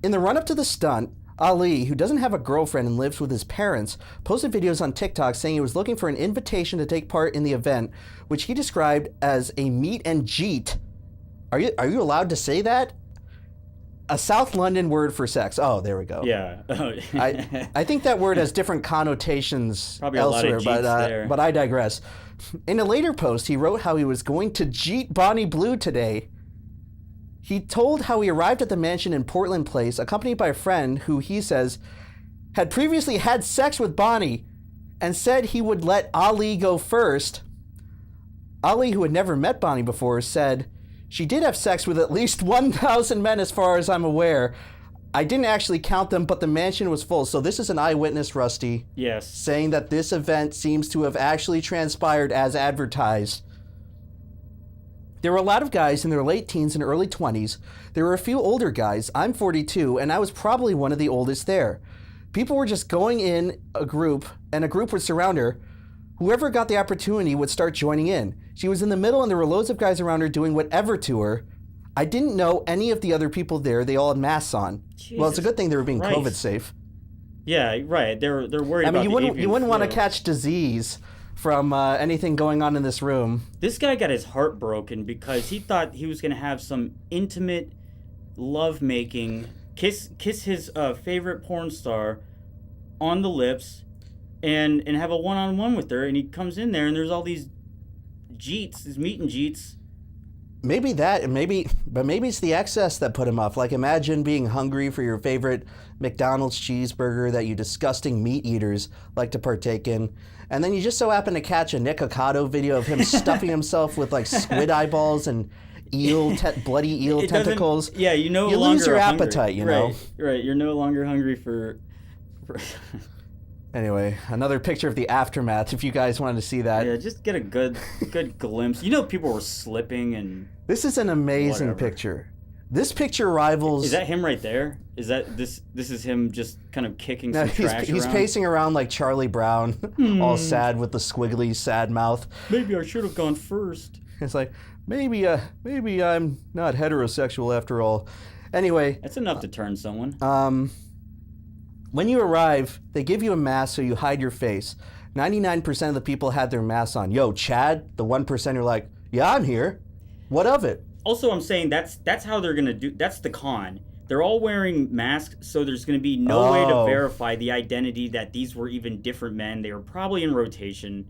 In the run-up to the stunt, Ali, who doesn't have a girlfriend and lives with his parents, posted videos on TikTok saying he was looking for an invitation to take part in the event, which he described as a meet and jeet. Are you allowed to say that? A South London word for sex. Oh, there we go. Yeah. I think that word has different connotations Probably a lot elsewhere, of jeets there. but I digress. In a later post, he wrote how he was going to jeet Bonnie Blue today. He told how he arrived at the mansion in Portland Place, accompanied by a friend who he says had previously had sex with Bonnie and said he would let Ali go first. Ali, who had never met Bonnie before, said, "She did have sex with at least 1,000 men as far as I'm aware. I didn't actually count them, but the mansion was full." So this is an eyewitness, Rusty. Yes. Saying that this event seems to have actually transpired as advertised. There were a lot of guys in their late teens and early 20s. There were a few older guys. I'm 42, and I was probably one of the oldest there. People were just going in a group, and a group would surround her. Whoever got the opportunity would start joining in. She was in the middle, and there were loads of guys around her doing whatever to her. I didn't know any of the other people there. They all had masks on. Well, it's a good thing they were being Christ. COVID safe. Yeah, right. They're worried about you the wouldn't want to catch disease from anything going on in this room. This guy got his heart broken because he thought he was going to have some intimate love-making, kiss his favorite porn star on the lips and have a one-on-one with her, and he comes in there and there's all these jeets, these meet and jeets. Maybe it's the excess that put him off. Like, imagine being hungry for your favorite McDonald's cheeseburger that you disgusting meat eaters like to partake in, and then you just so happen to catch a Nick Ocado video of him stuffing himself with like squid eyeballs and bloody eel tentacles. Yeah, you no you longer lose your are hungry. appetite. You know. Right. You're no longer hungry for... Anyway, another picture of the aftermath if you guys wanted to see that. Yeah, just get a good glimpse. You know, people were slipping and... This is an amazing whatever. picture. This picture rivals... Is that him right there? Is that this is him just kind of kicking some trash he's around? pacing around like Charlie Brown, all sad with the squiggly, sad mouth. Maybe I should have gone first. It's like, maybe I'm not heterosexual after all. Anyway... That's enough to turn someone. When you arrive, they give you a mask so you hide your face. 99% of the people had their masks on. Yo, Chad, the 1% are like, yeah, I'm here. What of it? Also, I'm saying that's how they're going to do... That's the con. They're all wearing masks, so there's going to be no way to verify the identity that these were even different men. They were probably in rotation.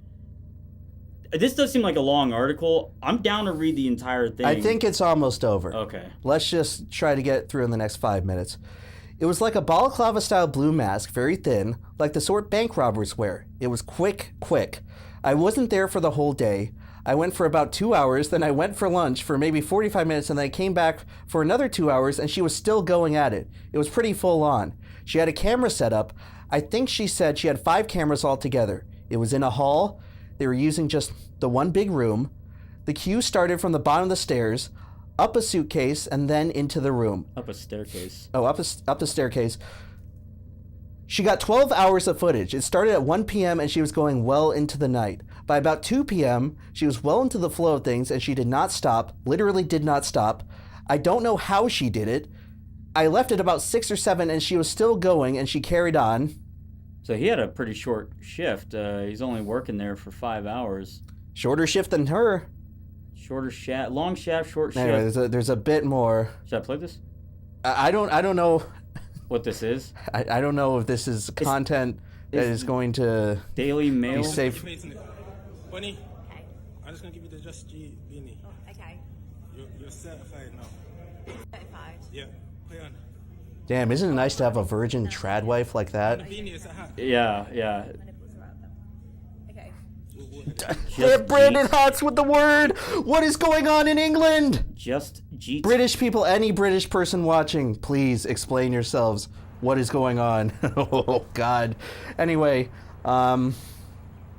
This does seem like a long article. I'm down to read the entire thing. I think it's almost over. Okay. Let's just try to get through in the next 5 minutes. It was like a balaclava-style blue mask, very thin, like the sort bank robbers wear. It was quick. I wasn't there for the whole day. I went for about 2 hours, then I went for lunch for maybe 45 minutes, and then I came back for another 2 hours, and she was still going at it. It was pretty full on. She had a camera set up. I think she said she had 5 cameras altogether. It was in a hall. They were using just the one big room. The queue started from the bottom of the stairs, up a suitcase, and then into the room. Up a staircase. Oh, up the staircase. She got 12 hours of footage. It started at 1 p.m. and she was going well into the night. By about 2 p.m., she was well into the flow of things and she did not stop, literally did not stop. I don't know how she did it. I left at about 6 or 7 and she was still going and she carried on. So he had a pretty short shift. He's only working there for 5 hours. Shorter shift than her. Shorter shaft, long shaft, short shaft. Anyway, there's a bit more. Should I play this? I don't know what this is. I don't know if this is content that is going to Daily Mail be safe. Bunny, I'm just gonna give you the Just G beanie. Okay. You're certified now. Certified? Yeah. Play on. Damn, isn't it nice to have a virgin trad wife like that? Yeah, yeah. Brandon Hotz with the word. What is going on in England? Just G. British people, any British person watching, please explain yourselves. What is going on? Oh God. Anyway, I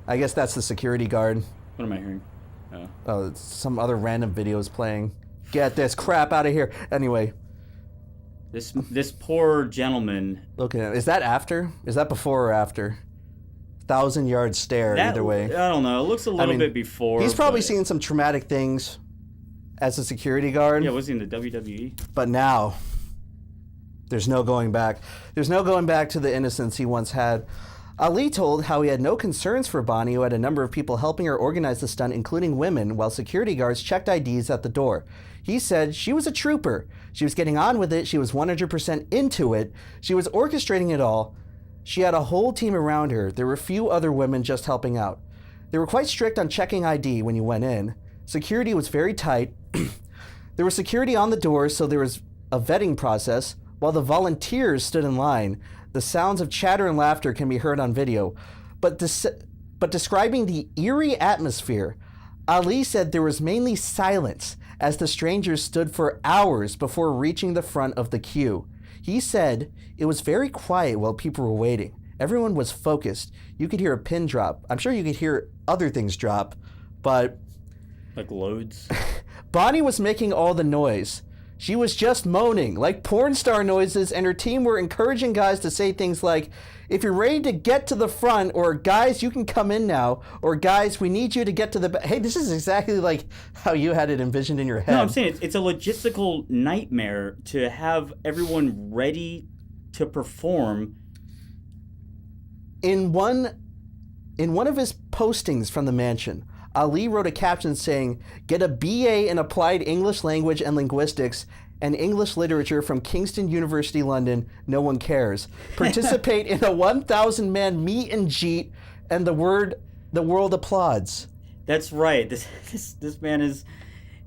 guess that's the security guard. What am I hearing? Oh, some other random videos playing. Get this crap out of here. Anyway. This poor gentleman. Look at him. Is that after? Is that before or after? 1,000-yard stare, either way. I don't know. It looks a little bit before. He's probably seen some traumatic things as a security guard. Yeah, was he in the WWE? But now, there's no going back. There's no going back to the innocence he once had. Ali told how he had no concerns for Bonnie, who had a number of people helping her organize the stunt, including women, while security guards checked IDs at the door. He said she was a trooper. She was getting on with it. She was 100% into it. She was orchestrating it all. She had a whole team around her. There were few other women just helping out. They were quite strict on checking ID when you went in. Security was very tight. There was security on the doors, so there was a vetting process. While the volunteers stood in line, the sounds of chatter and laughter can be heard on video. But describing the eerie atmosphere, Ali said there was mainly silence as the strangers stood for hours before reaching the front of the queue. He said it was very quiet while people were waiting. Everyone was focused. You could hear a pin drop. I'm sure you could hear other things drop, but... Like loads? Bonnie was making all the noise. She was just moaning, like porn star noises, and her team were encouraging guys to say things like, if you're ready to get to the front, or guys, you can come in now, or guys, we need you to get to the back. Hey, this is exactly like how you had it envisioned in your head. No, I'm saying it's a logistical nightmare to have everyone ready to perform. In one of his postings from the mansion, Ali wrote a caption saying, get a BA in Applied English Language and Linguistics and English Literature from Kingston University, London. No one cares. Participate in a 1,000-man meet and greet, and the world applauds. That's right. This man is,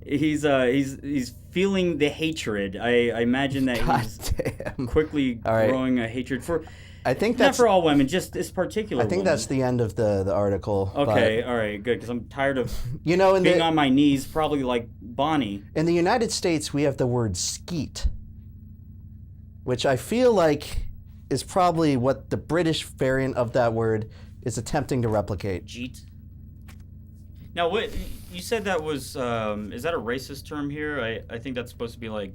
he's feeling the hatred. I imagine that he's quickly growing a hatred for. I think that's not for all women, just this particular. I think woman. that's the end of the article. Okay, all right, good, because I'm tired of being on my knees, probably like Bonnie. In the United States, we have the word skeet, which I feel like is probably what the British variant of that word is attempting to replicate. Jeet. Now, what you said that was is that a racist term here? I think that's supposed to be like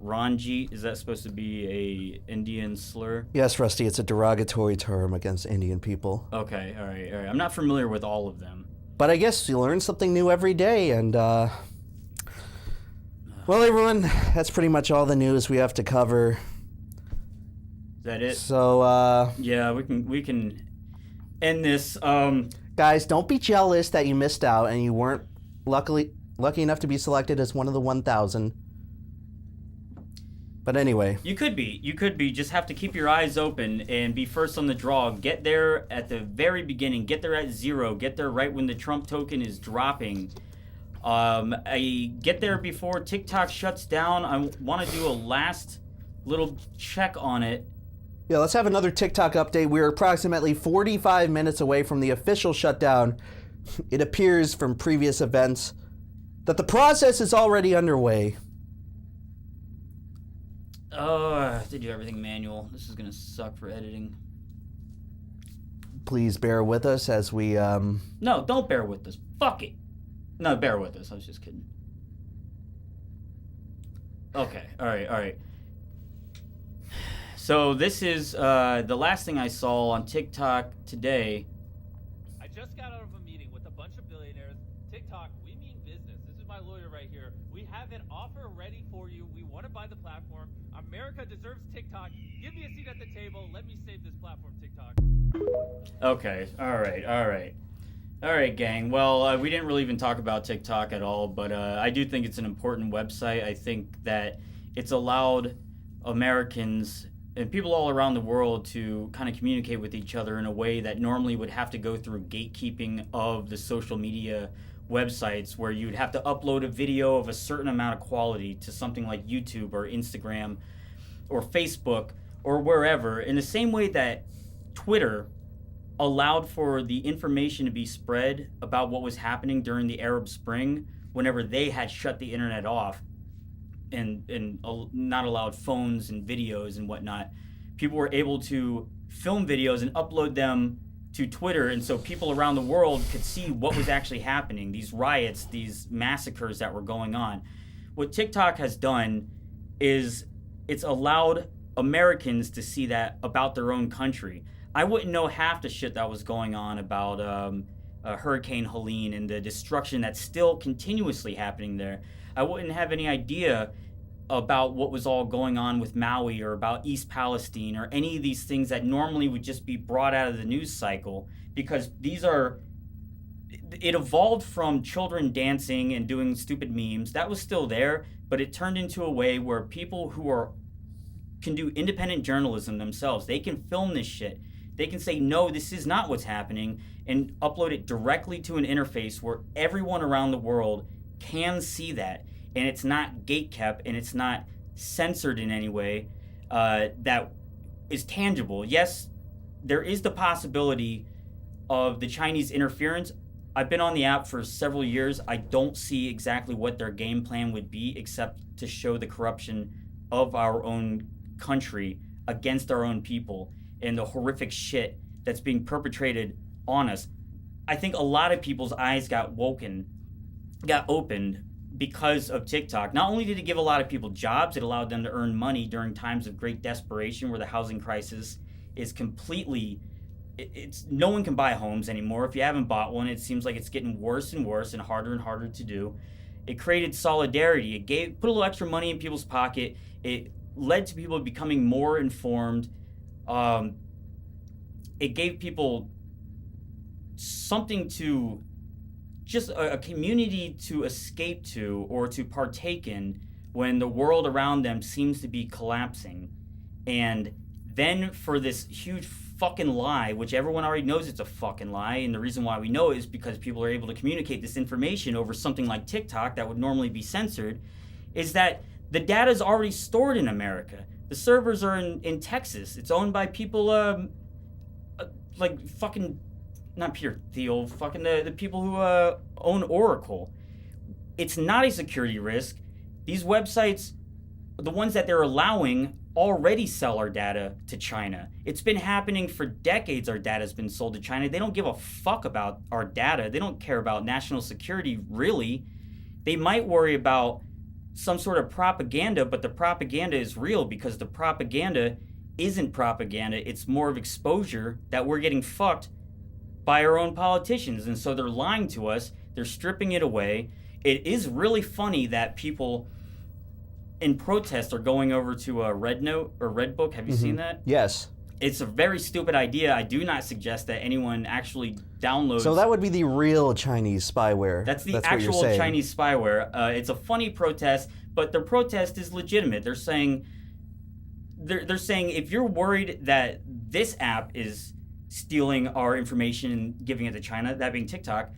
Ranjit. Is that supposed to be a Indian slur? Yes, Rusty, it's a derogatory term against Indian people. Okay, all right. I'm not familiar with all of them. But I guess you learn something new every day, and well, everyone, that's pretty much all the news we have to cover. Is that it? So yeah, we can end this. Guys, don't be jealous that you missed out and you weren't lucky enough to be selected as one of the 1,000. But anyway. You could be. Just have to keep your eyes open and be first on the draw. Get there at the very beginning. Get there at 0. Get there right when the Trump token is dropping. I get there before TikTok shuts down. I want to do a last little check on it. Yeah, let's have another TikTok update. We're approximately 45 minutes away from the official shutdown. It appears from previous events that the process is already underway. Oh, I have to do everything manual. This is going to suck for editing. Please bear with us as we, No, don't bear with us. Fuck it. No, bear with us. I was just kidding. Okay, alright. So this is the last thing I saw on TikTok today. I just got out of a meeting with a bunch of billionaires. TikTok, we mean business. This is my lawyer right here. We have an offer ready for you. We want to buy the platform. America deserves TikTok. Give me a seat at the table. Let me save this platform, TikTok. Okay, alright. All right, gang. Well, we didn't really even talk about TikTok at all, but I do think it's an important website. I think that it's allowed Americans and people all around the world to kind of communicate with each other in a way that normally would have to go through gatekeeping of the social media websites, where you'd have to upload a video of a certain amount of quality to something like YouTube or Instagram or Facebook or wherever, in the same way that Twitter allowed for the information to be spread about what was happening during the Arab Spring whenever they had shut the internet off and not allowed phones and videos and whatnot. People were able to film videos and upload them to Twitter, and so people around the world could see what was actually happening, these riots, these massacres that were going on. What TikTok has done is it's allowed Americans to see that about their own country. I wouldn't know half the shit that was going on about Hurricane Helene and the destruction that's still continuously happening there. I wouldn't have any idea about what was all going on with Maui or about East Palestine or any of these things that normally would just be brought out of the news cycle, because it evolved from children dancing and doing stupid memes. That was still there, but it turned into a way where people who can do independent journalism themselves, they can film this shit. They can say, no, this is not what's happening, and upload it directly to an interface where everyone around the world can see that. And it's not gatekept, and it's not censored in any way that is tangible. Yes, there is the possibility of the Chinese interference. I've been on the app for several years. I don't see exactly what their game plan would be, except to show the corruption of our own country against our own people and the horrific shit that's being perpetrated on us. I think a lot of people's eyes got opened because of TikTok. Not only did it give a lot of people jobs, it allowed them to earn money during times of great desperation where the housing crisis is completely, no one can buy homes anymore. If you haven't bought one, it seems like it's getting worse and worse and harder to do. It created solidarity. It put a little extra money in people's pocket. It led to people becoming more informed. It gave people something to, just a community to escape to or to partake in when the world around them seems to be collapsing. And then for this huge fucking lie, which everyone already knows it's a fucking lie, and the reason why we know it is because people are able to communicate this information over something like TikTok that would normally be censored, is that the data is already stored in America. The servers are in Texas. It's owned by people like fucking, not Peter Thiel, fucking the people who own Oracle. It's not a security risk. These websites, the ones that they're allowing, already sell our data to China. It's been happening for decades. Our data's been sold to China. They don't give a fuck about our data. They don't care about national security, really. They might worry about some sort of propaganda, but the propaganda is real because the propaganda isn't propaganda. It's more of exposure that we're getting fucked by our own politicians. And so they're lying to us. They're stripping it away. It is really funny that people in protest are going over to a Rednote or Redbook. Have you seen that? Yes. It's a very stupid idea. I do not suggest that anyone actually downloads. So that would be the real Chinese spyware. That's the actual Chinese spyware. It's a funny protest, but their protest is legitimate. They're saying if you're worried that this app is stealing our information and giving it to China, that being TikTok,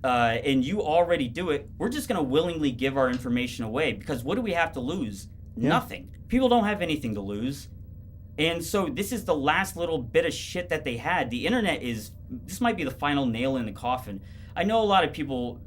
and you already do it, we're just going to willingly give our information away, because what do we have to lose? Yeah. Nothing. People don't have anything to lose. And so this is the last little bit of shit that they had. The internet this might be the final nail in the coffin. I know a lot of people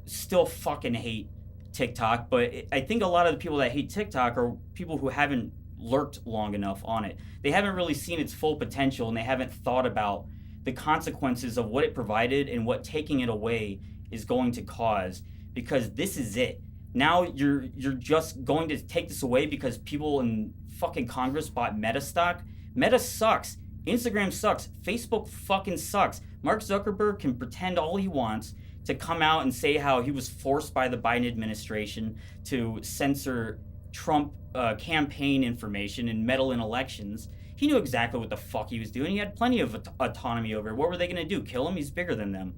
still fucking hate TikTok, but I think a lot of the people that hate TikTok are people who haven't lurked long enough on it. They haven't really seen its full potential, and they haven't thought about the consequences of what it provided and what taking it away is going to cause, because this is it. Now you're just going to take this away because people in fucking Congress bought Meta stock. Meta sucks. Instagram sucks. Facebook fucking sucks. Mark Zuckerberg can pretend all he wants to come out and say how he was forced by the Biden administration to censor Trump campaign information and meddle in elections. He knew exactly what the fuck he was doing. He had plenty of autonomy over it. What were they going to do? Kill him? He's bigger than them.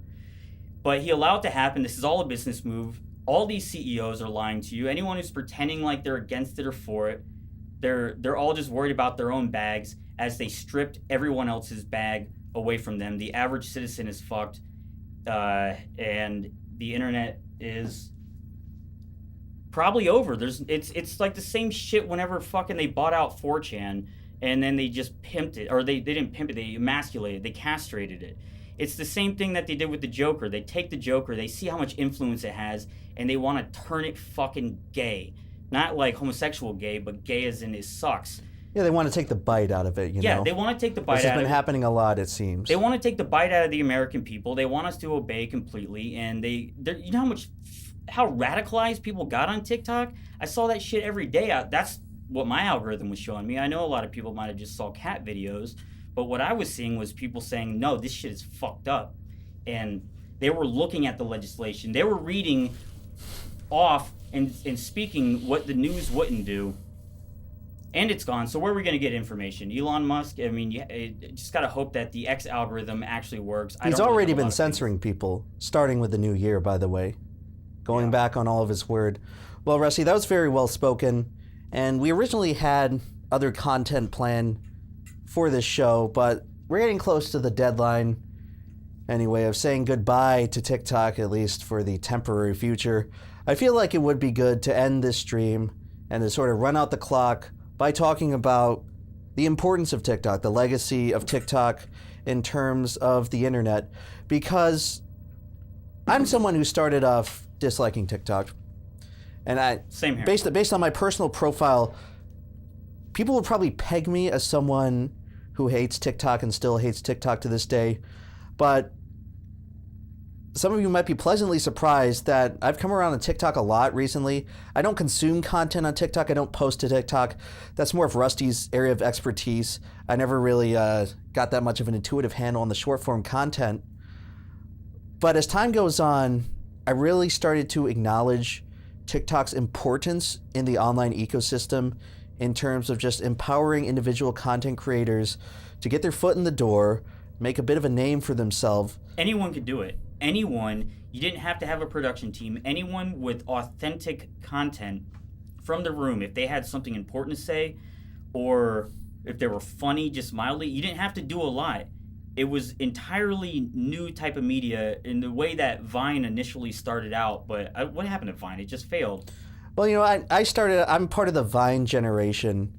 But he allowed it to happen. This is all a business move. All these CEOs are lying to you. Anyone who's pretending like they're against it or for it, they're all just worried about their own bags as they stripped everyone else's bag away from them. The average citizen is fucked, and the internet is probably over. It's like the same shit whenever fucking they bought out 4chan and then they just pimped it, or they didn't pimp it, they emasculated, they castrated it. It's the same thing that they did with the Joker. They take the Joker, they see how much influence it has, and they want to turn it fucking gay. Not like homosexual gay, but gay as in it sucks. Yeah, they want to take the bite out of it, you know? Yeah, they want to take the bite out of it. This has been happening a lot, it seems. They want to take the bite out of the American people. They want us to obey completely, and you know how radicalized people got on TikTok? I saw that shit every day. That's what my algorithm was showing me. I know a lot of people might have just saw cat videos, but what I was seeing was people saying, no, this shit is fucked up. And they were looking at the legislation. They were reading off and speaking what the news wouldn't do. And it's gone. So where are we going to get information? Elon Musk? I mean, you just got to hope that the X algorithm actually works. He's already been censoring people, starting with the new year, by the way. Going back on all of his word. Well, Rusty, that was very well spoken. And we originally had other content planned for this show, but we're getting close to the deadline, anyway, of saying goodbye to TikTok, at least for the temporary future. I feel like it would be good to end this stream and to sort of run out the clock by talking about the importance of TikTok, the legacy of TikTok in terms of the internet, because I'm someone who started off disliking TikTok. And Same here. Based on my personal profile, people would probably peg me as someone who hates TikTok and still hates TikTok to this day. But some of you might be pleasantly surprised that I've come around on TikTok a lot recently. I don't consume content on TikTok. I don't post to TikTok. That's more of Rusty's area of expertise. I never really got that much of an intuitive handle on the short form content. But as time goes on, I really started to acknowledge TikTok's importance in the online ecosystem in terms of just empowering individual content creators to get their foot in the door, make a bit of a name for themselves. Anyone could do it. Anyone. You didn't have to have a production team. Anyone with authentic content from the room, if they had something important to say, or if they were funny just mildly, you didn't have to do a lot. It was entirely new type of media in the way that Vine initially started out, but what happened to Vine? It just failed. Well, you know, I'm part of the Vine generation,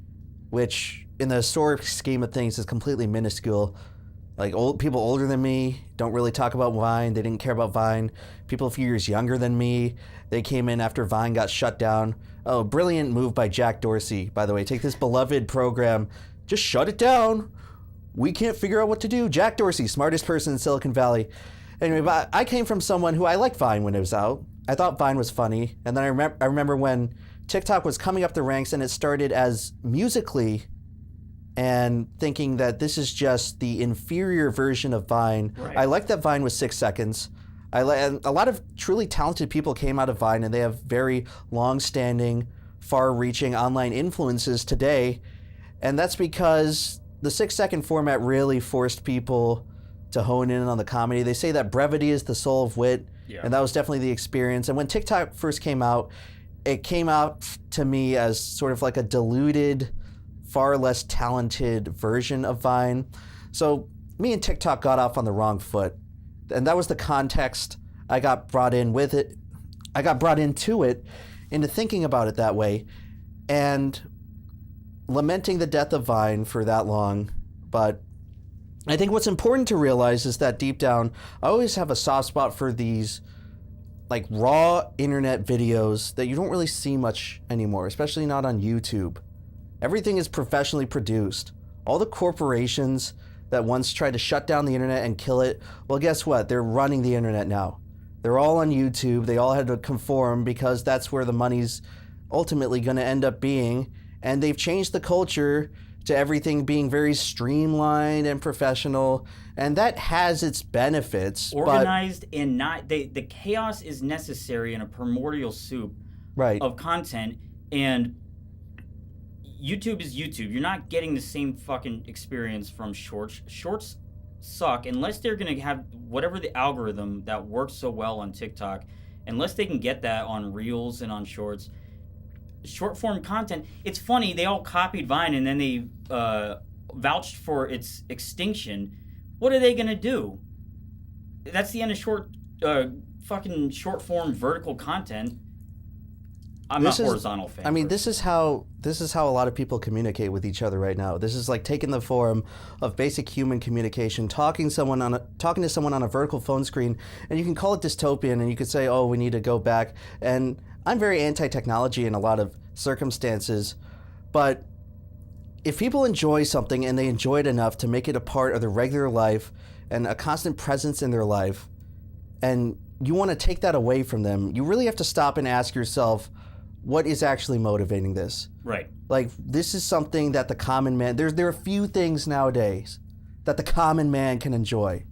which in the historic scheme of things is completely minuscule. Like people older than me don't really talk about Vine. They didn't care about Vine. People a few years younger than me, they came in after Vine got shut down. Oh, brilliant move by Jack Dorsey, by the way. Take this beloved program, just shut it down. We can't figure out what to do. Jack Dorsey, smartest person in Silicon Valley. Anyway, but I came from someone who I liked Vine when it was out. I thought Vine was funny. And then I remember when TikTok was coming up the ranks and it started as Musical.ly, and thinking that this is just the inferior version of Vine. Right. I like that Vine was 6 seconds. And a lot of truly talented people came out of Vine, and they have very long-standing, far-reaching online influences today. And that's because the 6-second format really forced people to hone in on the comedy. They say that brevity is the soul of wit, and that was definitely the experience. And when TikTok first came out, it came out to me as sort of like a diluted, far less talented version of Vine. So me and TikTok got off on the wrong foot. And that was the context I got brought in with it. I got brought into it, into thinking about it that way, and lamenting the death of Vine for that long. But I think what's important to realize is that deep down, I always have a soft spot for these like raw internet videos that you don't really see much anymore, especially not on YouTube. Everything is professionally produced. All the corporations that once tried to shut down the internet and kill it, well, guess what? They're running the internet now. They're all on YouTube. They all had to conform because that's where the money's ultimately going to end up being. And they've changed the culture to everything being very streamlined and professional. And that has its benefits. Organized and not... The chaos is necessary in a primordial soup of content. And YouTube is YouTube. You're not getting the same fucking experience from Shorts. Shorts suck unless they're going to have whatever the algorithm that works so well on TikTok, unless they can get that on Reels and on Shorts. Short form content, it's funny, they all copied Vine and then they vouched for its extinction. What are they going to do? That's the end of fucking short form vertical content. I'm not horizontal fan. I mean, this is how a lot of people communicate with each other right now. This is like taking the form of basic human communication, talking to someone on a vertical phone screen, and you can call it dystopian, and you could say, "Oh, we need to go back." And I'm very anti-technology in a lot of circumstances, but if people enjoy something and they enjoy it enough to make it a part of their regular life and a constant presence in their life, and you want to take that away from them, you really have to stop and ask yourself, what is actually motivating this? Right. Like, this is something that the common man, there are few things nowadays that the common man can enjoy.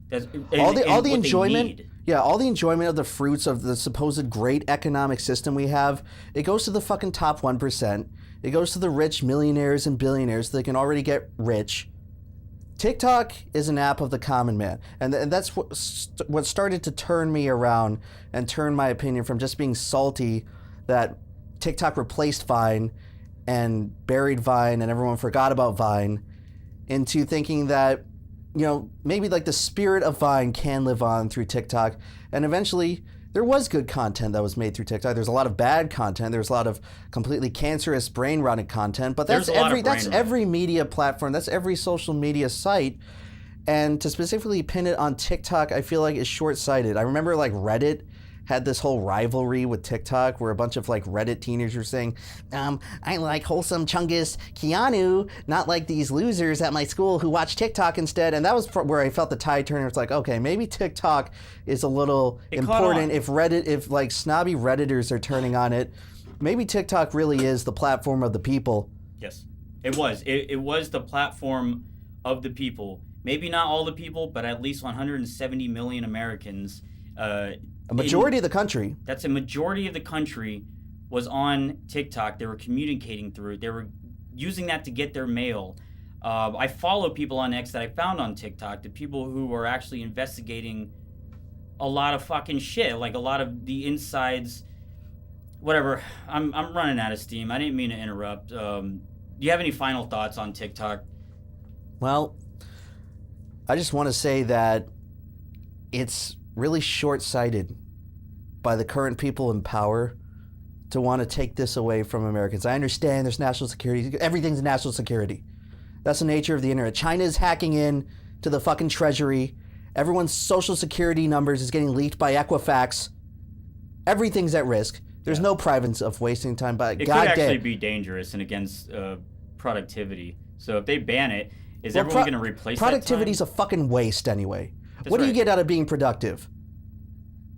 All the enjoyment of the fruits of the supposed great economic system we have, it goes to the fucking top 1%. It goes to the rich millionaires and billionaires so they can already get rich. TikTok is an app of the common man. And that's what started to turn me around and turn my opinion from just being salty that TikTok replaced Vine and buried Vine and everyone forgot about Vine, into thinking that, you know, maybe like the spirit of Vine can live on through TikTok. And eventually there was good content that was made through TikTok. There's a lot of bad content. There's a lot of completely cancerous brain rotting content, but that's every media platform. That's every social media site. And to specifically pin it on TikTok, I feel like is short-sighted. I remember like Reddit had this whole rivalry with TikTok where a bunch of like Reddit teenagers were saying, I like wholesome Chungus Keanu, not like these losers at my school who watch TikTok instead. And that was where I felt the tide turn. It's like, okay, maybe TikTok is a little important. If like snobby Redditors are turning on it, maybe TikTok really is the platform of the people. Yes, it was. It was the platform of the people. Maybe not all the people, but at least 170 million Americans. A majority of the country. That's a majority of the country was on TikTok. They were communicating through it. They were using that to get their mail. I follow people on X that I found on TikTok, the people who were actually investigating a lot of fucking shit, like a lot of the insides, whatever. I'm running out of steam. I didn't mean to interrupt. Do you have any final thoughts on TikTok? Well, I just want to say that it's really short-sighted by the current people in power to want to take this away from Americans. I understand there's national security. Everything's national security. That's the nature of the internet. China is hacking in to the fucking treasury. Everyone's social security numbers is getting leaked by Equifax. Everything's at risk. There's no privacy of wasting time, but it could actually be dangerous and against productivity. So if they ban it, is everyone going to replace productivity's that time? a fucking waste anyway. That's what do you right. get out of being productive?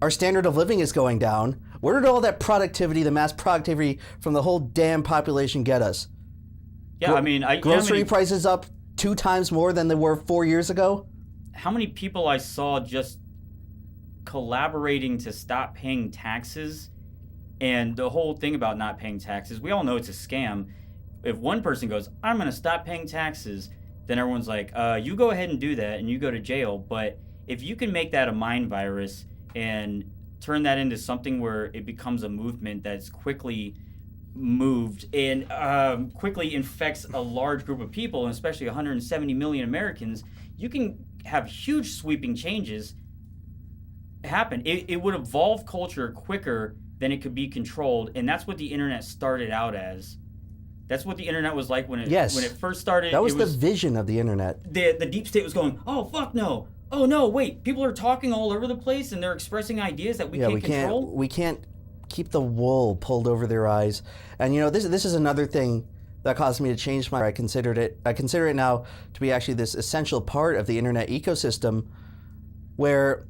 Our standard of living is going down. Where did all that productivity, the mass productivity from the whole damn population get us? Yeah, I mean... grocery prices up 2 times more than they were 4 years ago? How many people I saw just collaborating to stop paying taxes, and the whole thing about not paying taxes, we all know it's a scam. If one person goes, I'm going to stop paying taxes, then everyone's like, you go ahead and do that, and you go to jail. But if you can make that a mind virus and turn that into something where it becomes a movement that's quickly moved and quickly infects a large group of people, and especially 170 million Americans, you can have huge sweeping changes happen. It would evolve culture quicker than it could be controlled, and that's what the internet started out as. That's what the internet was like when it first started. That was the vision of the internet. The deep state was going, oh, fuck no. Oh, no, wait. People are talking all over the place, and they're expressing ideas that we can't control. We can't keep the wool pulled over their eyes. And, you know, this is another thing that caused me to change my... I consider it now to be actually this essential part of the internet ecosystem, where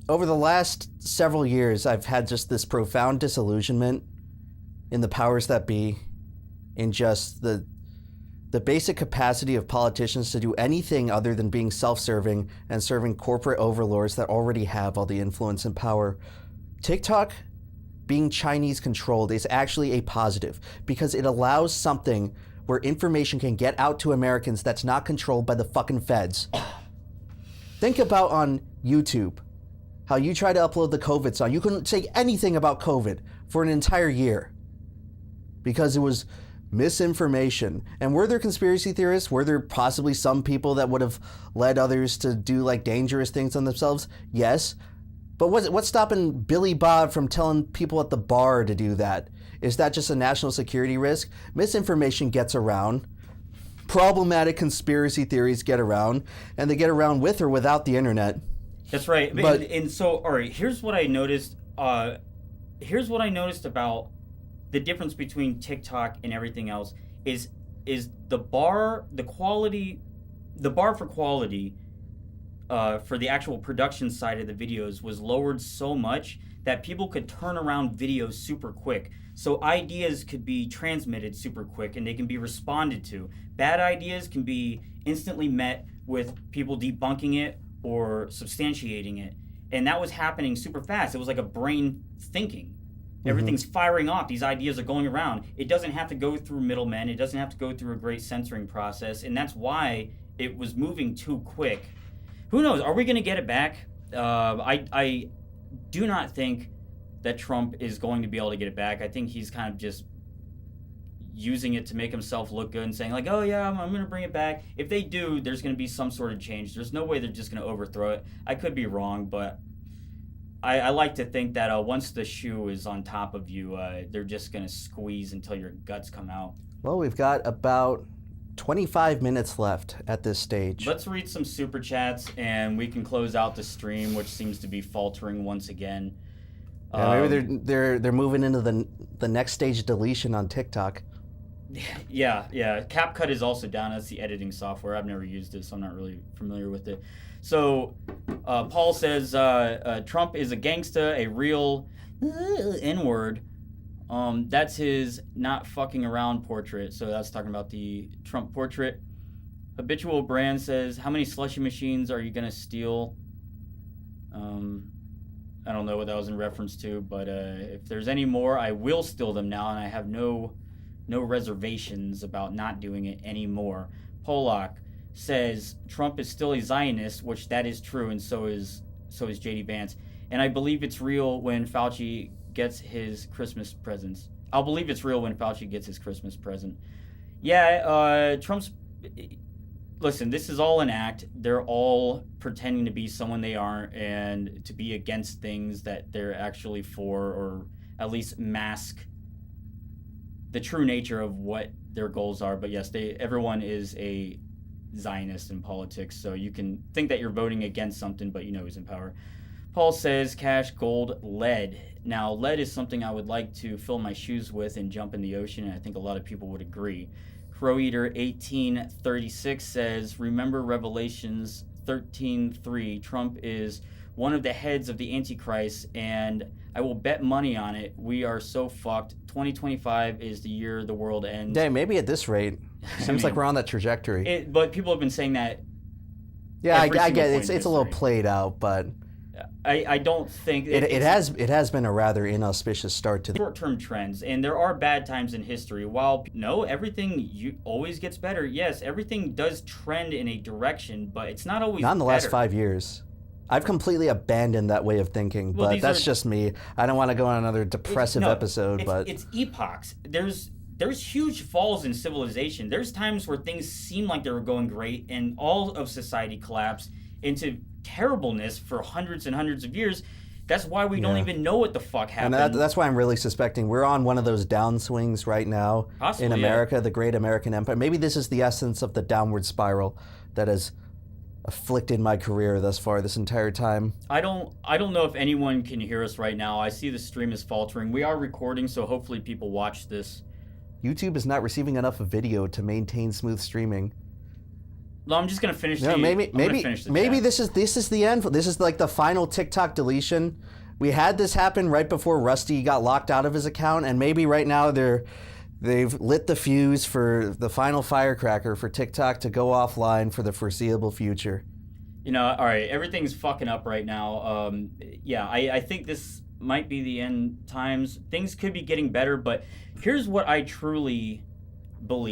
over the last several years, I've had just this profound disillusionment in the powers that be, in just the basic capacity of politicians to do anything other than being self-serving and serving corporate overlords that already have all the influence and power. TikTok being Chinese controlled is actually a positive because it allows something where information can get out to Americans that's not controlled by the fucking feds. Think about on YouTube, how you try to upload the COVID song. You couldn't say anything about COVID for an entire year because it was misinformation. And were there conspiracy theorists? Were there possibly some people that would have led others to do like dangerous things on themselves? Yes. But what's stopping Billy Bob from telling people at the bar to do that? Is that just a national security risk? Misinformation gets around. Problematic conspiracy theories get around, and they get around with or without the internet. That's right. But, and so, all right, here's what I noticed. Here's what I noticed about the difference between TikTok and everything else is the bar for quality for the actual production side of the videos was lowered so much that people could turn around videos super quick. So ideas could be transmitted super quick and they can be responded to. Bad ideas can be instantly met with people debunking it or substantiating it. And that was happening super fast. It was like a brain thinking. Everything's firing off. These ideas are going around. It doesn't have to go through middlemen. It doesn't have to go through a great censoring process. And that's why it was moving too quick. Who knows? Are we going to get it back? I do not think that Trump is going to be able to get it back. I think he's kind of just using it to make himself look good and saying like, oh yeah, I'm going to bring it back. If they do, there's going to be some sort of change. There's no way they're just going to overthrow it. I could be wrong, but I like to think that once the shoe is on top of you, they're just going to squeeze until your guts come out. Well, we've got about 25 minutes left at this stage. Let's read some super chats and we can close out the stream, which seems to be faltering once again. Yeah, maybe they're moving into the next stage of deletion on TikTok. Yeah. CapCut is also down. That's the editing software. I've never used it, so I'm not really familiar with it. So Paul says Trump is a gangsta, a real N-word. That's his not fucking around portrait. So that's talking about the Trump portrait. Habitual Brand says, how many slushy machines are you going to steal? I don't know what that was in reference to, but if there's any more, I will steal them now, and I have no reservations about not doing it anymore. Polak says Trump is still a Zionist, which that is true, and so is JD Vance. And I believe it's real when Fauci gets his Christmas presents. I'll believe it's real when Fauci gets his Christmas present. Yeah, Trump's... Listen, this is all an act. They're all pretending to be someone they aren't and to be against things that they're actually for, or at least mask the true nature of what their goals are. But yes, everyone is a Zionist in politics, so you can think that you're voting against something, but you know who's in power. Paul says, cash, gold, lead. Now, lead is something I would like to fill my shoes with and jump in the ocean, and I think a lot of people would agree. Crow Eater 1836 says, remember Revelations 13:3. Trump is one of the heads of the Antichrist, and I will bet money on it. We are so fucked. 2025 is the year the world ends. Dang, maybe at this rate. Seems like we're on that trajectory. But people have been saying that. Yeah, I get it. It's a little played out, but I don't think it has been a rather inauspicious start to short-term trends, and there are bad times in history. While everything always gets better. Yes, everything does trend in a direction, but it's not always. Not in the better. last 5 years. I've completely abandoned that way of thinking, but that's just me. I don't want to go on another depressive episode, but it's epochs. There's huge falls in civilization. There's times where things seem like they were going great, and all of society collapsed into terribleness for hundreds and hundreds of years. That's why we don't even know what the fuck happened. And that's why I'm really suspecting we're on one of those downswings right now in America, the great American empire. Maybe this is the essence of the downward spiral that has afflicted my career thus far this entire time. I don't know if anyone can hear us right now. I see the stream is faltering. We are recording, so hopefully people watch this. YouTube is not receiving enough video to maintain smooth streaming. No, I'm just gonna finish. Maybe this is the end. This is like the final TikTok deletion. We had this happen right before Rusty got locked out of his account, and maybe right now they've lit the fuse for the final firecracker for TikTok to go offline for the foreseeable future. All right, everything's fucking up right now. I think this might be the end times. Things could be getting better, but here's what I truly believe.